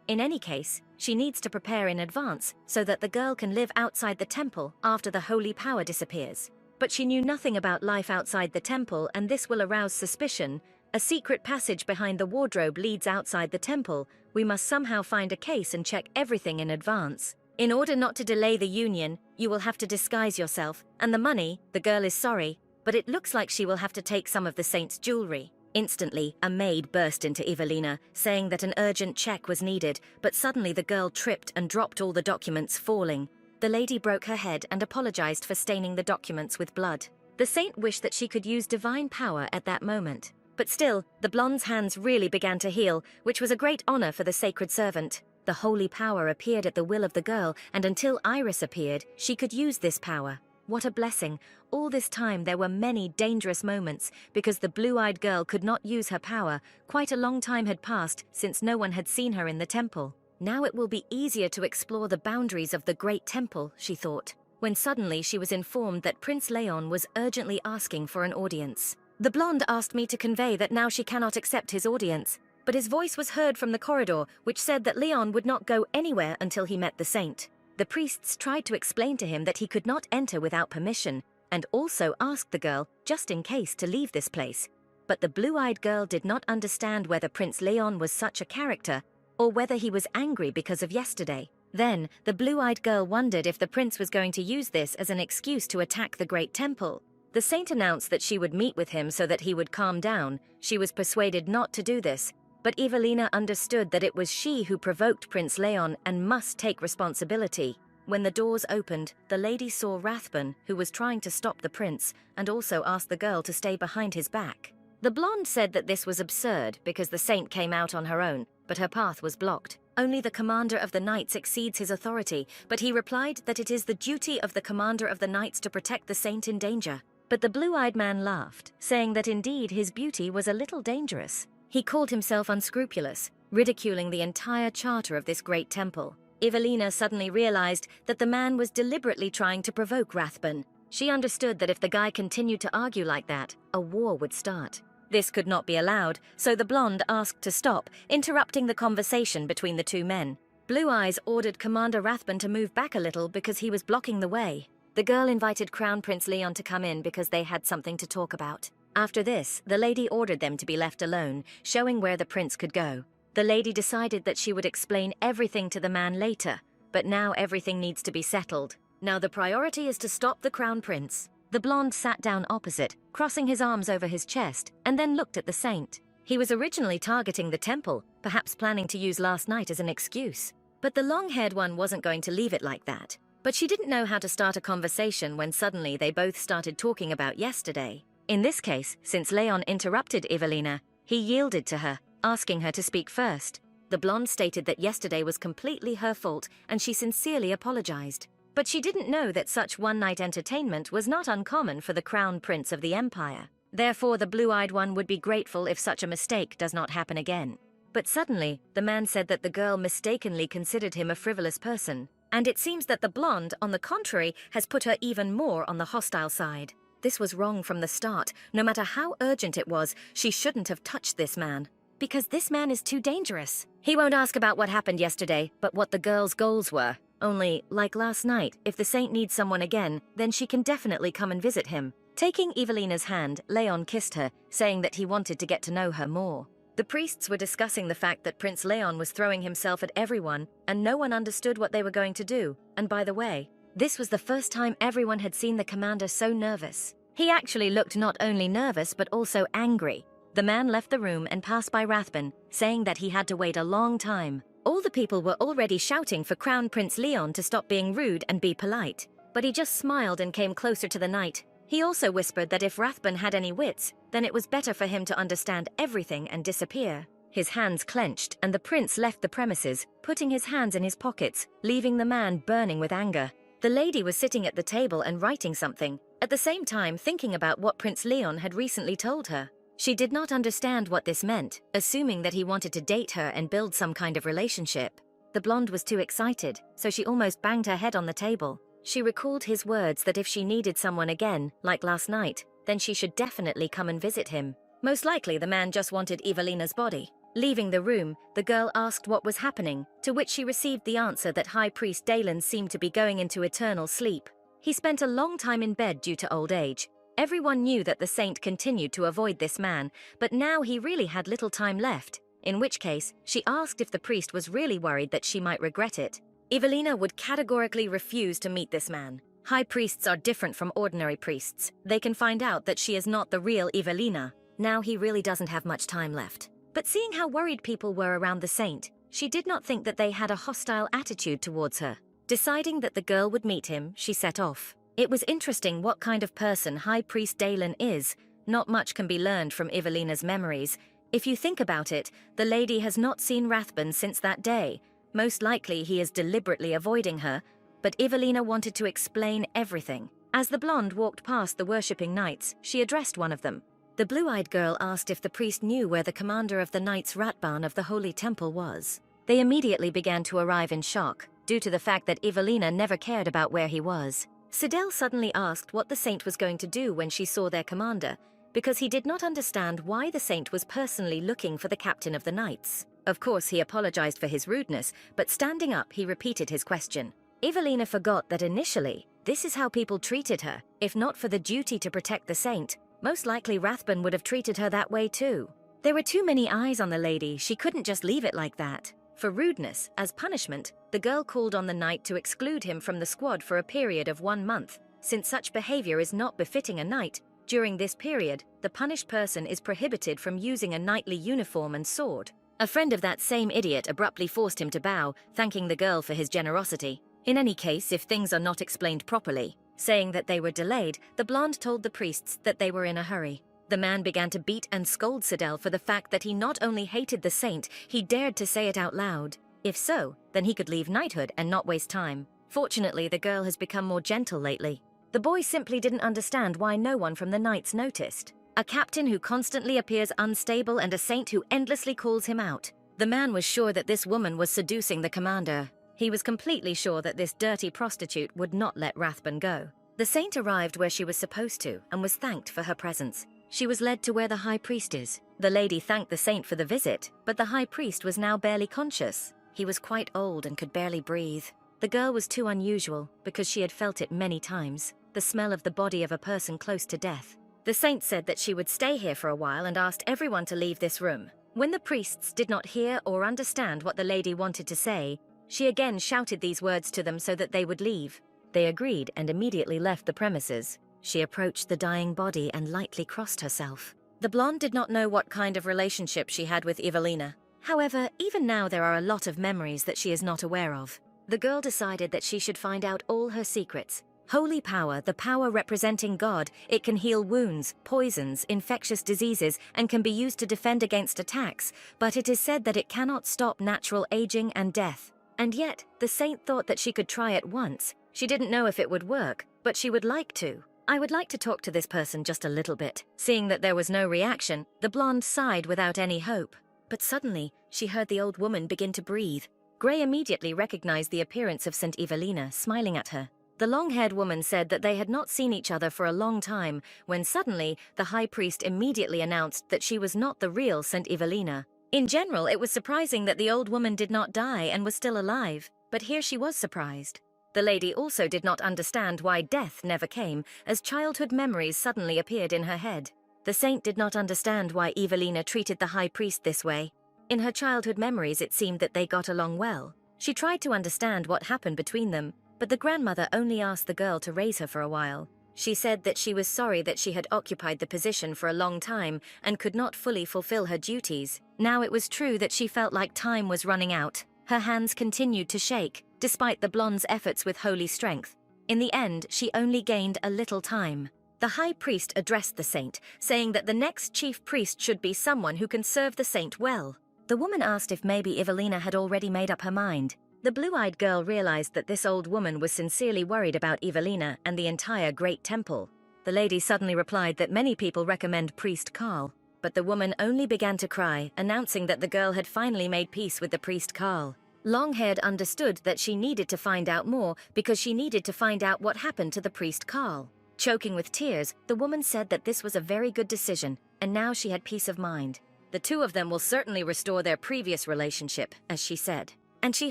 In any case, she needs to prepare in advance so that the girl can live outside the temple after the holy power disappears. But she knew nothing about life outside the temple, and this will arouse suspicion. A secret passage behind the wardrobe leads outside the temple. We must somehow find a case and check everything in advance. In order not to delay the union, you will have to disguise yourself. And the money, the girl is sorry, but it looks like she will have to take some of the saint's jewelry. Instantly, a maid burst into Evelina, saying that an urgent check was needed, but suddenly the girl tripped and dropped all the documents, falling. The lady broke her head and apologized for staining the documents with blood. The saint wished that she could use divine power at that moment. But still, the blonde's hands really began to heal, which was a great honor for the sacred servant. The holy power appeared at the will of the girl, and until Iris appeared, she could use this power. What a blessing. All this time there were many dangerous moments because the blue-eyed girl could not use her power. Quite a long time had passed since no one had seen her in the temple. Now it will be easier to explore the boundaries of the great temple, she thought, when suddenly she was informed that Prince Leon was urgently asking for an audience. The blonde asked me to convey that now she cannot accept his audience, but his voice was heard from the corridor, which said that Leon would not go anywhere until he met the saint. The priests tried to explain to him that he could not enter without permission, and also asked the girl, just in case, to leave this place. But the blue-eyed girl did not understand whether Prince Leon was such a character, or whether he was angry because of yesterday. Then, the blue-eyed girl wondered if the prince was going to use this as an excuse to attack the great temple. The saint announced that she would meet with him so that he would calm down. She was persuaded not to do this, but Evelina understood that it was she who provoked Prince Leon and must take responsibility. When the doors opened, the lady saw Rathbun, who was trying to stop the prince, and also asked the girl to stay behind his back. The blonde said that this was absurd because the saint came out on her own, but her path was blocked. Only the commander of the knights exceeds his authority, but he replied that it is the duty of the commander of the knights to protect the saint in danger. But the blue-eyed man laughed, saying that indeed his beauty was a little dangerous. He called himself unscrupulous, ridiculing the entire charter of this great temple. Evelina suddenly realized that the man was deliberately trying to provoke Rathbun. She understood that if the guy continued to argue like that, a war would start. This could not be allowed, so the blonde asked to stop, interrupting the conversation between the two men. Blue Eyes ordered Commander Rathbun to move back a little because he was blocking the way. The girl invited Crown Prince Leon to come in because they had something to talk about. After this, the lady ordered them to be left alone, showing where the prince could go. The lady decided that she would explain everything to the man later, but now everything needs to be settled. Now the priority is to stop the Crown Prince. The blonde sat down opposite, crossing his arms over his chest, and then looked at the saint. He was originally targeting the temple, perhaps planning to use last night as an excuse. But the long-haired one wasn't going to leave it like that. But she didn't know how to start a conversation when suddenly they both started talking about yesterday. In this case, since Leon interrupted Evelina, he yielded to her, asking her to speak first. The blonde stated that yesterday was completely her fault and she sincerely apologized. But she didn't know that such one-night entertainment was not uncommon for the crown prince of the empire. Therefore, the blue-eyed one would be grateful if such a mistake does not happen again. But suddenly, the man said that the girl mistakenly considered him a frivolous person. And it seems that the blonde, on the contrary, has put her even more on the hostile side. This was wrong from the start. No matter how urgent it was, she shouldn't have touched this man. Because this man is too dangerous. He won't ask about what happened yesterday, but what the girl's goals were. Only, like last night, if the saint needs someone again, then she can definitely come and visit him. Taking Evelina's hand, Leon kissed her, saying that he wanted to get to know her more. The priests were discussing the fact that Prince Leon was throwing himself at everyone, and no one understood what they were going to do. And by the way, this was the first time everyone had seen the commander so nervous. He actually looked not only nervous but also angry. The man left the room and passed by Rathbun, saying that he had to wait a long time. All the people were already shouting for Crown Prince Leon to stop being rude and be polite. But he just smiled and came closer to the knight. He also whispered that if Rathbun had any wits, then it was better for him to understand everything and disappear. His hands clenched, and the prince left the premises, putting his hands in his pockets, leaving the man burning with anger. The lady was sitting at the table and writing something, at the same time thinking about what Prince Leon had recently told her. She did not understand what this meant, assuming that he wanted to date her and build some kind of relationship. The blonde was too excited, so she almost banged her head on the table. She recalled his words that if she needed someone again, like last night, then she should definitely come and visit him. Most likely the man just wanted Evelina's body. Leaving the room, the girl asked what was happening, to which she received the answer that High Priest Dalen seemed to be going into eternal sleep. He spent a long time in bed due to old age. Everyone knew that the saint continued to avoid this man, but now he really had little time left, in which case she asked if the priest was really worried that she might regret it. Evelina would categorically refuse to meet this man. High priests are different from ordinary priests. They can find out that she is not the real Evelina. Now he really doesn't have much time left. But seeing how worried people were around the saint, she did not think that they had a hostile attitude towards her. Deciding that the girl would meet him, she set off. It was interesting what kind of person High Priest Dalen is. Not much can be learned from Evelina's memories. If you think about it, the lady has not seen Rathbun since that day. Most likely he is deliberately avoiding her, but Evelina wanted to explain everything. As the blonde walked past the worshipping knights, she addressed one of them. The blue-eyed girl asked if the priest knew where the commander of the Knights Ratban of the Holy Temple was. They immediately began to arrive in shock, due to the fact that Evelina never cared about where he was. Sidel suddenly asked what the saint was going to do when she saw their commander, because he did not understand why the saint was personally looking for the captain of the knights. Of course, he apologized for his rudeness, but standing up, he repeated his question. Evelina forgot that initially, this is how people treated her. If not for the duty to protect the saint, most likely Rathbun would have treated her that way too. There were too many eyes on the lady, she couldn't just leave it like that. For rudeness, as punishment, the girl called on the knight to exclude him from the squad for a period of 1 month. Since such behavior is not befitting a knight, during this period, the punished person is prohibited from using a knightly uniform and sword. A friend of that same idiot abruptly forced him to bow, thanking the girl for his generosity. In any case, if things are not explained properly, saying that they were delayed, the blonde told the priests that they were in a hurry. The man began to beat and scold Sidel for the fact that he not only hated the saint, he dared to say it out loud. If so, then he could leave knighthood and not waste time. Fortunately, the girl has become more gentle lately. The boy simply didn't understand why no one from the knights noticed. A captain who constantly appears unstable and a saint who endlessly calls him out. The man was sure that this woman was seducing the commander. He was completely sure that this dirty prostitute would not let Rathbun go. The saint arrived where she was supposed to and was thanked for her presence. She was led to where the high priest is. The lady thanked the saint for the visit, but the high priest was now barely conscious. He was quite old and could barely breathe. The girl was too unusual because she had felt it many times, the smell of the body of a person close to death. The saint said that she would stay here for a while and asked everyone to leave this room. When the priests did not hear or understand what the lady wanted to say, she again shouted these words to them so that they would leave. They agreed and immediately left the premises. She approached the dying body and lightly crossed herself. The blonde did not know what kind of relationship she had with Evelina. However, even now there are a lot of memories that she is not aware of. The girl decided that she should find out all her secrets. Holy power, the power representing God, it can heal wounds, poisons, infectious diseases, and can be used to defend against attacks, but it is said that it cannot stop natural aging and death. And yet, the saint thought that she could try it once. She didn't know if it would work, but she would like to. I would like to talk to this person just a little bit. Seeing that there was no reaction, the blonde sighed without any hope. But suddenly, she heard the old woman begin to breathe. Gray immediately recognized the appearance of St. Evelina, smiling at her. The long-haired woman said that they had not seen each other for a long time, when suddenly, the high priest immediately announced that she was not the real St. Evelina. In general, it was surprising that the old woman did not die and was still alive, but here she was surprised. The lady also did not understand why death never came, as childhood memories suddenly appeared in her head. The saint did not understand why Evelina treated the high priest this way. In her childhood memories, it seemed that they got along well. She tried to understand what happened between them, but the grandmother only asked the girl to raise her for a while. She said that she was sorry that she had occupied the position for a long time and could not fully fulfill her duties. Now it was true that she felt like time was running out. Her hands continued to shake, despite the blonde's efforts with holy strength. In the end, she only gained a little time. The high priest addressed the saint, saying that the next chief priest should be someone who can serve the saint well. The woman asked if maybe Evelina had already made up her mind. The blue-eyed girl realized that this old woman was sincerely worried about Evelina and the entire Great Temple. The lady suddenly replied that many people recommend Priest Carl, but the woman only began to cry, announcing that the girl had finally made peace with the Priest Carl. Longhaired understood that she needed to find out more because she needed to find out what happened to the Priest Carl. Choking with tears, the woman said that this was a very good decision, and now she had peace of mind. The two of them will certainly restore their previous relationship, as she said. And she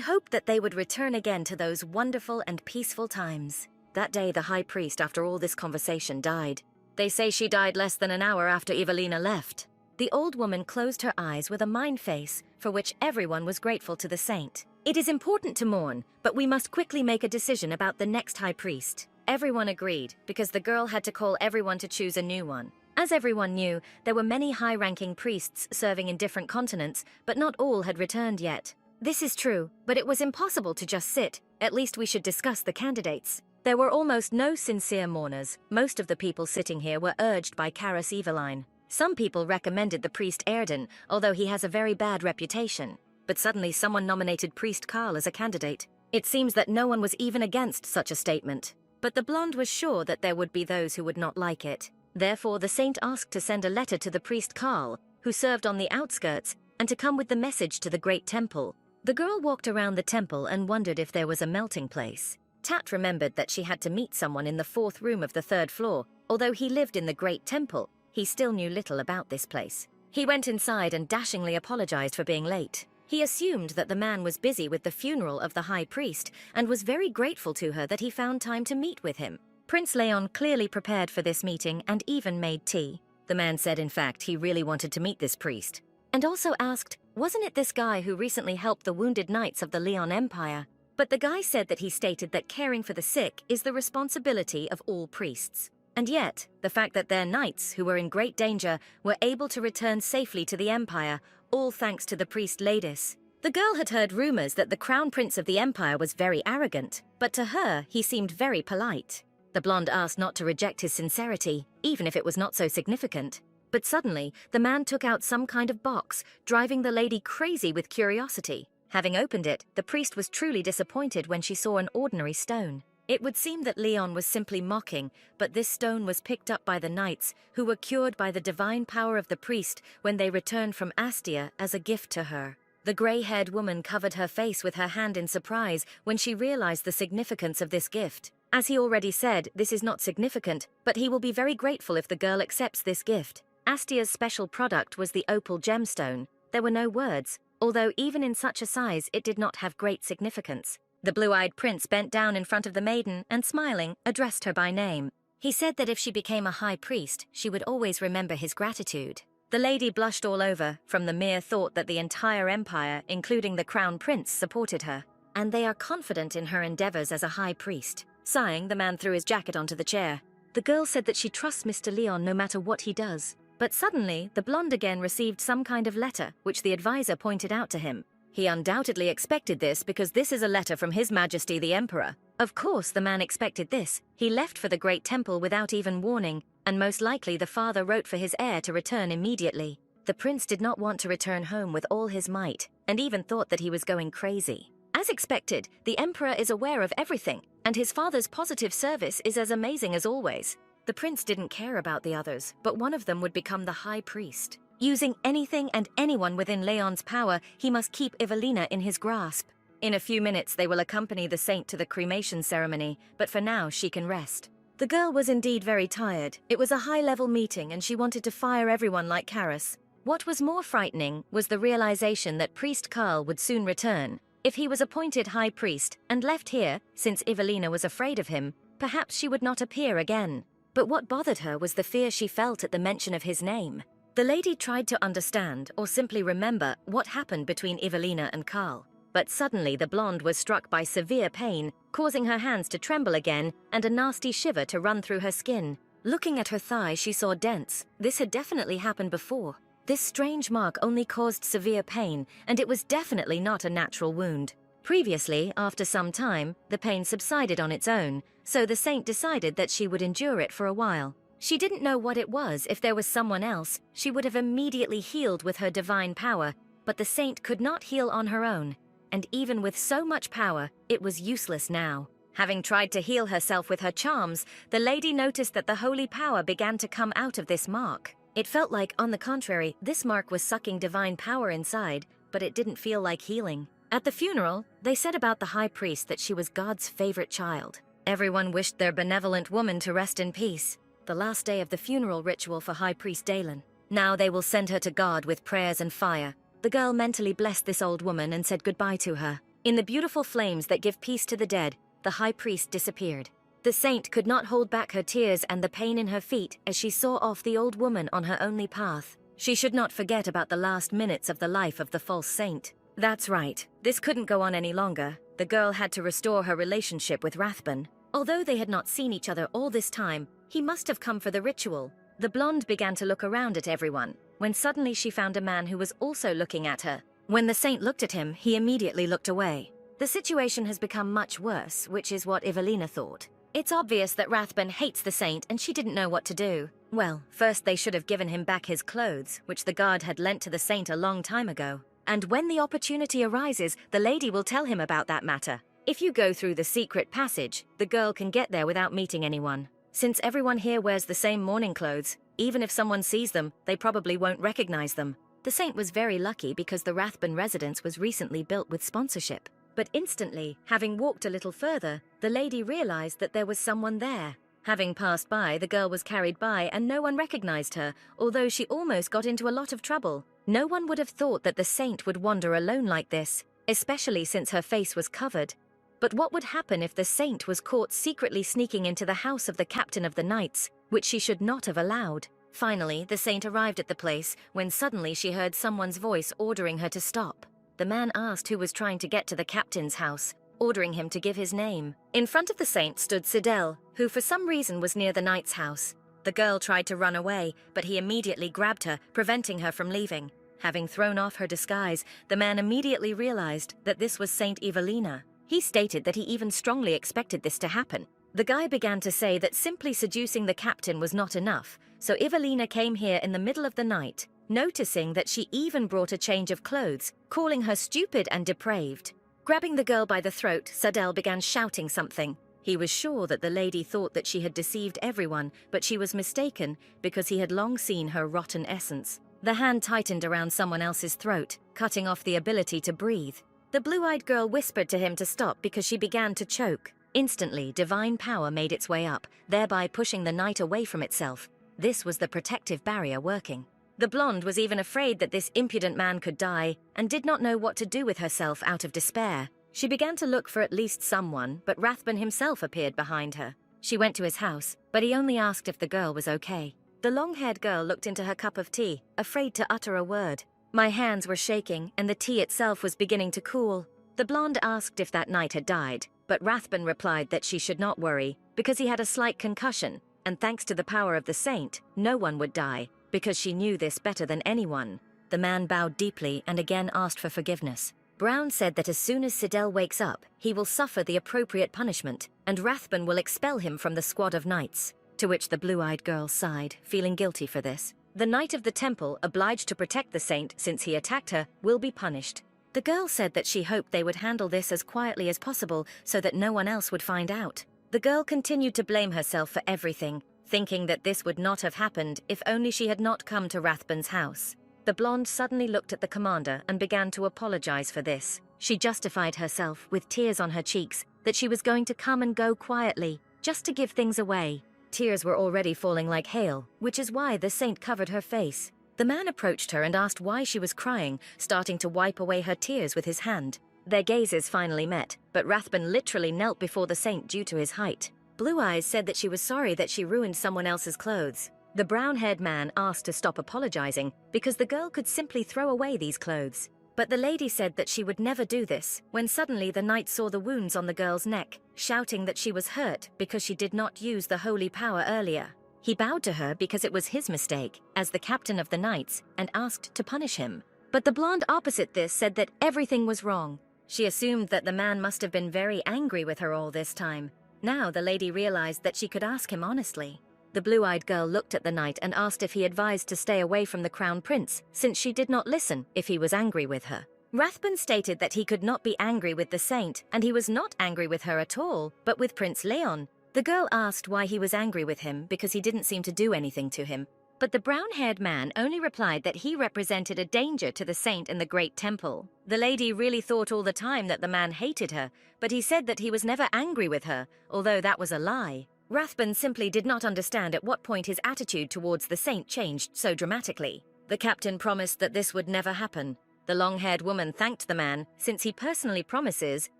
hoped that they would return again to those wonderful and peaceful times. That day, the high priest, after all this conversation, died. They say she died less than an hour after Evelina left. The old woman closed her eyes with a mind face, for which everyone was grateful to the saint. It is important to mourn, but we must quickly make a decision about the next high priest. Everyone agreed, because the girl had to call everyone to choose a new one. As everyone knew, there were many high-ranking priests serving in different continents, but not all had returned yet. This is true, but it was impossible to just sit. At least we should discuss the candidates. There were almost no sincere mourners. Most of the people sitting here were urged by Karas Eveline. Some people recommended the priest Erden, although he has a very bad reputation. But suddenly someone nominated Priest Carl as a candidate. It seems that no one was even against such a statement. But the blonde was sure that there would be those who would not like it. Therefore, the saint asked to send a letter to the priest Karl, who served on the outskirts, and to come with the message to the great temple. The girl walked around the temple and wondered if there was a melting place. Tat remembered that she had to meet someone in the 4th room of the 3rd floor. Although he lived in the great temple, he still knew little about this place. He went inside and dashingly apologized for being late. He assumed that the man was busy with the funeral of the high priest and was very grateful to her that he found time to meet with him. Prince Leon clearly prepared for this meeting and even made tea. The man said in fact he really wanted to meet this priest. And also asked, wasn't it this guy who recently helped the wounded knights of the Leon Empire? But the guy said that he stated that caring for the sick is the responsibility of all priests. And yet, the fact that their knights, who were in great danger, were able to return safely to the empire, all thanks to the priest Ladis. The girl had heard rumors that the crown prince of the empire was very arrogant, but to her, he seemed very polite. The blonde asked not to reject his sincerity, even if it was not so significant. But suddenly, the man took out some kind of box, driving the lady crazy with curiosity. Having opened it, the priest was truly disappointed when she saw an ordinary stone. It would seem that Leon was simply mocking, but this stone was picked up by the knights, who were cured by the divine power of the priest when they returned from Astia as a gift to her. The grey-haired woman covered her face with her hand in surprise when she realized the significance of this gift. As he already said, this is not significant, but he will be very grateful if the girl accepts this gift. Astia's special product was the opal gemstone. There were no words, although even in such a size it did not have great significance. The blue-eyed prince bent down in front of the maiden and, smiling, addressed her by name. He said that if she became a high priest, she would always remember his gratitude. The lady blushed all over from the mere thought that the entire empire, including the crown prince, supported her, and they are confident in her endeavors as a high priest. Sighing, the man threw his jacket onto the chair. The girl said that she trusts Mr. Leon no matter what he does. But suddenly, the blonde again received some kind of letter, which the advisor pointed out to him. He undoubtedly expected this because this is a letter from His Majesty the Emperor. Of course, the man expected this. He left for the great temple without even warning, and most likely the father wrote for his heir to return immediately. The prince did not want to return home with all his might, and even thought that he was going crazy. As expected, the Emperor is aware of everything, and his father's positive service is as amazing as always. The prince didn't care about the others, but one of them would become the high priest. Using anything and anyone within Leon's power, he must keep Evelina in his grasp. In a few minutes they will accompany the saint to the cremation ceremony, but for now she can rest. The girl was indeed very tired. It was a high-level meeting and she wanted to fire everyone like Karas. What was more frightening was the realization that Priest Karl would soon return. If he was appointed high priest and left here, since Evelina was afraid of him, perhaps she would not appear again. But what bothered her was the fear she felt at the mention of his name. The lady tried to understand or simply remember what happened between Evelina and Karl. But suddenly the blonde was struck by severe pain, causing her hands to tremble again and a nasty shiver to run through her skin. Looking at her thigh, she saw dents. This had definitely happened before. This strange mark only caused severe pain, and it was definitely not a natural wound. Previously, after some time, the pain subsided on its own, so the saint decided that she would endure it for a while. She didn't know what it was. If there was someone else, she would have immediately healed with her divine power, but the saint could not heal on her own, and even with so much power, it was useless now. Having tried to heal herself with her charms, the lady noticed that the holy power began to come out of this mark. It felt like, on the contrary, this mark was sucking divine power inside, but it didn't feel like healing. At the funeral, they said about the high priest that she was God's favorite child. Everyone wished their benevolent woman to rest in peace. The last day of the funeral ritual for High Priest Dalen. Now they will send her to God with prayers and fire. The girl mentally blessed this old woman and said goodbye to her. In the beautiful flames that give peace to the dead, the high priest disappeared. The saint could not hold back her tears and the pain in her feet as she saw off the old woman on her only path. She should not forget about the last minutes of the life of the false saint. That's right. This couldn't go on any longer. The girl had to restore her relationship with Rathbun. Although they had not seen each other all this time, he must have come for the ritual. The blonde began to look around at everyone, when suddenly she found a man who was also looking at her. When the saint looked at him, he immediately looked away. The situation has become much worse, which is what Evelina thought. It's obvious that Rathbun hates the saint and she didn't know what to do. Well, first they should have given him back his clothes, which the guard had lent to the saint a long time ago. And when the opportunity arises, the lady will tell him about that matter. If you go through the secret passage, the girl can get there without meeting anyone. Since everyone here wears the same mourning clothes, even if someone sees them, they probably won't recognize them. The saint was very lucky because the Rathbun residence was recently built with sponsorship. But instantly, having walked a little further, the lady realized that there was someone there. Having passed by, the girl was carried by and no one recognized her, although she almost got into a lot of trouble. No one would have thought that the saint would wander alone like this, especially since her face was covered. But what would happen if the saint was caught secretly sneaking into the house of the captain of the knights, which she should not have allowed? Finally, the saint arrived at the place when suddenly she heard someone's voice ordering her to stop. The man asked who was trying to get to the captain's house, ordering him to give his name. In front of the saint stood Sidel, who for some reason was near the knight's house. The girl tried to run away, but he immediately grabbed her, preventing her from leaving. Having thrown off her disguise, the man immediately realized that this was Saint Evelina. He stated that he even strongly expected this to happen. The guy began to say that simply seducing the captain was not enough, so Evelina came here in the middle of the night, noticing that she even brought a change of clothes, calling her stupid and depraved. Grabbing the girl by the throat, Sidel began shouting something. He was sure that the lady thought that she had deceived everyone, but she was mistaken because he had long seen her rotten essence. The hand tightened around someone else's throat, cutting off the ability to breathe. The blue-eyed girl whispered to him to stop because she began to choke. Instantly, divine power made its way up, thereby pushing the knight away from itself. This was the protective barrier working. The blonde was even afraid that this impudent man could die, and did not know what to do with herself out of despair. She began to look for at least someone, but Rathbun himself appeared behind her. She went to his house, but he only asked if the girl was okay. The long-haired girl looked into her cup of tea, afraid to utter a word. My hands were shaking, and the tea itself was beginning to cool. The blonde asked if that knight had died, but Rathbun replied that she should not worry, because he had a slight concussion, and thanks to the power of the saint, no one would die, because she knew this better than anyone. The man bowed deeply and again asked for forgiveness. Brown said that as soon as Sidel wakes up, he will suffer the appropriate punishment, and Rathbun will expel him from the squad of knights, to which the blue-eyed girl sighed, feeling guilty for this. The knight of the temple, obliged to protect the saint since he attacked her, will be punished. The girl said that she hoped they would handle this as quietly as possible so that no one else would find out. The girl continued to blame herself for everything, thinking that this would not have happened if only she had not come to Rathbun's house. The blonde suddenly looked at the commander and began to apologize for this. She justified herself, with tears on her cheeks, that she was going to come and go quietly, just to give things away. Tears were already falling like hail, which is why the saint covered her face. The man approached her and asked why she was crying, starting to wipe away her tears with his hand. Their gazes finally met, but Rathbun literally knelt before the saint due to his height. Blue Eyes said that she was sorry that she ruined someone else's clothes. The brown-haired man asked to stop apologizing because the girl could simply throw away these clothes. But the lady said that she would never do this, when suddenly the knight saw the wounds on the girl's neck, shouting that she was hurt because she did not use the holy power earlier. He bowed to her because it was his mistake, as the captain of the knights, and asked to punish him. But the blonde opposite this said that everything was wrong. She assumed that the man must have been very angry with her all this time. Now the lady realized that she could ask him honestly. The blue-eyed girl looked at the knight and asked if he advised to stay away from the crown prince, since she did not listen if he was angry with her. Rathbun stated that he could not be angry with the saint, and he was not angry with her at all, but with Prince Leon. The girl asked why he was angry with him because he didn't seem to do anything to him. But the brown-haired man only replied that he represented a danger to the saint in the great temple. The lady really thought all the time that the man hated her, but he said that he was never angry with her, although that was a lie. Rathbun simply did not understand at what point his attitude towards the saint changed so dramatically. The captain promised that this would never happen. The long-haired woman thanked the man, since he personally promises,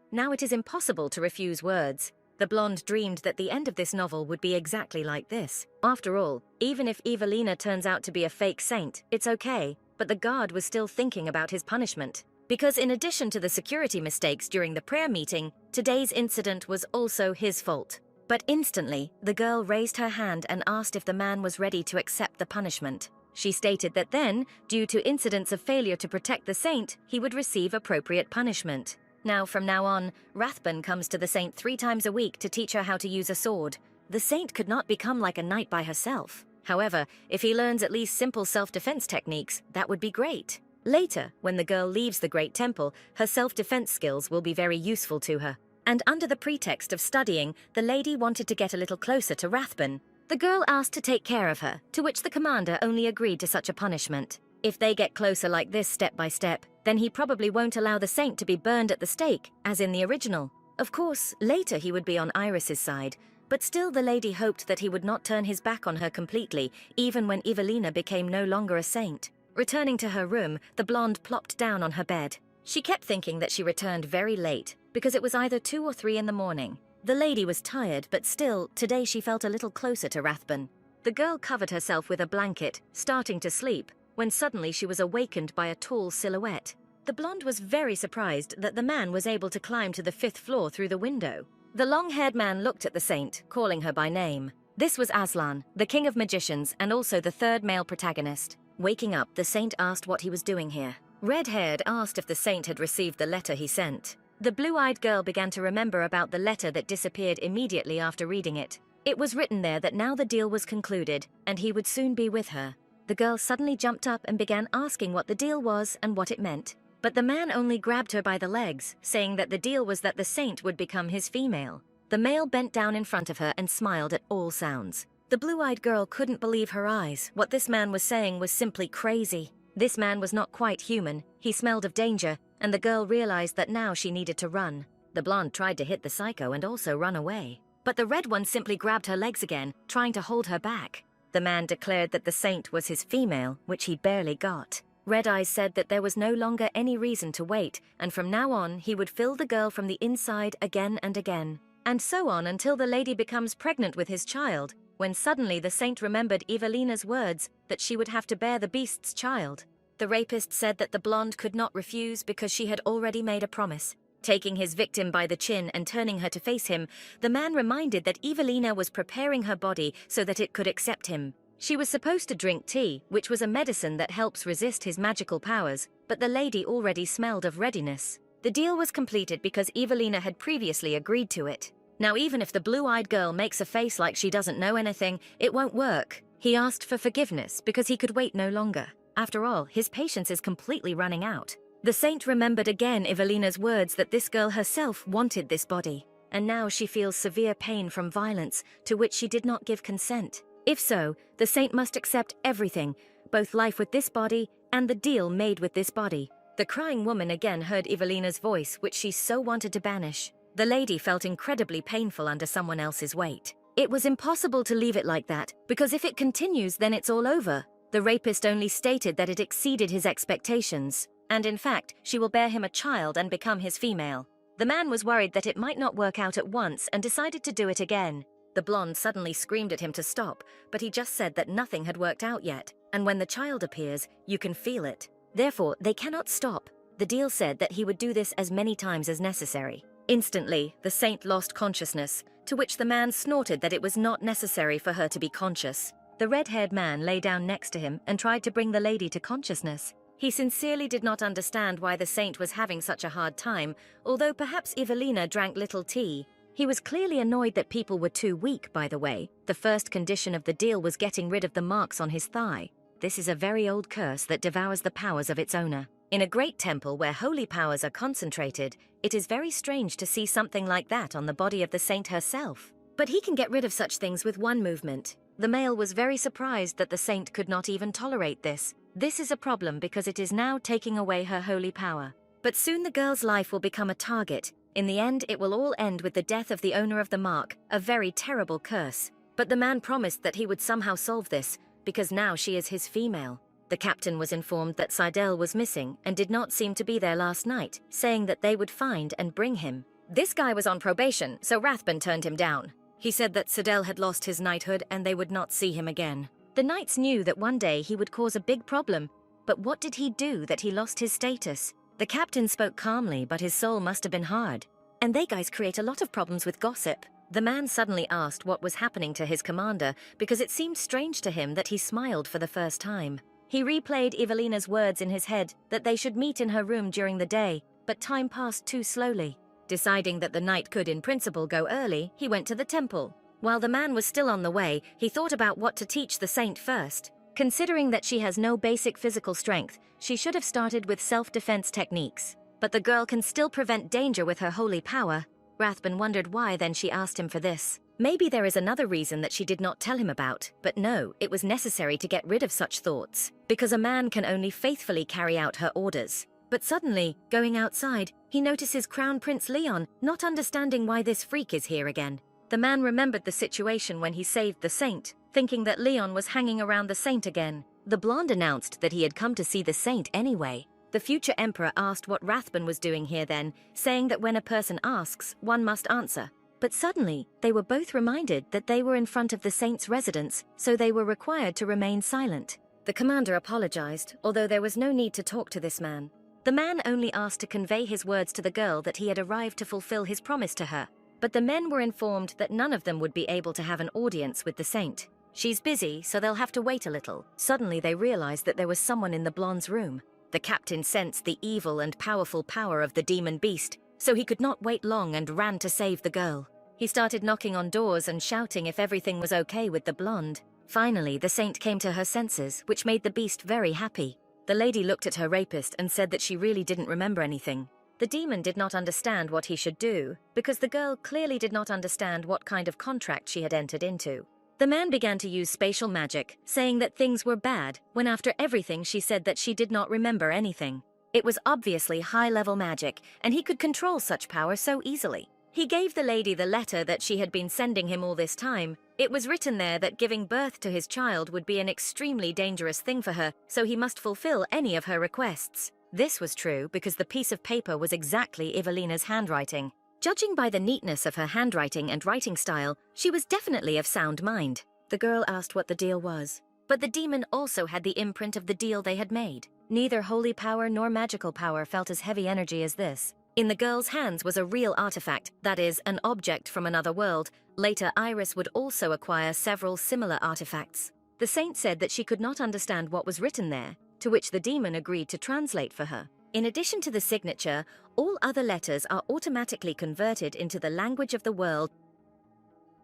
now it is impossible to refuse words. The blonde dreamed that the end of this novel would be exactly like this. After all, even if Evelina turns out to be a fake saint, it's okay, but the guard was still thinking about his punishment. Because in addition to the security mistakes during the prayer meeting, today's incident was also his fault. But instantly, the girl raised her hand and asked if the man was ready to accept the punishment. She stated that then, due to incidents of failure to protect the saint, he would receive appropriate punishment. Now, from now on, Rathbun comes to the saint 3 times a week to teach her how to use a sword. The saint could not become like a knight by herself. However, if he learns at least simple self-defense techniques, that would be great. Later, when the girl leaves the Great Temple, her self-defense skills will be very useful to her. and under the pretext of studying, the lady wanted to get a little closer to Rathbun. The girl asked to take care of her, to which the commander only agreed to such a punishment. If they get closer like this step by step, then he probably won't allow the saint to be burned at the stake, as in the original. Of course, later he would be on Iris's side, but still the lady hoped that he would not turn his back on her completely, even when Evelina became no longer a saint. Returning to her room, the blonde plopped down on her bed. She kept thinking that she returned very late, because it was either 2 or 3 in the morning. The lady was tired, but still, today she felt a little closer to Rathbun. The girl covered herself with a blanket, starting to sleep, when suddenly she was awakened by a tall silhouette. The blonde was very surprised that the man was able to climb to the 5th floor through the window. The long-haired man looked at the saint, calling her by name. This was Aslan, the king of magicians and also the 3rd male protagonist. Waking up, the saint asked what he was doing here. Red-haired asked if the saint had received the letter he sent. The blue-eyed girl began to remember about the letter that disappeared immediately after reading it. It was written there that now the deal was concluded, and he would soon be with her. The girl suddenly jumped up and began asking what the deal was and what it meant. But the man only grabbed her by the legs, saying that the deal was that the saint would become his female. The male bent down in front of her and smiled at all sounds. The blue-eyed girl couldn't believe her eyes. What this man was saying was simply crazy. This man was not quite human. He smelled of danger, and the girl realized that now she needed to run. The blonde tried to hit the psycho and also run away. But the red one simply grabbed her legs again, trying to hold her back. The man declared that the saint was his female, which he barely got. Red Eyes said that there was no longer any reason to wait, and from now on he would fill the girl from the inside again and again. And so on until the lady becomes pregnant with his child, when suddenly the saint remembered Evelina's words that she would have to bear the beast's child. The rapist said that the blonde could not refuse because she had already made a promise. Taking his victim by the chin and turning her to face him, the man reminded that Evelina was preparing her body so that it could accept him. She was supposed to drink tea, which was a medicine that helps resist his magical powers, but the lady already smelled of readiness. The deal was completed because Evelina had previously agreed to it. Now even if the blue-eyed girl makes a face like she doesn't know anything, it won't work. He asked for forgiveness because he could wait no longer. After all, his patience is completely running out. The saint remembered again Evelina's words that this girl herself wanted this body, and now she feels severe pain from violence to which she did not give consent. If so, the saint must accept everything, both life with this body and the deal made with this body. The crying woman again heard Evelina's voice, which she so wanted to banish. The lady felt incredibly painful under someone else's weight. It was impossible to leave it like that, because if it continues, then it's all over. The rapist only stated that it exceeded his expectations, and in fact, she will bear him a child and become his female. The man was worried that it might not work out at once and decided to do it again. The blonde suddenly screamed at him to stop, but he just said that nothing had worked out yet, and when the child appears, you can feel it. Therefore, they cannot stop. The deal said that he would do this as many times as necessary. Instantly, the saint lost consciousness, to which the man snorted that it was not necessary for her to be conscious. The red-haired man lay down next to him and tried to bring the lady to consciousness. He sincerely did not understand why the saint was having such a hard time, although perhaps Evelina drank little tea. He was clearly annoyed that people were too weak, by the way. The first condition of the deal was getting rid of the marks on his thigh. This is a very old curse that devours the powers of its owner. In a great temple where holy powers are concentrated, it is very strange to see something like that on the body of the saint herself. But he can get rid of such things with one movement. The male was very surprised that the saint could not even tolerate this. This is a problem because it is now taking away her holy power. But soon the girl's life will become a target. In the end, it will all end with the death of the owner of the mark, a very terrible curse. But the man promised that he would somehow solve this, because now she is his female. The captain was informed that Seidel was missing and did not seem to be there last night, saying that they would find and bring him. This guy was on probation, so Rathbun turned him down. He said that Seidel had lost his knighthood and they would not see him again. The knights knew that one day he would cause a big problem, but what did he do that he lost his status? The captain spoke calmly, but his soul must have been hard. And they guys create a lot of problems with gossip. The man suddenly asked what was happening to his commander because it seemed strange to him that he smiled for the first time. He replayed Evelina's words in his head that they should meet in her room during the day, but time passed too slowly. Deciding that the knight could in principle go early, he went to the temple. While the man was still on the way, he thought about what to teach the saint first. Considering that she has no basic physical strength, she should have started with self-defense techniques. But the girl can still prevent danger with her holy power. Rathbun wondered why, then she asked him for this. Maybe there is another reason that she did not tell him about, but no, it was necessary to get rid of such thoughts, because a man can only faithfully carry out her orders. But suddenly, going outside, he notices Crown Prince Leon, not understanding why this freak is here again. The man remembered the situation when he saved the saint, thinking that Leon was hanging around the saint again. The blonde announced that he had come to see the saint anyway. The future emperor asked what Rathbun was doing here then, saying that when a person asks, one must answer. But suddenly, they were both reminded that they were in front of the saint's residence, so they were required to remain silent. The commander apologized, although there was no need to talk to this man. The man only asked to convey his words to the girl that he had arrived to fulfill his promise to her. But the men were informed that none of them would be able to have an audience with the saint. She's busy, so they'll have to wait a little. Suddenly they realized that there was someone in the blonde's room. The captain sensed the evil and powerful power of the demon beast, so he could not wait long and ran to save the girl. He started knocking on doors and shouting if everything was okay with the blonde. Finally, the saint came to her senses, which made the beast very happy. The lady looked at her rapist and said that she really didn't remember anything. The demon did not understand what he should do, because the girl clearly did not understand what kind of contract she had entered into. The man began to use spatial magic, saying that things were bad, when after everything she said that she did not remember anything. It was obviously high-level magic, and he could control such power so easily. He gave the lady the letter that she had been sending him all this time. It was written there that giving birth to his child would be an extremely dangerous thing for her, so he must fulfill any of her requests. This was true because the piece of paper was exactly Evelina's handwriting. Judging by the neatness of her handwriting and writing style, she was definitely of sound mind. The girl asked what the deal was. But the demon also had the imprint of the deal they had made. Neither holy power nor magical power felt as heavy energy as this. In the girl's hands was a real artifact, that is, an object from another world. Later, Iris would also acquire several similar artifacts. The saint said that she could not understand what was written there, to which the demon agreed to translate for her. In addition to the signature, all other letters are automatically converted into the language of the world.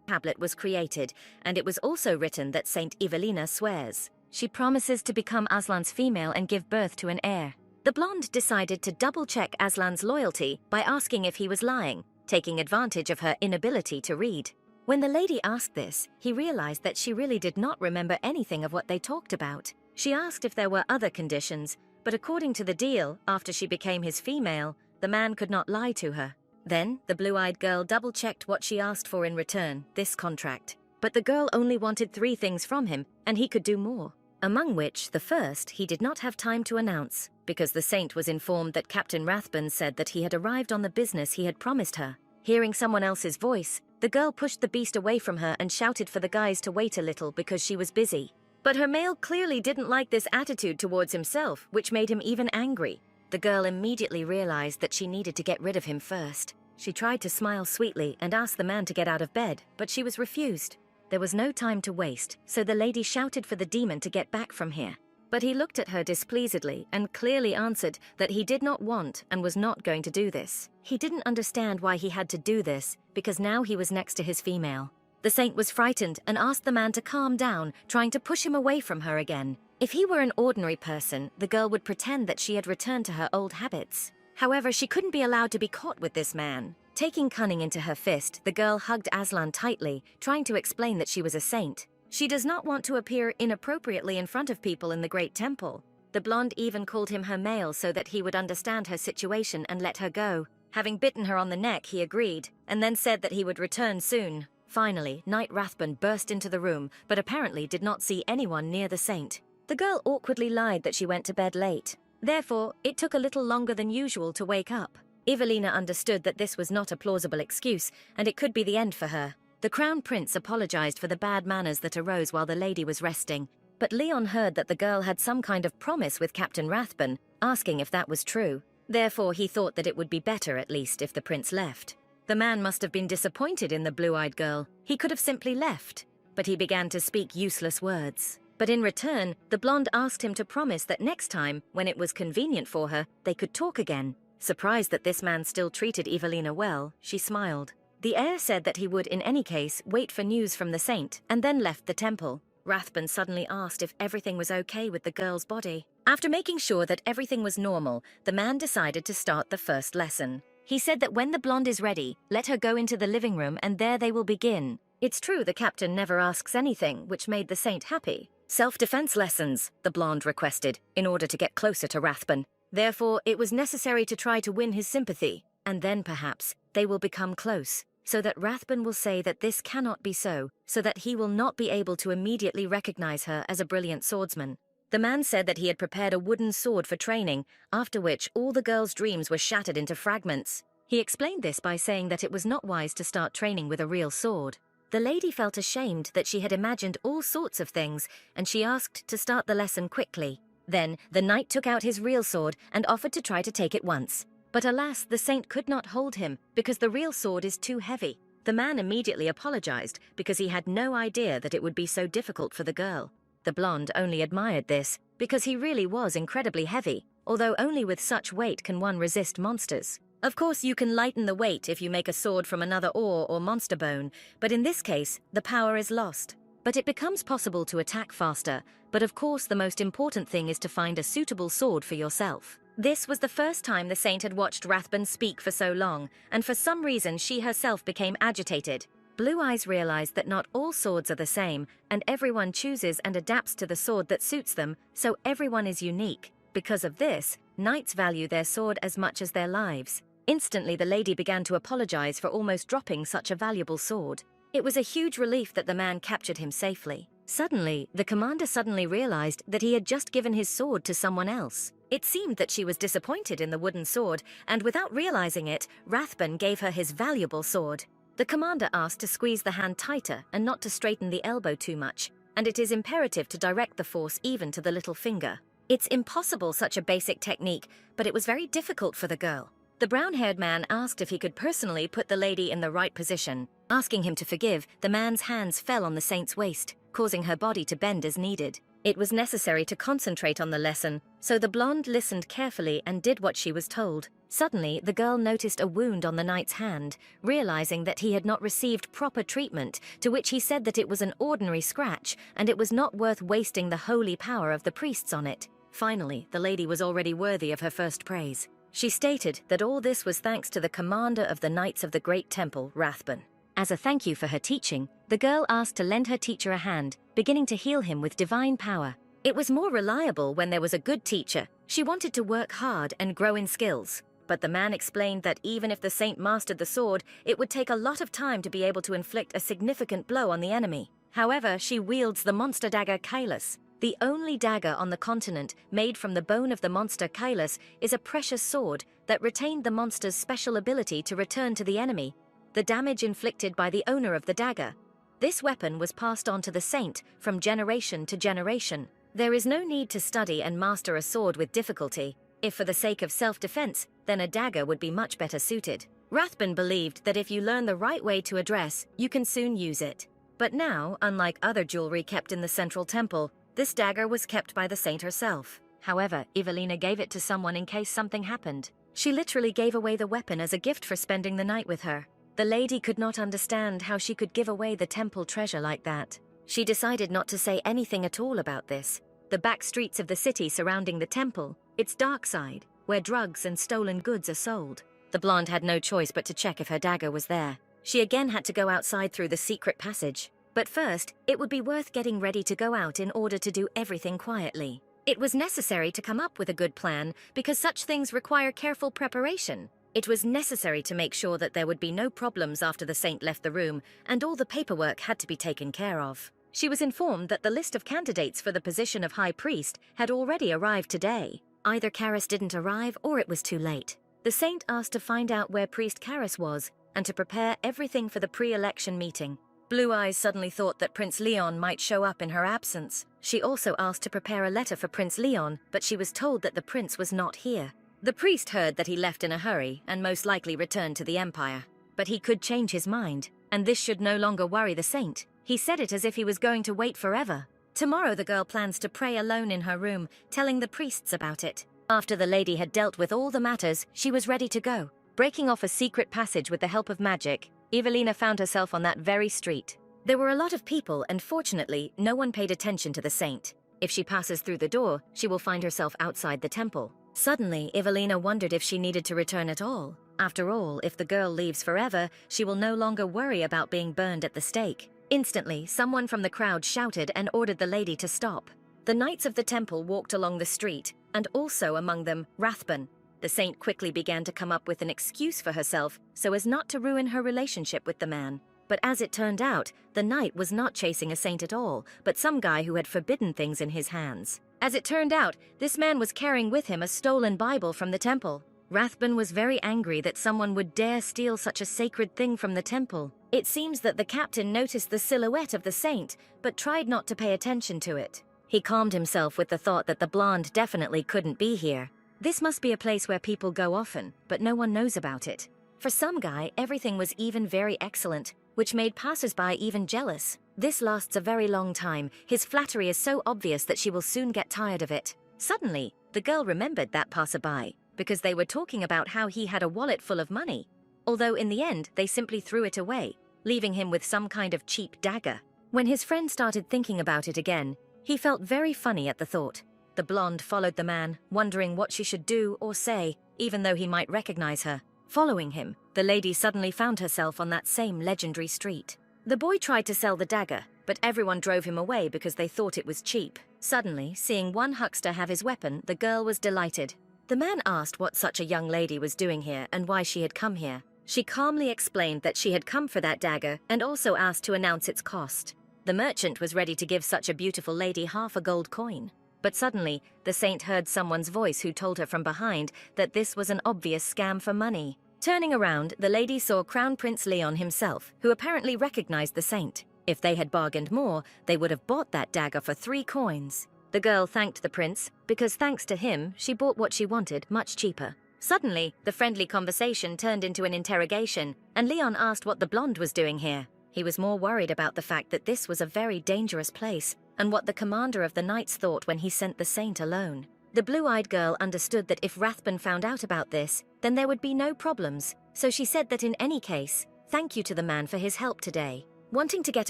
A tablet was created, and it was also written that Saint Evelina swears. She promises to become Aslan's female and give birth to an heir. The blonde decided to double-check Aslan's loyalty by asking if he was lying, taking advantage of her inability to read. When the lady asked this, he realized that she really did not remember anything of what they talked about. She asked if there were other conditions, but according to the deal, after she became his female, the man could not lie to her. Then, the blue-eyed girl double-checked what she asked for in return, this contract. But the girl only wanted 3 things from him, and he could do more. Among which, the first, he did not have time to announce, because the saint was informed that Captain Rathbun said that he had arrived on the business he had promised her. Hearing someone else's voice, the girl pushed the beast away from her and shouted for the guys to wait a little because she was busy. But her male clearly didn't like this attitude towards himself, which made him even angry. The girl immediately realized that she needed to get rid of him first. She tried to smile sweetly and asked the man to get out of bed, but she was refused. There was no time to waste, so the lady shouted for the demon to get back from here. But he looked at her displeasedly and clearly answered that he did not want and was not going to do this. He didn't understand why he had to do this, because now he was next to his female. The saint was frightened and asked the man to calm down, trying to push him away from her again. If he were an ordinary person, the girl would pretend that she had returned to her old habits. However, she couldn't be allowed to be caught with this man. Taking cunning into her fist, the girl hugged Aslan tightly, trying to explain that she was a saint. She does not want to appear inappropriately in front of people in the Great Temple. The blonde even called him her male so that he would understand her situation and let her go. Having bitten her on the neck, he agreed, and then said that he would return soon. Finally, Knight Rathbun burst into the room, but apparently did not see anyone near the saint. The girl awkwardly lied that she went to bed late. Therefore, it took a little longer than usual to wake up. Evelina understood that this was not a plausible excuse, and it could be the end for her. The Crown Prince apologized for the bad manners that arose while the lady was resting, but Leon heard that the girl had some kind of promise with Captain Rathbun, asking if that was true. Therefore, he thought that it would be better, at least, if the prince left. The man must have been disappointed in the blue-eyed girl. He could have simply left, but he began to speak useless words. But in return, the blonde asked him to promise that next time, when it was convenient for her, they could talk again. Surprised that this man still treated Evelina well, she smiled. The heir said that he would, in any case, wait for news from the saint, and then left the temple. Rathbun suddenly asked if everything was okay with the girl's body. After making sure that everything was normal, the man decided to start the first lesson. He said that when the blonde is ready, let her go into the living room and there they will begin. It's true the captain never asks anything, which made the saint happy. Self-defense lessons, the blonde requested, in order to get closer to Rathbun. Therefore, it was necessary to try to win his sympathy, and then perhaps they will become close, so that Rathbun will say that this cannot be so that he will not be able to immediately recognize her as a brilliant swordsman. The man said that he had prepared a wooden sword for training, after which all the girls' dreams were shattered into fragments. He explained this by saying that it was not wise to start training with a real sword. The lady felt ashamed that she had imagined all sorts of things, and she asked to start the lesson quickly. Then the knight took out his real sword and offered to try to take it once. But alas, the saint could not hold him, because the real sword is too heavy. The man immediately apologized, because he had no idea that it would be so difficult for the girl. The blonde only admired this, because he really was incredibly heavy, although only with such weight can one resist monsters. Of course, you can lighten the weight if you make a sword from another ore or monster bone, but in this case, the power is lost. But it becomes possible to attack faster, but of course the most important thing is to find a suitable sword for yourself. This was the first time the saint had watched Rathbun speak for so long, and for some reason she herself became agitated. Blue Eyes realized that not all swords are the same, and everyone chooses and adapts to the sword that suits them, so everyone is unique. Because of this, knights value their sword as much as their lives. Instantly the lady began to apologize for almost dropping such a valuable sword. It was a huge relief that the man captured him safely. Suddenly, the commander realized that he had just given his sword to someone else. It seemed that she was disappointed in the wooden sword, and without realizing it, Rathbun gave her his valuable sword. The commander asked to squeeze the hand tighter and not to straighten the elbow too much, and it is imperative to direct the force even to the little finger. It's impossible, such a basic technique, but it was very difficult for the girl. The brown-haired man asked if he could personally put the lady in the right position. Asking him to forgive, the man's hands fell on the saint's waist, causing her body to bend as needed. It was necessary to concentrate on the lesson, so the blonde listened carefully and did what she was told. Suddenly, the girl noticed a wound on the knight's hand, realizing that he had not received proper treatment, to which he said that it was an ordinary scratch, and it was not worth wasting the holy power of the priests on it. Finally, the lady was already worthy of her first praise. She stated that all this was thanks to the commander of the Knights of the Great Temple, Rathbun. As a thank you for her teaching, the girl asked to lend her teacher a hand, beginning to heal him with divine power. It was more reliable when there was a good teacher. She wanted to work hard and grow in skills. But the man explained that even if the saint mastered the sword, it would take a lot of time to be able to inflict a significant blow on the enemy. However, she wields the monster dagger Kailas. The only dagger on the continent made from the bone of the monster Kailas is a precious sword that retained the monster's special ability to return to the enemy the damage inflicted by the owner of the dagger. This weapon was passed on to the saint from generation to generation. There is no need to study and master a sword with difficulty. If for the sake of self-defense, then a dagger would be much better suited. Rathbun believed that if you learn the right way to address, you can soon use it. But now, unlike other jewelry kept in the central temple, this dagger was kept by the saint herself. However, Evelina gave it to someone in case something happened. She literally gave away the weapon as a gift for spending the night with her. The lady could not understand how she could give away the temple treasure like that. She decided not to say anything at all about this. The back streets of the city surrounding the temple, its dark side, where drugs and stolen goods are sold. The blonde had no choice but to check if her dagger was there. She again had to go outside through the secret passage. But first, it would be worth getting ready to go out in order to do everything quietly. It was necessary to come up with a good plan because such things require careful preparation. It was necessary to make sure that there would be no problems after the saint left the room, and all the paperwork had to be taken care of. She was informed that the list of candidates for the position of High Priest had already arrived today. Either Karis didn't arrive or it was too late. The saint asked to find out where Priest Karis was and to prepare everything for the pre-election meeting. Blue Eyes suddenly thought that Prince Leon might show up in her absence. She also asked to prepare a letter for Prince Leon, but she was told that the prince was not here. The priest heard that he left in a hurry and most likely returned to the Empire. But he could change his mind, and this should no longer worry the saint. He said it as if he was going to wait forever. Tomorrow the girl plans to pray alone in her room, telling the priests about it. After the lady had dealt with all the matters, she was ready to go. Breaking off a secret passage with the help of magic, Evelina found herself on that very street. There were a lot of people, and fortunately, no one paid attention to the saint. If she passes through the door, she will find herself outside the temple. Suddenly, Evelina wondered if she needed to return at all. After all, if the girl leaves forever, she will no longer worry about being burned at the stake. Instantly, someone from the crowd shouted and ordered the lady to stop. The knights of the temple walked along the street, and also among them, Rathbun. The saint quickly began to come up with an excuse for herself so as not to ruin her relationship with the man. But as it turned out, the knight was not chasing a saint at all, but some guy who had forbidden things in his hands. As it turned out, this man was carrying with him a stolen Bible from the temple. Rathbun was very angry that someone would dare steal such a sacred thing from the temple. It seems that the captain noticed the silhouette of the saint, but tried not to pay attention to it. He calmed himself with the thought that the blonde definitely couldn't be here. This must be a place where people go often, but no one knows about it. For some guy, everything was even very excellent, which made passers-by even jealous. This lasts a very long time. His flattery is so obvious that she will soon get tired of it. Suddenly, the girl remembered that passerby, because they were talking about how he had a wallet full of money. Although in the end, they simply threw it away, leaving him with some kind of cheap dagger. When his friend started thinking about it again, he felt very funny at the thought. The blonde followed the man, wondering what she should do or say, even though he might recognize her. Following him, the lady suddenly found herself on that same legendary street. The boy tried to sell the dagger, but everyone drove him away because they thought it was cheap. Suddenly, seeing one huckster have his weapon, the girl was delighted. The man asked what such a young lady was doing here and why she had come here. She calmly explained that she had come for that dagger and also asked to announce its cost. The merchant was ready to give such a beautiful lady half a gold coin. But suddenly, the saint heard someone's voice who told her from behind that this was an obvious scam for money. Turning around, the lady saw Crown Prince Leon himself, who apparently recognized the saint. If they had bargained more, they would have bought that dagger for 3 coins. The girl thanked the prince, because thanks to him, she bought what she wanted much cheaper. Suddenly, the friendly conversation turned into an interrogation, and Leon asked what the blonde was doing here. He was more worried about the fact that this was a very dangerous place, and what the commander of the knights thought when he sent the saint alone. The blue-eyed girl understood that if Rathbun found out about this, then there would be no problems, so she said that in any case, thank you to the man for his help today. Wanting to get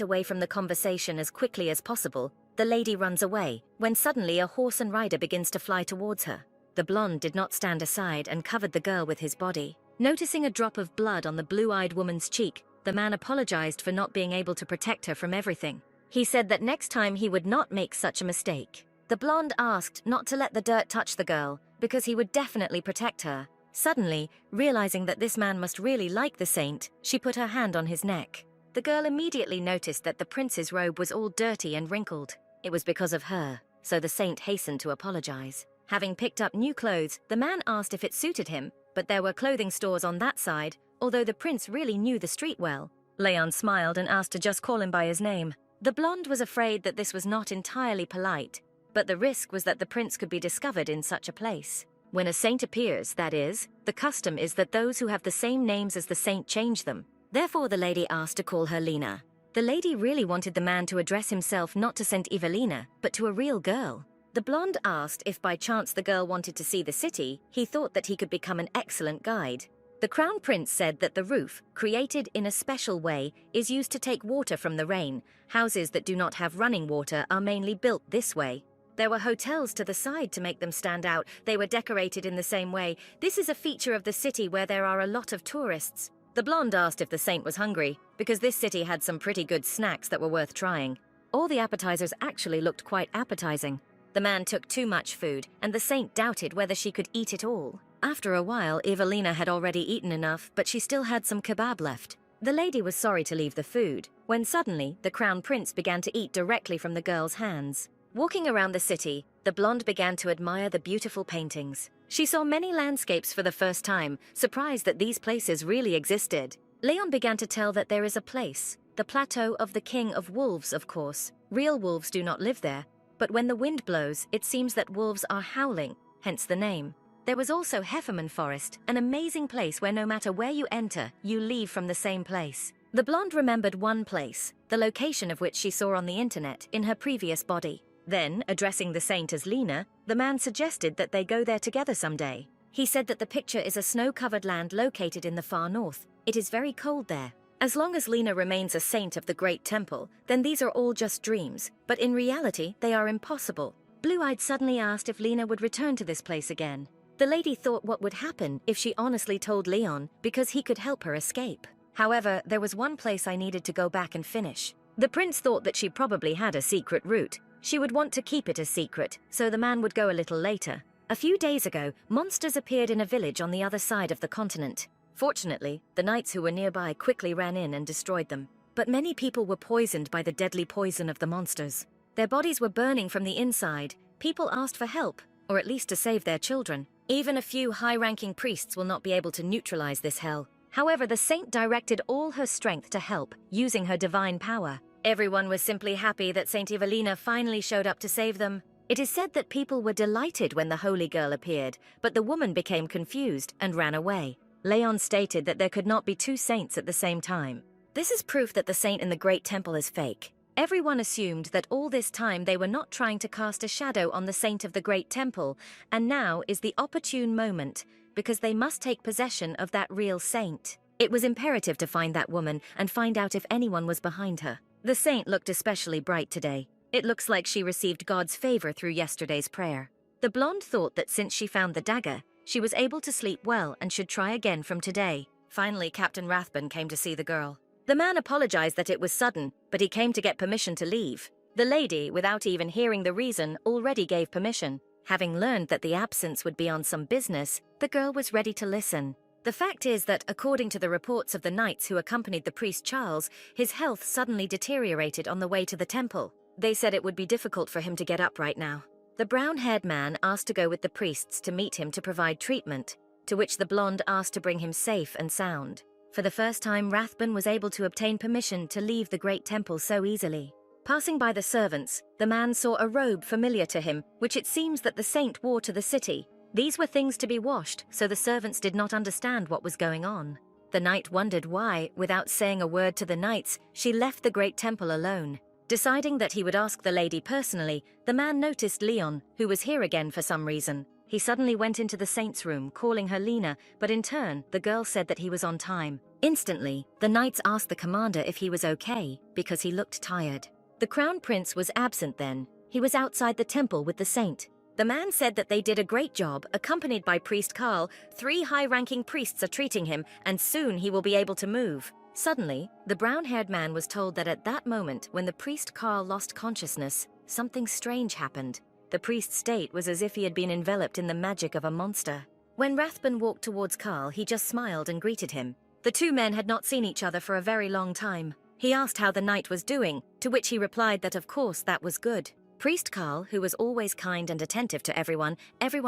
away from the conversation as quickly as possible, the lady runs away, when suddenly a horse and rider begins to fly towards her. The blonde did not stand aside and covered the girl with his body. Noticing a drop of blood on the blue-eyed woman's cheek, the man apologized for not being able to protect her from everything. He said that next time he would not make such a mistake. The blonde asked not to let the dirt touch the girl, because he would definitely protect her. Suddenly, realizing that this man must really like the saint, she put her hand on his neck. The girl immediately noticed that the prince's robe was all dirty and wrinkled. It was because of her, so the saint hastened to apologize. Having picked up new clothes, the man asked if it suited him, but there were clothing stores on that side, although the prince really knew the street well. Leon smiled and asked to just call him by his name. The blonde was afraid that this was not entirely polite, but the risk was that the prince could be discovered in such a place. When a saint appears, that is, the custom is that those who have the same names as the saint change them. Therefore, the lady asked to call her Lena. The lady really wanted the man to address himself not to Saint Evelina, but to a real girl. The blonde asked if by chance the girl wanted to see the city. He thought that he could become an excellent guide. The crown prince said that the roof, created in a special way, is used to take water from the rain. Houses that do not have running water are mainly built this way. There were hotels to the side to make them stand out. They were decorated in the same way. This is a feature of the city where there are a lot of tourists. The blonde asked if the saint was hungry, because this city had some pretty good snacks that were worth trying. All the appetizers actually looked quite appetizing. The man took too much food, and the saint doubted whether she could eat it all. After a while, Evelina had already eaten enough, but she still had some kebab left. The lady was sorry to leave the food, when suddenly the crown prince began to eat directly from the girl's hands. Walking around the city, the blonde began to admire the beautiful paintings. She saw many landscapes for the first time, surprised that these places really existed. Leon began to tell that there is a place, the plateau of the King of Wolves, of course. Real wolves do not live there, but when the wind blows, it seems that wolves are howling, hence the name. There was also Hefferman Forest, an amazing place where no matter where you enter, you leave from the same place. The blonde remembered one place, the location of which she saw on the internet in her previous body. Then, addressing the saint as Lena, the man suggested that they go there together someday. He said that the picture is a snow-covered land located in the far north. It is very cold there. As long as Lena remains a saint of the Great Temple, then these are all just dreams, but in reality, they are impossible. Blue-Eyed suddenly asked if Lena would return to this place again. The lady thought what would happen if she honestly told Leon because he could help her escape. However, there was one place I needed to go back and finish. The prince thought that she probably had a secret route. She would want to keep it a secret, so the man would go a little later. A few days ago, monsters appeared in a village on the other side of the continent. Fortunately, the knights who were nearby quickly ran in and destroyed them. But many people were poisoned by the deadly poison of the monsters. Their bodies were burning from the inside. People asked for help, or at least to save their children. Even a few high-ranking priests will not be able to neutralize this hell. However, the saint directed all her strength to help, using her divine power. Everyone was simply happy that Saint Evelina finally showed up to save them. It is said that people were delighted when the holy girl appeared, but the woman became confused and ran away. Leon stated that there could not be two saints at the same time. This is proof that the saint in the Great Temple is fake. Everyone assumed that all this time they were not trying to cast a shadow on the saint of the Great Temple, and now is the opportune moment, because they must take possession of that real saint. It was imperative to find that woman and find out if anyone was behind her. The saint looked especially bright today. It looks like she received God's favor through yesterday's prayer. The blonde thought that since she found the dagger, she was able to sleep well and should try again from today. Finally, Captain Rathbun came to see the girl. The man apologized that it was sudden, but he came to get permission to leave. The lady, without even hearing the reason, already gave permission. Having learned that the absence would be on some business, the girl was ready to listen. The fact is that, according to the reports of the knights who accompanied the priest Charles, his health suddenly deteriorated on the way to the temple. They said it would be difficult for him to get up right now. The brown-haired man asked to go with the priests to meet him to provide treatment, to which the blonde asked to bring him safe and sound. For the first time, Rathbun was able to obtain permission to leave the Great Temple so easily. Passing by the servants, the man saw a robe familiar to him, which it seems that the saint wore to the city. These were things to be washed, so the servants did not understand what was going on. The knight wondered why, without saying a word to the knights, she left the Great Temple alone. Deciding that he would ask the lady personally, the man noticed Leon, who was here again for some reason. He suddenly went into the saint's room, calling her Lena, but in turn, the girl said that he was on time. Instantly, the knights asked the commander if he was okay, because he looked tired. The crown prince was absent then. He was outside the temple with the saint. The man said that they did a great job, accompanied by Priest Carl. 3 high-ranking priests are treating him, and soon he will be able to move. Suddenly, the brown-haired man was told that at that moment, when the priest Carl lost consciousness, something strange happened. The priest's state was as if he had been enveloped in the magic of a monster. When Rathbun walked towards Carl, he just smiled and greeted him. The two men had not seen each other for a very long time. He asked how the knight was doing, to which he replied that of course that was good. Priest Carl, who was always kind and attentive to everyone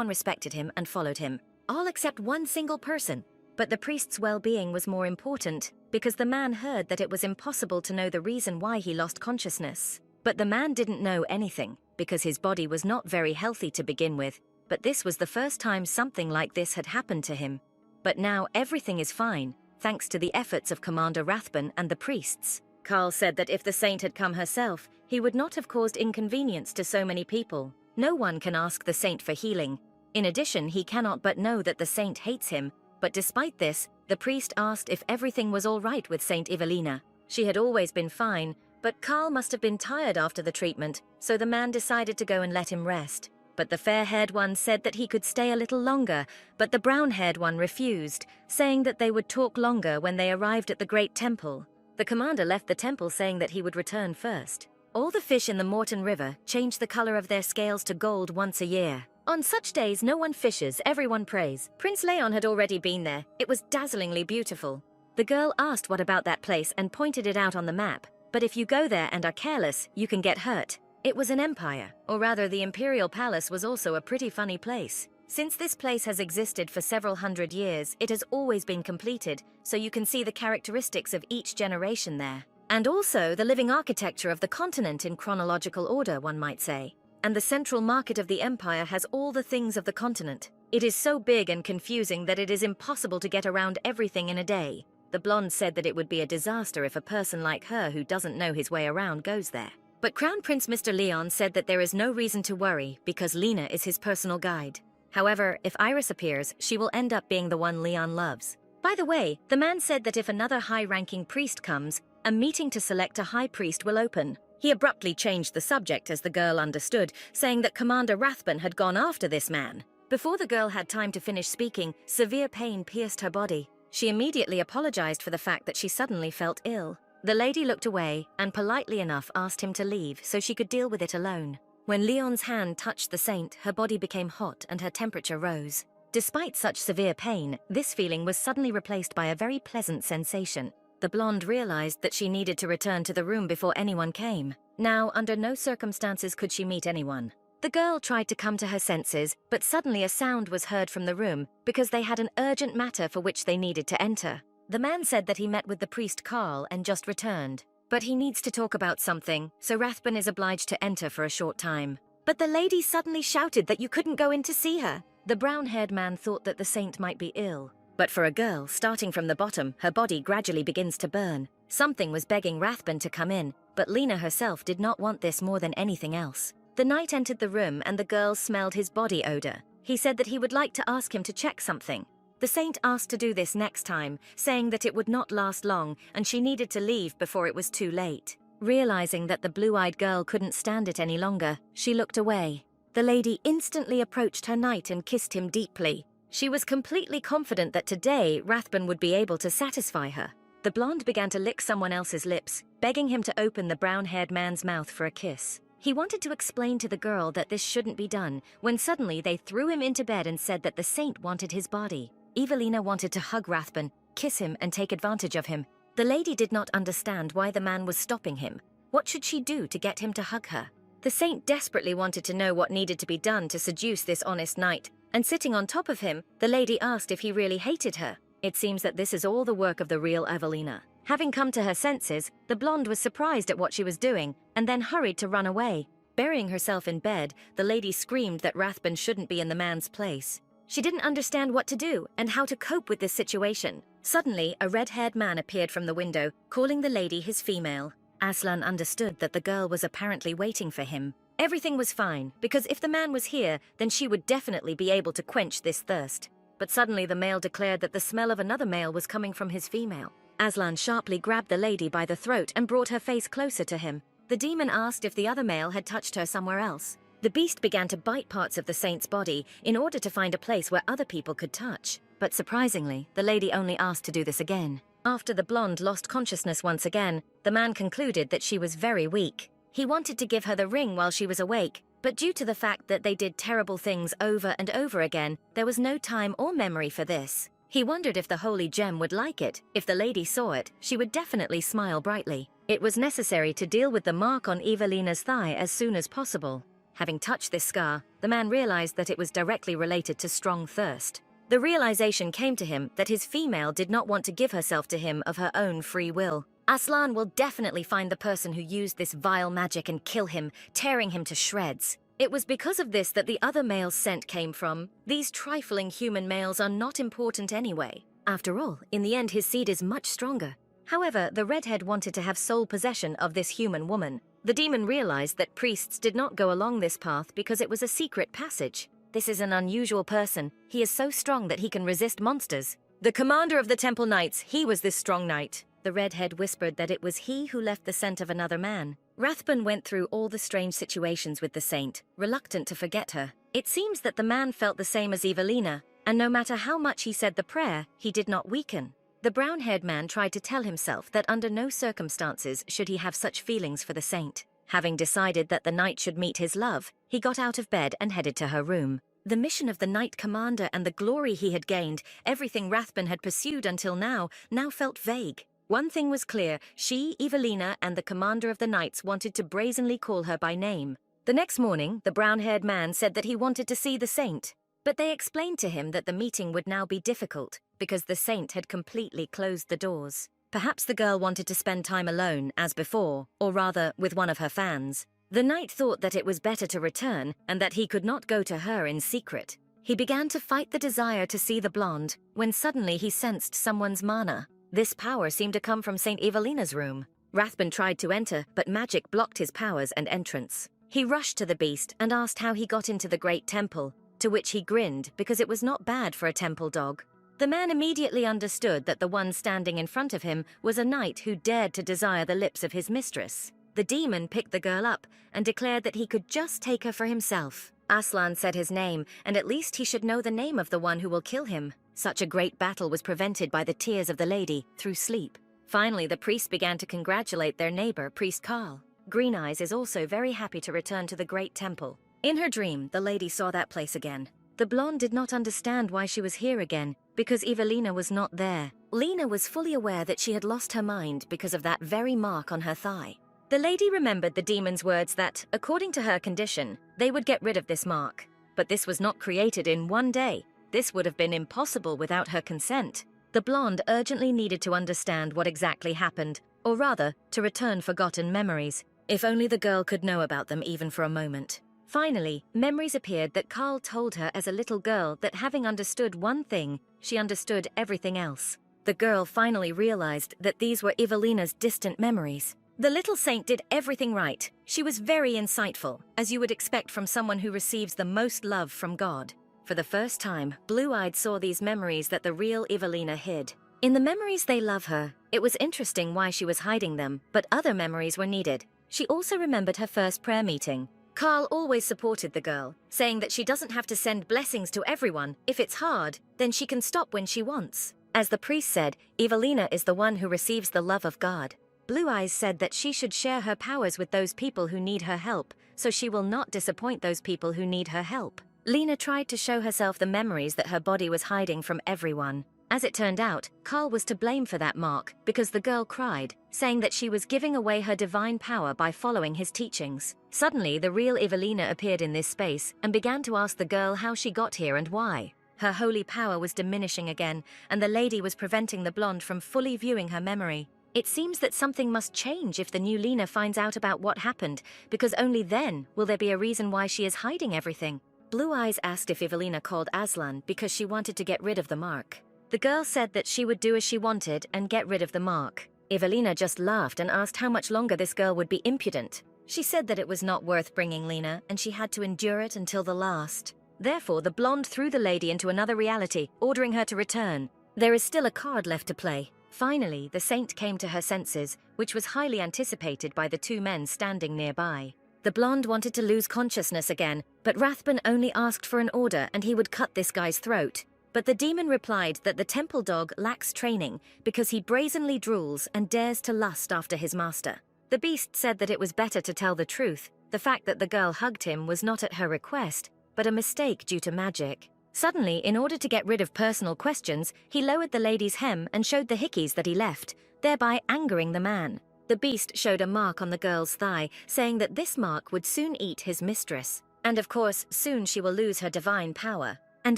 respected him and followed him. All except one single person. But the priest's well-being was more important, because the man heard that it was impossible to know the reason why he lost consciousness. But the man didn't know anything, because his body was not very healthy to begin with, but this was the first time something like this had happened to him. But now everything is fine, thanks to the efforts of Commander Rathbun and the priests. Carl said that if the saint had come herself, he would not have caused inconvenience to so many people. No one can ask the saint for healing. In addition, he cannot but know that the saint hates him, but despite this, the priest asked if everything was all right with Saint Evelina. She had always been fine, but Carl must have been tired after the treatment, so the man decided to go and let him rest. But the fair-haired one said that he could stay a little longer, but the brown-haired one refused, saying that they would talk longer when they arrived at the Great Temple. The commander left the temple saying that he would return first. All the fish in the Morton River change the color of their scales to gold once a year. On such days, no one fishes, everyone prays. Prince Leon had already been there. It was dazzlingly beautiful. The girl asked what about that place and pointed it out on the map. But if you go there and are careless, you can get hurt. It was an empire, or rather the Imperial Palace was also a pretty funny place. Since this place has existed for several hundred years, it has always been completed, so you can see the characteristics of each generation there. And also the living architecture of the continent in chronological order, one might say. And the central market of the empire has all the things of the continent. It is so big and confusing that it is impossible to get around everything in a day. The blonde said that it would be a disaster if a person like her who doesn't know his way around goes there. But Crown Prince Mr. Leon said that there is no reason to worry because Lena is his personal guide. However, if Iris appears, she will end up being the one Leon loves. By the way, the man said that if another high-ranking priest comes, a meeting to select a high priest will open. He abruptly changed the subject as the girl understood, saying that Commander Rathbun had gone after this man. Before the girl had time to finish speaking, severe pain pierced her body. She immediately apologized for the fact that she suddenly felt ill. The lady looked away and politely enough asked him to leave so she could deal with it alone. When Leon's hand touched the saint, her body became hot and her temperature rose. Despite such severe pain, this feeling was suddenly replaced by a very pleasant sensation. The blonde realized that she needed to return to the room before anyone came. Now, under no circumstances could she meet anyone. The girl tried to come to her senses, but suddenly a sound was heard from the room because they had an urgent matter for which they needed to enter. The man said that he met with the priest Carl and just returned. But he needs to talk about something, so Rathbun is obliged to enter for a short time. But the lady suddenly shouted that you couldn't go in to see her. The brown-haired man thought that the saint might be ill. But for a girl, starting from the bottom, her body gradually begins to burn. Something was begging Rathbun to come in, but Lena herself did not want this more than anything else. The knight entered the room and the girl smelled his body odor. He said that he would like to ask him to check something. The saint asked to do this next time, saying that it would not last long and she needed to leave before it was too late. Realizing that the blue-eyed girl couldn't stand it any longer, she looked away. The lady instantly approached her knight and kissed him deeply. She was completely confident that today Rathbun would be able to satisfy her. The blonde began to lick someone else's lips, begging him to open the brown-haired man's mouth for a kiss. He wanted to explain to the girl that this shouldn't be done, when suddenly they threw him into bed and said that the saint wanted his body. Evelina wanted to hug Rathbun, kiss him and take advantage of him. The lady did not understand why the man was stopping him. What should she do to get him to hug her? The saint desperately wanted to know what needed to be done to seduce this honest knight, and sitting on top of him, the lady asked if he really hated her. It seems that this is all the work of the real Evelina. Having come to her senses, the blonde was surprised at what she was doing, and then hurried to run away. Burying herself in bed, the lady screamed that Rathbun shouldn't be in the man's place. She didn't understand what to do and how to cope with this situation. Suddenly, a red-haired man appeared from the window, calling the lady his female. Aslan understood that the girl was apparently waiting for him. Everything was fine, because if the man was here, then she would definitely be able to quench this thirst. But suddenly the male declared that the smell of another male was coming from his female. Aslan sharply grabbed the lady by the throat and brought her face closer to him. The demon asked if the other male had touched her somewhere else. The beast began to bite parts of the saint's body in order to find a place where other people could touch. But surprisingly, the lady only asked to do this again. After the blonde lost consciousness once again, the man concluded that she was very weak. He wanted to give her the ring while she was awake, but due to the fact that they did terrible things over and over again, there was no time or memory for this. He wondered if the holy gem would like it. If the lady saw it, she would definitely smile brightly. It was necessary to deal with the mark on Evelina's thigh as soon as possible. Having touched this scar, the man realized that it was directly related to strong thirst. The realization came to him that his female did not want to give herself to him of her own free will. Aslan will definitely find the person who used this vile magic and kill him, tearing him to shreds. It was because of this that the other male's scent came from. These trifling human males are not important anyway. After all, in the end his seed is much stronger. However, the redhead wanted to have sole possession of this human woman. The demon realized that priests did not go along this path because it was a secret passage. This is an unusual person. He is so strong that he can resist monsters. The commander of the temple knights, he was this strong knight. The redhead whispered that it was he who left the scent of another man. Rathbun went through all the strange situations with the saint, reluctant to forget her. It seems that the man felt the same as Evelina, and no matter how much he said the prayer, he did not weaken. The brown-haired man tried to tell himself that under no circumstances should he have such feelings for the saint. Having decided that the knight should meet his love, he got out of bed and headed to her room. The mission of the knight commander and the glory he had gained, everything Rathbun had pursued until now felt vague. One thing was clear, she, Evelina, and the commander of the knights wanted to brazenly call her by name. The next morning, the brown-haired man said that he wanted to see the saint. But they explained to him that the meeting would now be difficult, because the saint had completely closed the doors. Perhaps the girl wanted to spend time alone, as before, or rather, with one of her fans. The knight thought that it was better to return, and that he could not go to her in secret. He began to fight the desire to see the blonde, when suddenly he sensed someone's mana. This power seemed to come from Saint Evelina's room. Rathbun tried to enter, but magic blocked his powers and entrance. He rushed to the beast and asked how he got into the great temple, to which he grinned because it was not bad for a temple dog. The man immediately understood that the one standing in front of him was a knight who dared to desire the lips of his mistress. The demon picked the girl up and declared that he could just take her for himself. Aslan said his name, and at least he should know the name of the one who will kill him. Such a great battle was prevented by the tears of the lady through sleep. Finally, the priests began to congratulate their neighbor, Priest Carl. Green Eyes is also very happy to return to the great temple. In her dream, the lady saw that place again. The blonde did not understand why she was here again, because Evelina was not there. Lena was fully aware that she had lost her mind because of that very mark on her thigh. The lady remembered the demon's words that, according to her condition, they would get rid of this mark. But this was not created in one day. This would have been impossible without her consent. The blonde urgently needed to understand what exactly happened, or rather, to return forgotten memories. If only the girl could know about them even for a moment. Finally, memories appeared that Carl told her as a little girl that having understood one thing, she understood everything else. The girl finally realized that these were Evelina's distant memories. The little saint did everything right. She was very insightful, as you would expect from someone who receives the most love from God. For the first time, Blue-Eyed saw these memories that the real Evelina hid. In the memories they love her, it was interesting why she was hiding them, but other memories were needed. She also remembered her first prayer meeting. Carl always supported the girl, saying that she doesn't have to send blessings to everyone. If it's hard, then she can stop when she wants. As the priest said, Evelina is the one who receives the love of God. Blue Eyes said that she should share her powers with those people who need her help, so she will not disappoint those people who need her help. Lena tried to show herself the memories that her body was hiding from everyone. As it turned out, Carl was to blame for that mark because the girl cried, saying that she was giving away her divine power by following his teachings. Suddenly, the real Evelina appeared in this space and began to ask the girl how she got here and why. Her holy power was diminishing again, and the lady was preventing the blonde from fully viewing her memory. It seems that something must change if the new Lena finds out about what happened, because only then will there be a reason why she is hiding everything. Blue Eyes asked if Evelina called Aslan because she wanted to get rid of the mark. The girl said that she would do as she wanted and get rid of the mark. Evelina just laughed and asked how much longer this girl would be impudent. She said that it was not worth bringing Lena, and she had to endure it until the last. Therefore, the blonde threw the lady into another reality, ordering her to return. There is still a card left to play. Finally, the saint came to her senses, which was highly anticipated by the two men standing nearby. The blonde wanted to lose consciousness again, but Rathbun only asked for an order and he would cut this guy's throat. But the demon replied that the temple dog lacks training because he brazenly drools and dares to lust after his master. The beast said that it was better to tell the truth. The fact that the girl hugged him was not at her request, but a mistake due to magic. Suddenly, in order to get rid of personal questions, he lowered the lady's hem and showed the hickeys that he left, thereby angering the man. The beast showed a mark on the girl's thigh, saying that this mark would soon eat his mistress. And of course, soon she will lose her divine power. And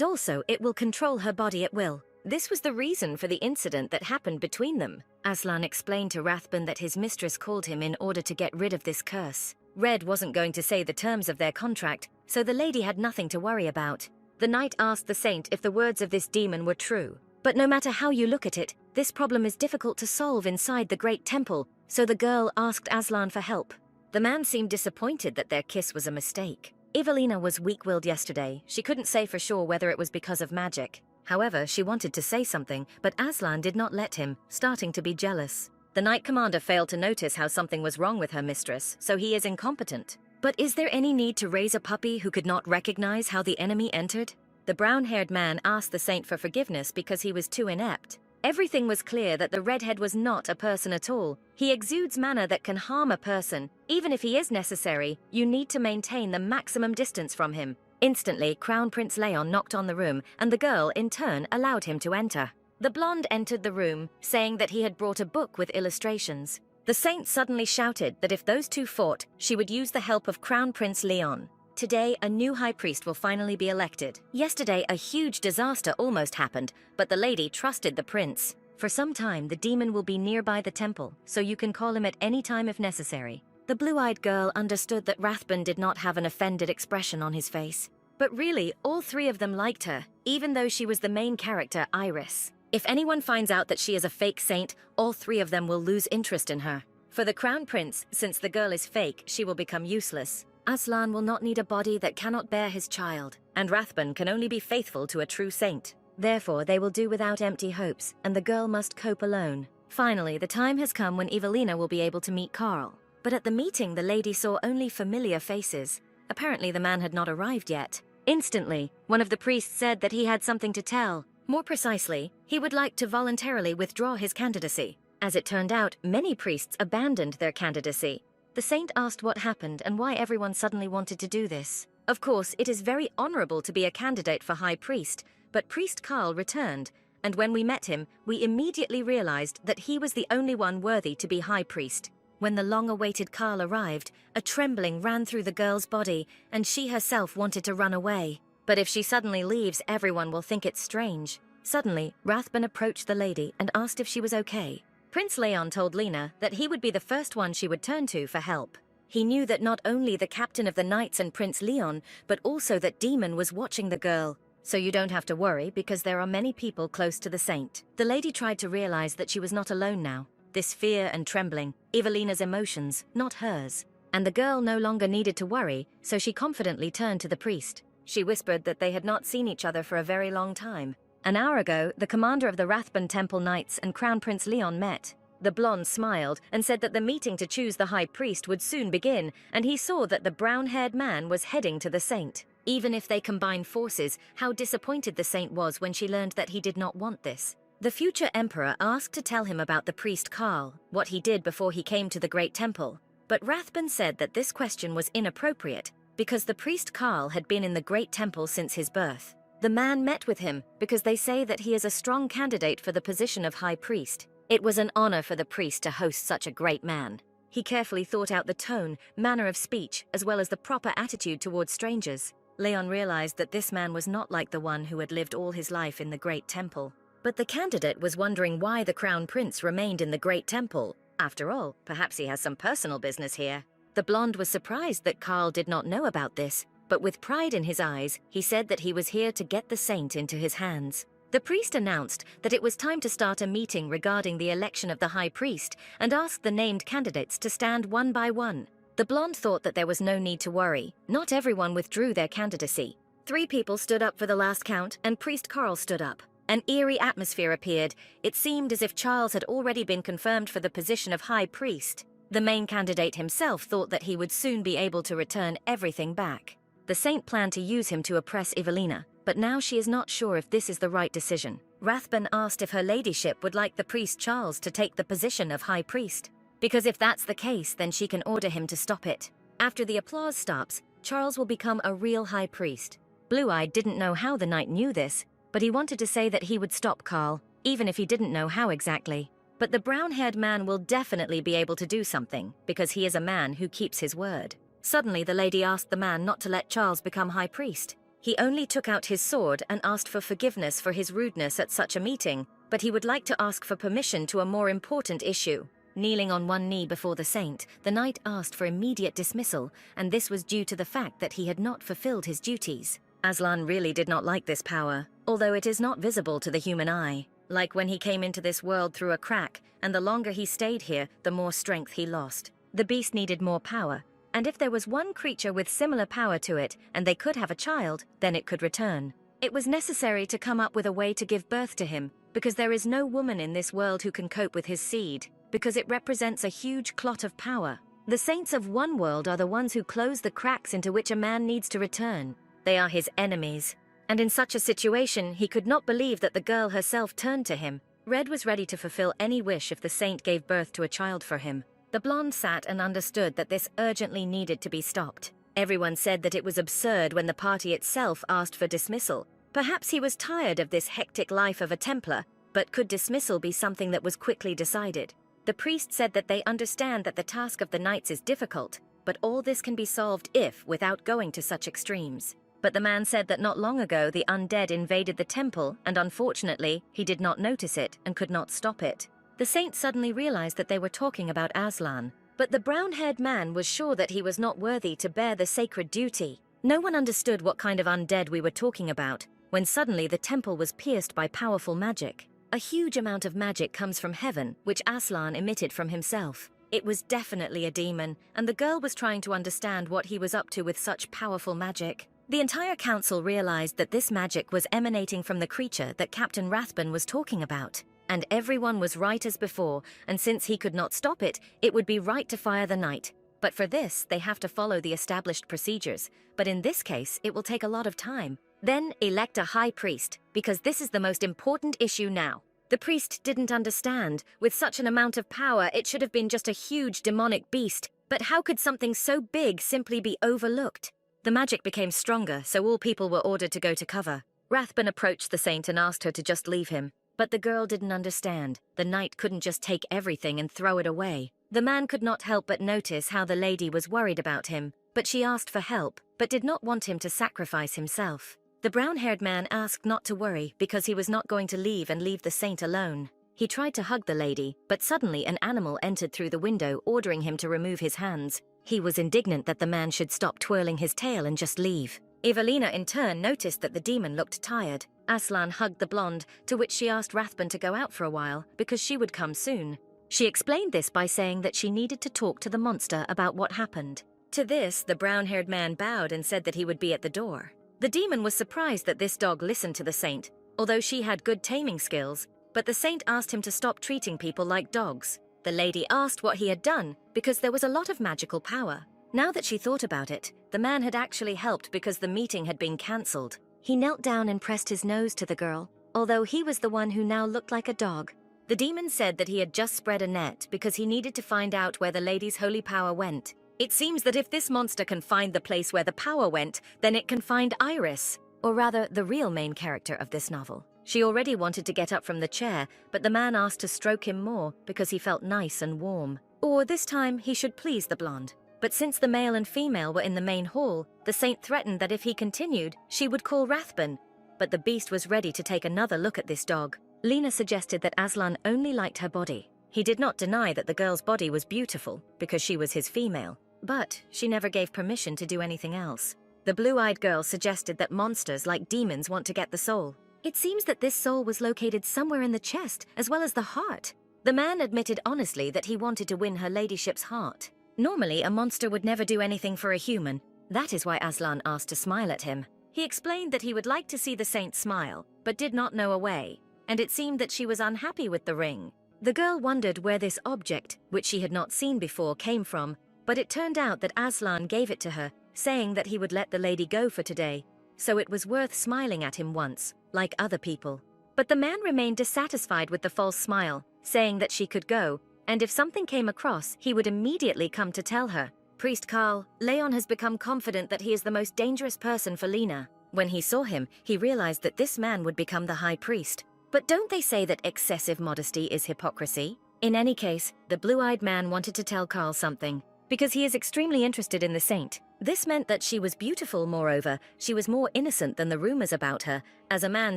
also, it will control her body at will. This was the reason for the incident that happened between them. Aslan explained to Rathbun that his mistress called him in order to get rid of this curse. Red wasn't going to say the terms of their contract, so the lady had nothing to worry about. The knight asked the saint if the words of this demon were true. But no matter how you look at it, this problem is difficult to solve inside the great temple, so the girl asked Aslan for help. The man seemed disappointed that their kiss was a mistake. Evelina was weak-willed yesterday. She couldn't say for sure whether it was because of magic. However, she wanted to say something, but Aslan did not let him, starting to be jealous. The knight commander failed to notice how something was wrong with her mistress, so he is incompetent. But is there any need to raise a puppy who could not recognize how the enemy entered? The brown-haired man asked the saint for forgiveness because he was too inept. Everything was clear that the redhead was not a person at all. He exudes manner that can harm a person. Even if he is necessary, you need to maintain the maximum distance from him. Instantly, Crown Prince Leon knocked on the room, and the girl, in turn, allowed him to enter. The blonde entered the room, saying that he had brought a book with illustrations. The saint suddenly shouted that if those two fought, she would use the help of Crown Prince Leon. Today, a new high priest will finally be elected. Yesterday, a huge disaster almost happened, but the lady trusted the prince. For some time, the demon will be nearby the temple, so you can call him at any time if necessary. The blue-eyed girl understood that Rathbun did not have an offended expression on his face. But really, all three of them liked her, even though she was the main character, Iris. If anyone finds out that she is a fake saint, all three of them will lose interest in her. For the crown prince, since the girl is fake, she will become useless. Aslan will not need a body that cannot bear his child, and Rathbun can only be faithful to a true saint. Therefore, they will do without empty hopes, and the girl must cope alone. Finally, the time has come when Evelina will be able to meet Carl. But at the meeting, the lady saw only familiar faces. Apparently the man had not arrived yet. Instantly, one of the priests said that he had something to tell. More precisely, he would like to voluntarily withdraw his candidacy. As it turned out, many priests abandoned their candidacy. The saint asked what happened and why everyone suddenly wanted to do this. Of course, it is very honorable to be a candidate for high priest, but Priest Carl returned, and when we met him, we immediately realized that he was the only one worthy to be high priest. When the long-awaited Carl arrived, a trembling ran through the girl's body, and she herself wanted to run away. But if she suddenly leaves, everyone will think it's strange. Suddenly, Rathbun approached the lady and asked if she was okay. Prince Leon told Lena that he would be the first one she would turn to for help. He knew that not only the captain of the knights and Prince Leon, but also that Demon was watching the girl. So you don't have to worry because there are many people close to the saint. The lady tried to realize that she was not alone now. This fear and trembling, Evelina's emotions, not hers. And the girl no longer needed to worry, so she confidently turned to the priest. She whispered that they had not seen each other for a very long time. An hour ago, the commander of the Rathbun Temple Knights and Crown Prince Leon met. The blonde smiled and said that the meeting to choose the high priest would soon begin, and he saw that the brown-haired man was heading to the saint. Even if they combined forces, how disappointed the saint was when she learned that he did not want this. The future emperor asked to tell him about the priest Carl, what he did before he came to the great temple. But Rathbun said that this question was inappropriate, because the priest Carl had been in the great temple since his birth. The man met with him because they say that he is a strong candidate for the position of high priest. It was an honor for the priest to host such a great man. He carefully thought out the tone, manner of speech, as well as the proper attitude towards strangers. Leon realized that this man was not like the one who had lived all his life in the great temple. But the candidate was wondering why the crown prince remained in the great temple. After all, perhaps he has some personal business here. The blonde was surprised that Carl did not know about this, but with pride in his eyes, he said that he was here to get the saint into his hands. The priest announced that it was time to start a meeting regarding the election of the high priest and asked the named candidates to stand one by one. The blonde thought that there was no need to worry. Not everyone withdrew their candidacy. 3 people stood up for the last count, and Priest Carl stood up. An eerie atmosphere appeared. It seemed as if Charles had already been confirmed for the position of high priest. The main candidate himself thought that he would soon be able to return everything back. The saint planned to use him to oppress Evelina, but now she is not sure if this is the right decision. Rathbun asked if her ladyship would like the priest Charles to take the position of high priest, because if that's the case, then she can order him to stop it. After the applause stops, Charles will become a real high priest. Blue-Eyed didn't know how the knight knew this, but he wanted to say that he would stop Carl, even if he didn't know how exactly. But the brown-haired man will definitely be able to do something, because he is a man who keeps his word. Suddenly, the lady asked the man not to let Charles become high priest. He only took out his sword and asked for forgiveness for his rudeness at such a meeting, but he would like to ask for permission to a more important issue. Kneeling on one knee before the saint, the knight asked for immediate dismissal, and this was due to the fact that he had not fulfilled his duties. Aslan really did not like this power, although it is not visible to the human eye. Like when he came into this world through a crack, and the longer he stayed here, the more strength he lost. The beast needed more power, and if there was one creature with similar power to it, and they could have a child, then it could return. It was necessary to come up with a way to give birth to him, because there is no woman in this world who can cope with his seed, because it represents a huge clot of power. The saints of one world are the ones who close the cracks into which a man needs to return. They are his enemies. And in such a situation, he could not believe that the girl herself turned to him. Red was ready to fulfill any wish if the saint gave birth to a child for him. The blonde sat and understood that this urgently needed to be stopped. Everyone said that it was absurd when the party itself asked for dismissal. Perhaps he was tired of this hectic life of a Templar, but could dismissal be something that was quickly decided? The priest said that they understand that the task of the knights is difficult, but all this can be solved if, without going to such extremes. But the man said that not long ago the undead invaded the temple, and unfortunately, he did not notice it and could not stop it. The saint suddenly realized that they were talking about Aslan, but the brown-haired man was sure that he was not worthy to bear the sacred duty. No one understood what kind of undead we were talking about, when suddenly the temple was pierced by powerful magic. A huge amount of magic comes from heaven, which Aslan emitted from himself. It was definitely a demon, and the girl was trying to understand what he was up to with such powerful magic. The entire council realized that this magic was emanating from the creature that Captain Rathbun was talking about. And everyone was right as before, and since he could not stop it, it would be right to fire the knight. But for this, they have to follow the established procedures, but in this case, it will take a lot of time. Then elect a high priest, because this is the most important issue now. The priest didn't understand. With such an amount of power, it should have been just a huge demonic beast, but how could something so big simply be overlooked? The magic became stronger, so all people were ordered to go to cover. Rathbun approached the saint and asked her to just leave him. But the girl didn't understand. The knight couldn't just take everything and throw it away. The man could not help but notice how the lady was worried about him, but she asked for help, but did not want him to sacrifice himself. The brown-haired man asked not to worry because he was not going to leave the saint alone. He tried to hug the lady, but suddenly an animal entered through the window, ordering him to remove his hands. He was indignant that the man should stop twirling his tail and just leave. Evelina in turn noticed that the demon looked tired. Aslan hugged the blonde, to which she asked Rathbun to go out for a while, because she would come soon. She explained this by saying that she needed to talk to the monster about what happened. To this, the brown-haired man bowed and said that he would be at the door. The demon was surprised that this dog listened to the saint, although she had good taming skills, but the saint asked him to stop treating people like dogs. The lady asked what he had done, because there was a lot of magical power. Now that she thought about it, the man had actually helped because the meeting had been cancelled. He knelt down and pressed his nose to the girl, although he was the one who now looked like a dog. The demon said that he had just spread a net because he needed to find out where the lady's holy power went. It seems that if this monster can find the place where the power went, then it can find Iris, or rather the real main character of this novel. She already wanted to get up from the chair, but the man asked to stroke him more because he felt nice and warm. Or this time he should please the blonde. But since the male and female were in the main hall, the saint threatened that if he continued, she would call Rathbun. But the beast was ready to take another look at this dog. Lena suggested that Aslan only liked her body. He did not deny that the girl's body was beautiful, because she was his female. But she never gave permission to do anything else. The blue-eyed girl suggested that monsters like demons want to get the soul. It seems that this soul was located somewhere in the chest, as well as the heart. The man admitted honestly that he wanted to win her ladyship's heart. Normally, a monster would never do anything for a human. That is why Aslan asked to smile at him. He explained that he would like to see the saint smile, but did not know a way, and it seemed that she was unhappy with the ring. The girl wondered where this object, which she had not seen before, came from, but it turned out that Aslan gave it to her, saying that he would let the lady go for today, so it was worth smiling at him once, like other people. But the man remained dissatisfied with the false smile, saying that she could go, and if something came across, he would immediately come to tell her. Priest Karl, Leon has become confident that he is the most dangerous person for Lena. When he saw him, he realized that this man would become the high priest. But don't they say that excessive modesty is hypocrisy? In any case, the blue-eyed man wanted to tell Karl something, because he is extremely interested in the saint. This meant that she was beautiful, moreover, she was more innocent than the rumors about her, as a man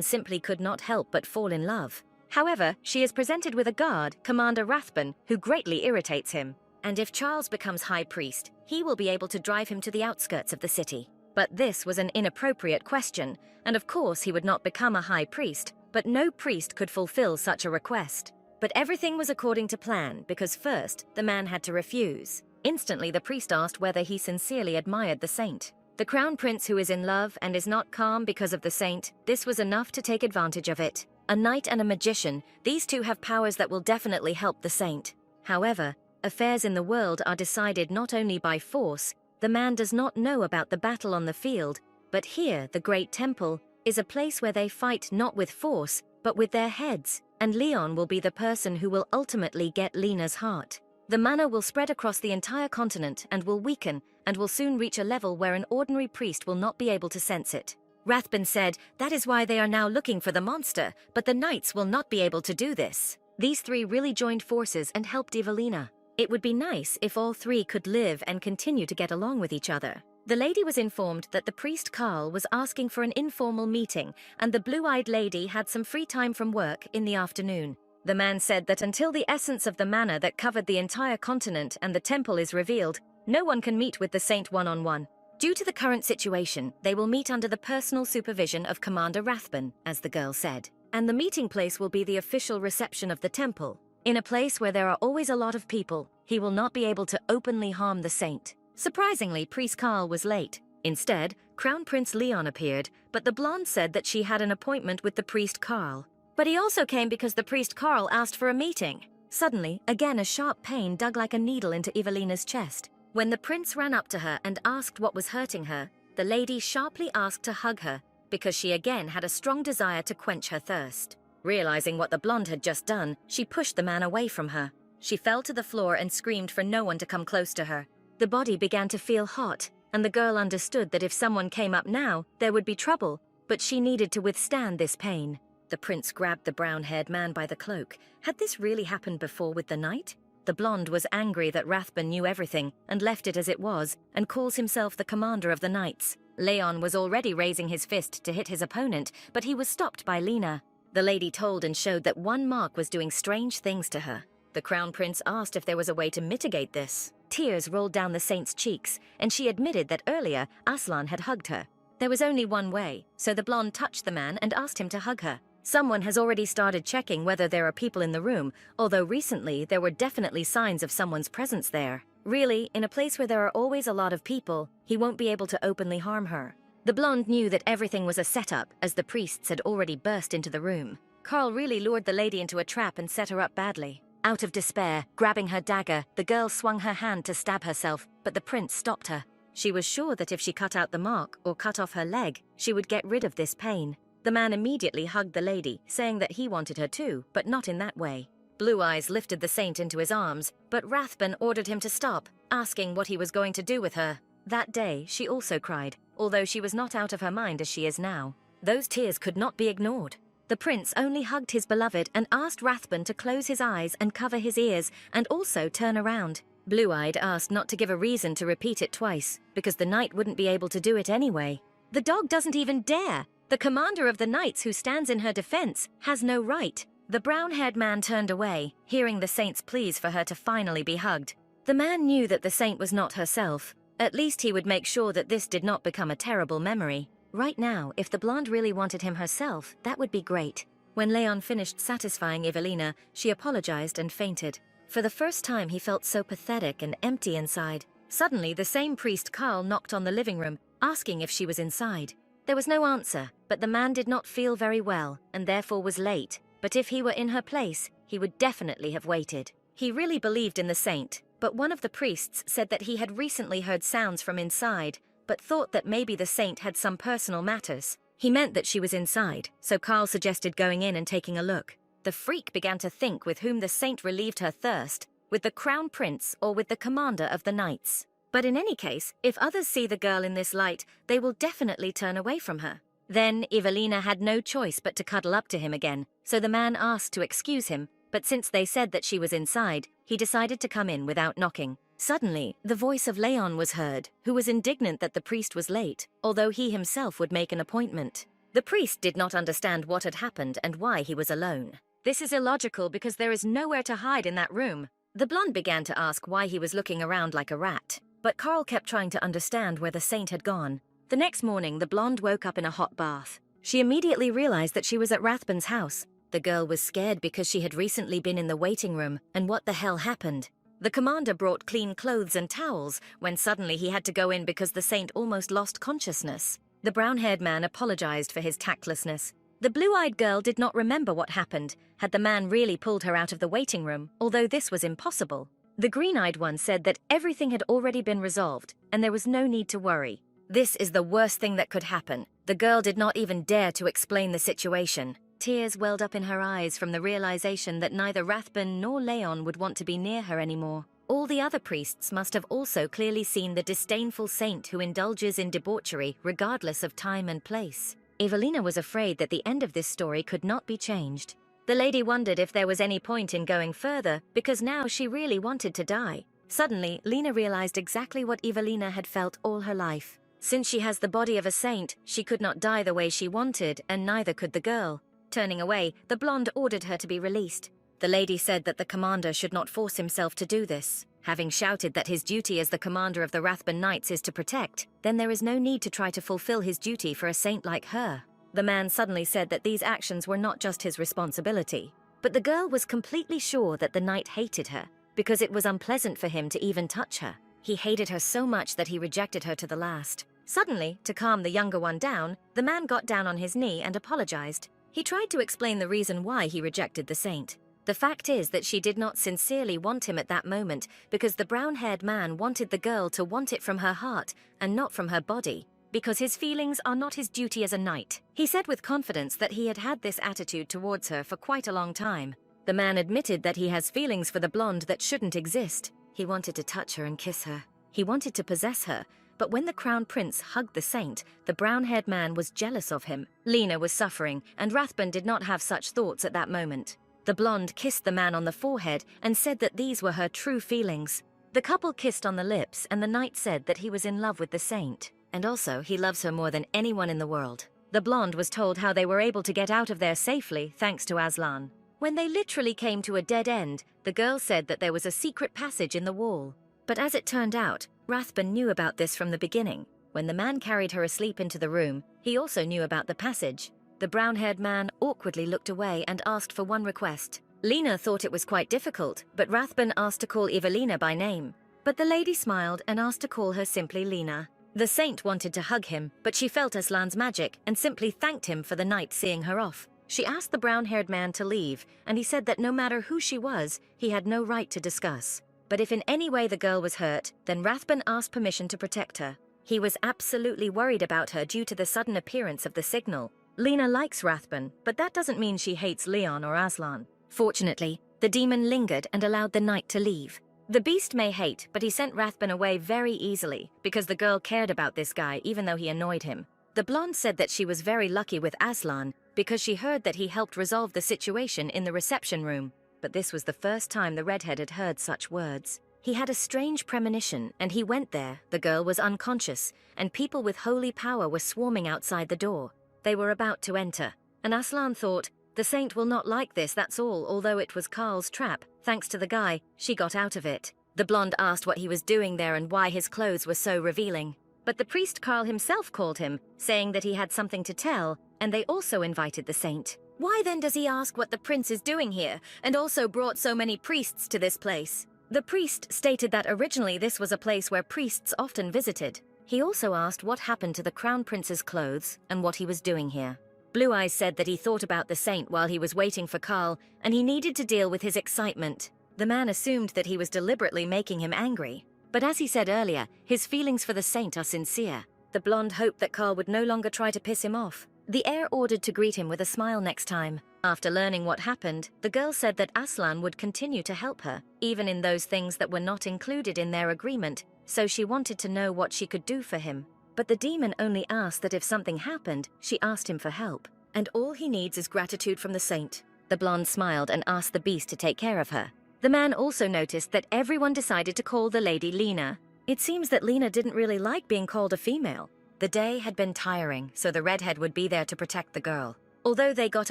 simply could not help but fall in love. However, she is presented with a guard, Commander Rathbun, who greatly irritates him. And if Charles becomes high priest, he will be able to drive him to the outskirts of the city. But this was an inappropriate question, and of course he would not become a high priest, but no priest could fulfill such a request. But everything was according to plan, because first, the man had to refuse. Instantly, the priest asked whether he sincerely admired the saint. The crown prince who is in love and is not calm because of the saint, this was enough to take advantage of it. A knight and a magician, these two have powers that will definitely help the saint. However, affairs in the world are decided not only by force. The man does not know about the battle on the field, but here, the great temple, is a place where they fight not with force, but with their heads, and Leon will be the person who will ultimately get Lena's heart. The mana will spread across the entire continent and will weaken, and will soon reach a level where an ordinary priest will not be able to sense it. Rathbun said, that is why they are now looking for the monster, but the knights will not be able to do this. These three really joined forces and helped Evelina. It would be nice if all three could live and continue to get along with each other. The lady was informed that the priest Karl was asking for an informal meeting, and the blue-eyed lady had some free time from work in the afternoon. The man said that until the essence of the mana that covered the entire continent and the temple is revealed, no one can meet with the saint one-on-one. Due to the current situation, they will meet under the personal supervision of Commander Rathbun, as the girl said. And the meeting place will be the official reception of the temple. In a place where there are always a lot of people, he will not be able to openly harm the saint. Surprisingly, Priest Karl was late. Instead, Crown Prince Leon appeared, but the blonde said that she had an appointment with the Priest Karl. But he also came because the Priest Karl asked for a meeting. Suddenly, again a sharp pain dug like a needle into Evelina's chest. When the prince ran up to her and asked what was hurting her, the lady sharply asked to hug her because she again had a strong desire to quench her thirst. Realizing what the blonde had just done, she pushed the man away from her. She fell to the floor and screamed for no one to come close to her. The body began to feel hot, and the girl understood that if someone came up now, there would be trouble, but she needed to withstand this pain. The prince grabbed the brown-haired man by the cloak. Had this really happened before with the knight? The blonde was angry that Rathbun knew everything and left it as it was, and calls himself the commander of the knights. Leon was already raising his fist to hit his opponent, but he was stopped by Lena. The lady told and showed that one mark was doing strange things to her. The crown prince asked if there was a way to mitigate this. Tears rolled down the saint's cheeks, and she admitted that earlier Aslan had hugged her. There was only one way, so the blonde touched the man and asked him to hug her. Someone has already started checking whether there are people in the room, although recently there were definitely signs of someone's presence there. Really, in a place where there are always a lot of people, he won't be able to openly harm her. The blonde knew that everything was a setup, as the priests had already burst into the room. Carl really lured the lady into a trap and set her up badly. Out of despair, grabbing her dagger, the girl swung her hand to stab herself, but the prince stopped her. She was sure that if she cut out the mark or cut off her leg, she would get rid of this pain. The man immediately hugged the lady, saying that he wanted her too, but not in that way. Blue Eyes lifted the saint into his arms, but Rathbun ordered him to stop, asking what he was going to do with her. That day, she also cried, although she was not out of her mind as she is now. Those tears could not be ignored. The prince only hugged his beloved and asked Rathbun to close his eyes and cover his ears, and also turn around. Blue-Eyed asked not to give a reason to repeat it twice, because the knight wouldn't be able to do it anyway. The dog doesn't even dare! The commander of the knights who stands in her defense has no right. The brown-haired man turned away, hearing the saint's pleas for her to finally be hugged. The man knew that the saint was not herself. At least he would make sure that this did not become a terrible memory. Right now, if the blonde really wanted him herself, that would be great. When Leon finished satisfying Evelina, she apologized and fainted. For the first time, he felt so pathetic and empty inside. Suddenly, the same priest Carl knocked on the living room, asking if she was inside. There was no answer, but the man did not feel very well, and therefore was late. But if he were in her place, he would definitely have waited. He really believed in the saint, but one of the priests said that he had recently heard sounds from inside, but thought that maybe the saint had some personal matters. He meant that she was inside, so Carl suggested going in and taking a look. The freak began to think with whom the saint relieved her thirst, with the crown prince or with the commander of the knights. But in any case, if others see the girl in this light, they will definitely turn away from her. Then Evelina had no choice but to cuddle up to him again, so the man asked to excuse him, but since they said that she was inside, he decided to come in without knocking. Suddenly, the voice of Leon was heard, who was indignant that the priest was late, although he himself would make an appointment. The priest did not understand what had happened and why he was alone. This is illogical because there is nowhere to hide in that room. The blonde began to ask why he was looking around like a rat, but Carl kept trying to understand where the saint had gone. The next morning, the blonde woke up in a hot bath. She immediately realized that she was at Rathbun's house. The girl was scared because she had recently been in the waiting room, and what the hell happened? The commander brought clean clothes and towels, when suddenly he had to go in because the saint almost lost consciousness. The brown-haired man apologized for his tactlessness. The blue-eyed girl did not remember what happened, had the man really pulled her out of the waiting room, although this was impossible. The green-eyed one said that everything had already been resolved, and there was no need to worry. This is the worst thing that could happen. The girl did not even dare to explain the situation. Tears welled up in her eyes from the realization that neither Rathbun nor Leon would want to be near her anymore. All the other priests must have also clearly seen the disdainful saint who indulges in debauchery regardless of time and place. Evelina was afraid that the end of this story could not be changed. The lady wondered if there was any point in going further, because now she really wanted to die. Suddenly, Lena realized exactly what Evelina had felt all her life. Since she has the body of a saint, she could not die the way she wanted, and neither could the girl. Turning away, the blonde ordered her to be released. The lady said that the commander should not force himself to do this. Having shouted that his duty as the commander of the Rathbun Knights is to protect, then there is no need to try to fulfill his duty for a saint like her. The man suddenly said that these actions were not just his responsibility. But the girl was completely sure that the knight hated her, because it was unpleasant for him to even touch her. He hated her so much that he rejected her to the last. Suddenly, to calm the younger one down, the man got down on his knee and apologized. He tried to explain the reason why he rejected the saint. The fact is that she did not sincerely want him at that moment because the brown-haired man wanted the girl to want it from her heart and not from her body, because his feelings are not his duty as a knight. He said with confidence that he had had this attitude towards her for quite a long time. The man admitted that he has feelings for the blonde that shouldn't exist. He wanted to touch her and kiss her. He wanted to possess her. But when the crown prince hugged the saint, the brown-haired man was jealous of him. Lena was suffering, and Rathbun did not have such thoughts at that moment. The blonde kissed the man on the forehead and said that these were her true feelings. The couple kissed on the lips, and the knight said that he was in love with the saint. And also, he loves her more than anyone in the world. The blonde was told how they were able to get out of there safely thanks to Aslan. When they literally came to a dead end, the girl said that there was a secret passage in the wall. But as it turned out, Rathbun knew about this from the beginning. When the man carried her asleep into the room, he also knew about the passage. The brown-haired man awkwardly looked away and asked for one request. Lena thought it was quite difficult, but Rathbun asked to call Evelina by name. But the lady smiled and asked to call her simply Lena. The saint wanted to hug him, but she felt Aslan's magic and simply thanked him for the night seeing her off. She asked the brown-haired man to leave, and he said that no matter who she was, he had no right to discuss. But if in any way the girl was hurt, then Rathbun asked permission to protect her. He was absolutely worried about her due to the sudden appearance of the signal. Lena likes Rathbun, but that doesn't mean she hates Leon or Aslan. Fortunately, the demon lingered and allowed the knight to leave. The beast may hate, but he sent Rathbun away very easily, because the girl cared about this guy even though he annoyed him. The blonde said that she was very lucky with Aslan, because she heard that he helped resolve the situation in the reception room. But this was the first time the redhead had heard such words. He had a strange premonition, and he went there. The girl was unconscious, and people with holy power were swarming outside the door. They were about to enter, and Aslan thought, the saint will not like this, that's all, although it was Carl's trap. Thanks to the guy, she got out of it. The blonde asked what he was doing there and why his clothes were so revealing. But the priest Carl himself called him, saying that he had something to tell, and they also invited the saint. Why then does he ask what the prince is doing here, and also brought so many priests to this place? The priest stated that originally this was a place where priests often visited. He also asked what happened to the crown prince's clothes and what he was doing here. Blue Eyes said that he thought about the saint while he was waiting for Carl, and he needed to deal with his excitement. The man assumed that he was deliberately making him angry. But as he said earlier, his feelings for the saint are sincere. The blonde hoped that Carl would no longer try to piss him off. The heir ordered to greet him with a smile next time. After learning what happened, the girl said that Aslan would continue to help her, even in those things that were not included in their agreement, so she wanted to know what she could do for him. But the demon only asked that if something happened, she asked him for help. And all he needs is gratitude from the saint. The blonde smiled and asked the beast to take care of her. The man also noticed that everyone decided to call the lady Lena. It seems that Lena didn't really like being called a female. The day had been tiring, so the redhead would be there to protect the girl. Although they got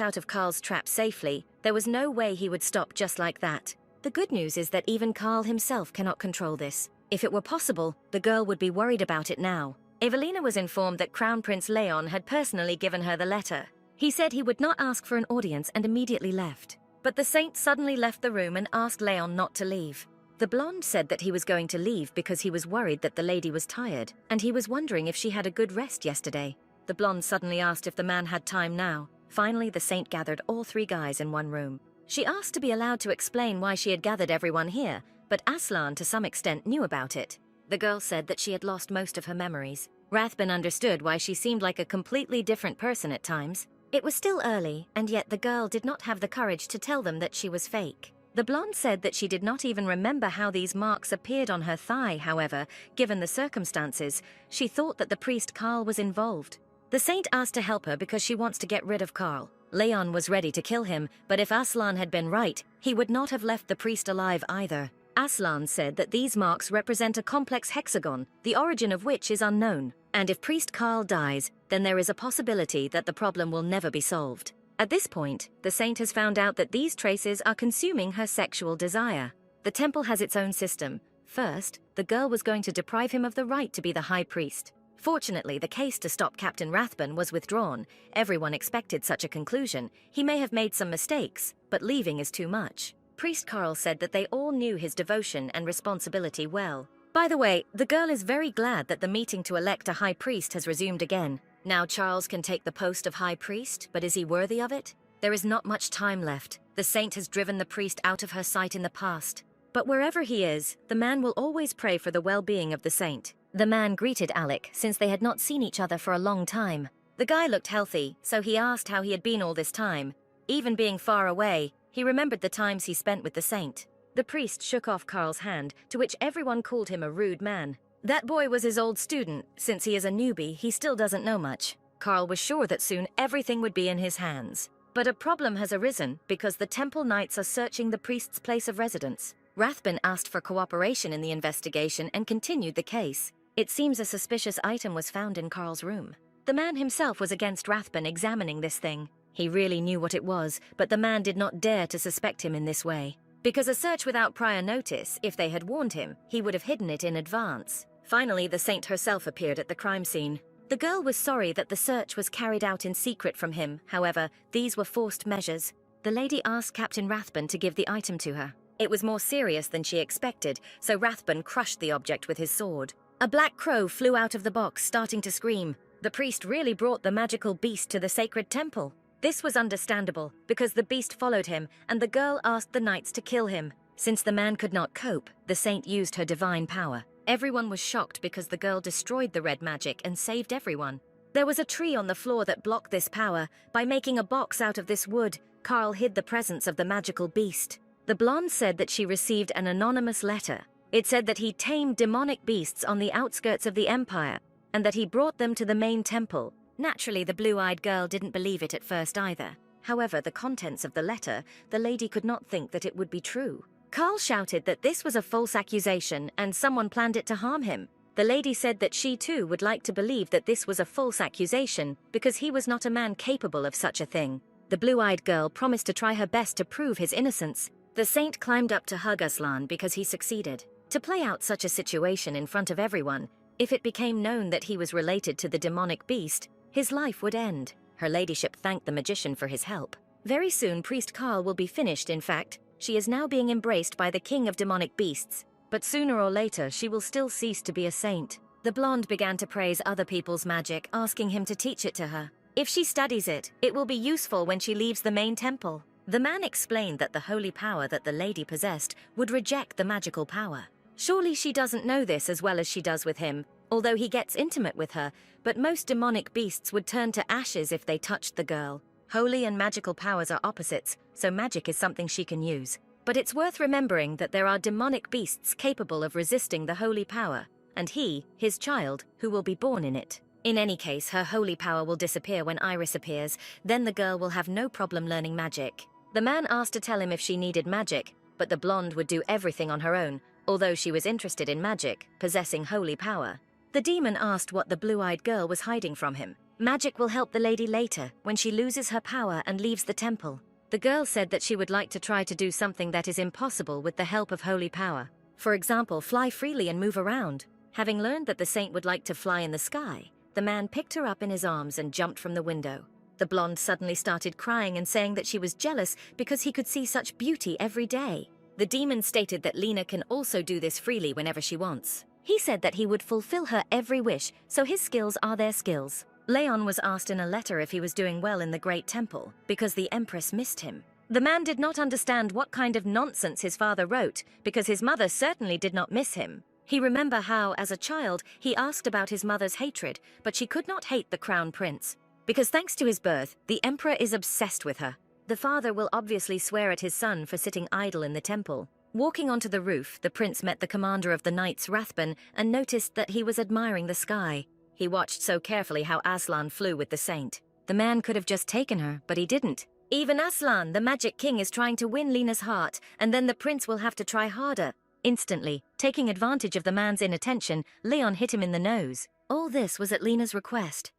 out of Carl's trap safely, there was no way he would stop just like that. The good news is that even Carl himself cannot control this. If it were possible, the girl would be worried about it now. Evelina was informed that Crown Prince Leon had personally given her the letter. He said he would not ask for an audience and immediately left. But the saint suddenly left the room and asked Leon not to leave. The blonde said that he was going to leave because he was worried that the lady was tired, and he was wondering if she had a good rest yesterday. The blonde suddenly asked if the man had time now. Finally, the saint gathered all three guys in one room. She asked to be allowed to explain why she had gathered everyone here, but Aslan to some extent knew about it. The girl said that she had lost most of her memories. Rathbun understood why she seemed like a completely different person at times. It was still early, and yet the girl did not have the courage to tell them that she was fake. The blonde said that she did not even remember how these marks appeared on her thigh, however, given the circumstances, she thought that the priest Carl was involved. The saint asked to help her because she wants to get rid of Carl. Leon was ready to kill him, but if Aslan had been right, he would not have left the priest alive either. Aslan said that these marks represent a complex hexagon, the origin of which is unknown. And if Priest Carl dies, then there is a possibility that the problem will never be solved. At this point, the saint has found out that these traces are consuming her sexual desire. The temple has its own system. First, the girl was going to deprive him of the right to be the high priest. Fortunately, the case to stop Captain Rathbun was withdrawn. Everyone expected such a conclusion. He may have made some mistakes, but leaving is too much. Priest Carl said that they all knew his devotion and responsibility well. By the way, the girl is very glad that the meeting to elect a high priest has resumed again. Now Charles can take the post of high priest, but is he worthy of it? There is not much time left. The saint has driven the priest out of her sight in the past. But wherever he is, the man will always pray for the well-being of the saint. The man greeted Alec, since they had not seen each other for a long time. The guy looked healthy, so he asked how he had been all this time. Even being far away, he remembered the times he spent with the saint. The priest shook off Carl's hand, to which everyone called him a rude man. That boy was his old student. Since he is a newbie, he still doesn't know much. Carl was sure that soon everything would be in his hands. But a problem has arisen because the temple knights are searching the priest's place of residence. Rathbun asked for cooperation in the investigation and continued the case. It seems a suspicious item was found in Carl's room. The man himself was against Rathbun examining this thing. He really knew what it was, but the man did not dare to suspect him in this way. Because a search without prior notice, if they had warned him, he would have hidden it in advance. Finally, the saint herself appeared at the crime scene. The girl was sorry that the search was carried out in secret from him. However, these were forced measures. The lady asked Captain Rathbun to give the item to her. It was more serious than she expected, so Rathbun crushed the object with his sword. A black crow flew out of the box, starting to scream. The priest really brought the magical beast to the sacred temple. This was understandable, because the beast followed him, and the girl asked the knights to kill him. Since the man could not cope, the saint used her divine power. Everyone was shocked because the girl destroyed the red magic and saved everyone. There was a tree on the floor that blocked this power. By making a box out of this wood, Carl hid the presence of the magical beast. The blonde said that she received an anonymous letter. It said that he tamed demonic beasts on the outskirts of the empire, and that he brought them to the main temple. Naturally, the blue-eyed girl didn't believe it at first either. However, the contents of the letter, the lady could not think that it would be true. Carl shouted that this was a false accusation and someone planned it to harm him. The lady said that she too would like to believe that this was a false accusation because he was not a man capable of such a thing. The blue-eyed girl promised to try her best to prove his innocence. The saint climbed up to hug Aslan because he succeeded. To play out such a situation in front of everyone, if it became known that he was related to the demonic beast, his life would end. Her ladyship thanked the magician for his help. Very soon, Priest Carl will be finished. In fact, she is now being embraced by the king of demonic beasts. But sooner or later, she will still cease to be a saint. The blonde began to praise other people's magic, asking him to teach it to her. If she studies it, it will be useful when she leaves the main temple. The man explained that the holy power that the lady possessed would reject the magical power. Surely she doesn't know this as well as she does with him, although he gets intimate with her, but most demonic beasts would turn to ashes if they touched the girl. Holy and magical powers are opposites, so magic is something she can use. But it's worth remembering that there are demonic beasts capable of resisting the holy power, and he, his child, who will be born in it. In any case, her holy power will disappear when Iris appears, then the girl will have no problem learning magic. The man asked to tell him if she needed magic, but the blonde would do everything on her own, although she was interested in magic, possessing holy power. The demon asked what the blue-eyed girl was hiding from him. Magic will help the lady later, when she loses her power and leaves the temple. The girl said that she would like to try to do something that is impossible with the help of holy power. For example, fly freely and move around. Having learned that the saint would like to fly in the sky, the man picked her up in his arms and jumped from the window. The blonde suddenly started crying and saying that she was jealous because he could see such beauty every day. The demon stated that Lena can also do this freely whenever she wants. He said that he would fulfill her every wish, so his skills are their skills. Leon was asked in a letter if he was doing well in the Great Temple, because the Empress missed him. The man did not understand what kind of nonsense his father wrote, because his mother certainly did not miss him. He remembered how, as a child, he asked about his mother's hatred, but she could not hate the crown prince. Because thanks to his birth, the emperor is obsessed with her. The father will obviously swear at his son for sitting idle in the temple. Walking onto the roof, the prince met the commander of the knights, Rathbun, and noticed that he was admiring the sky. He watched so carefully how Aslan flew with the saint. The man could have just taken her, but he didn't. Even Aslan, the magic king, is trying to win Lena's heart, and then the prince will have to try harder. Instantly, taking advantage of the man's inattention, Leon hit him in the nose. All this was at Lena's request.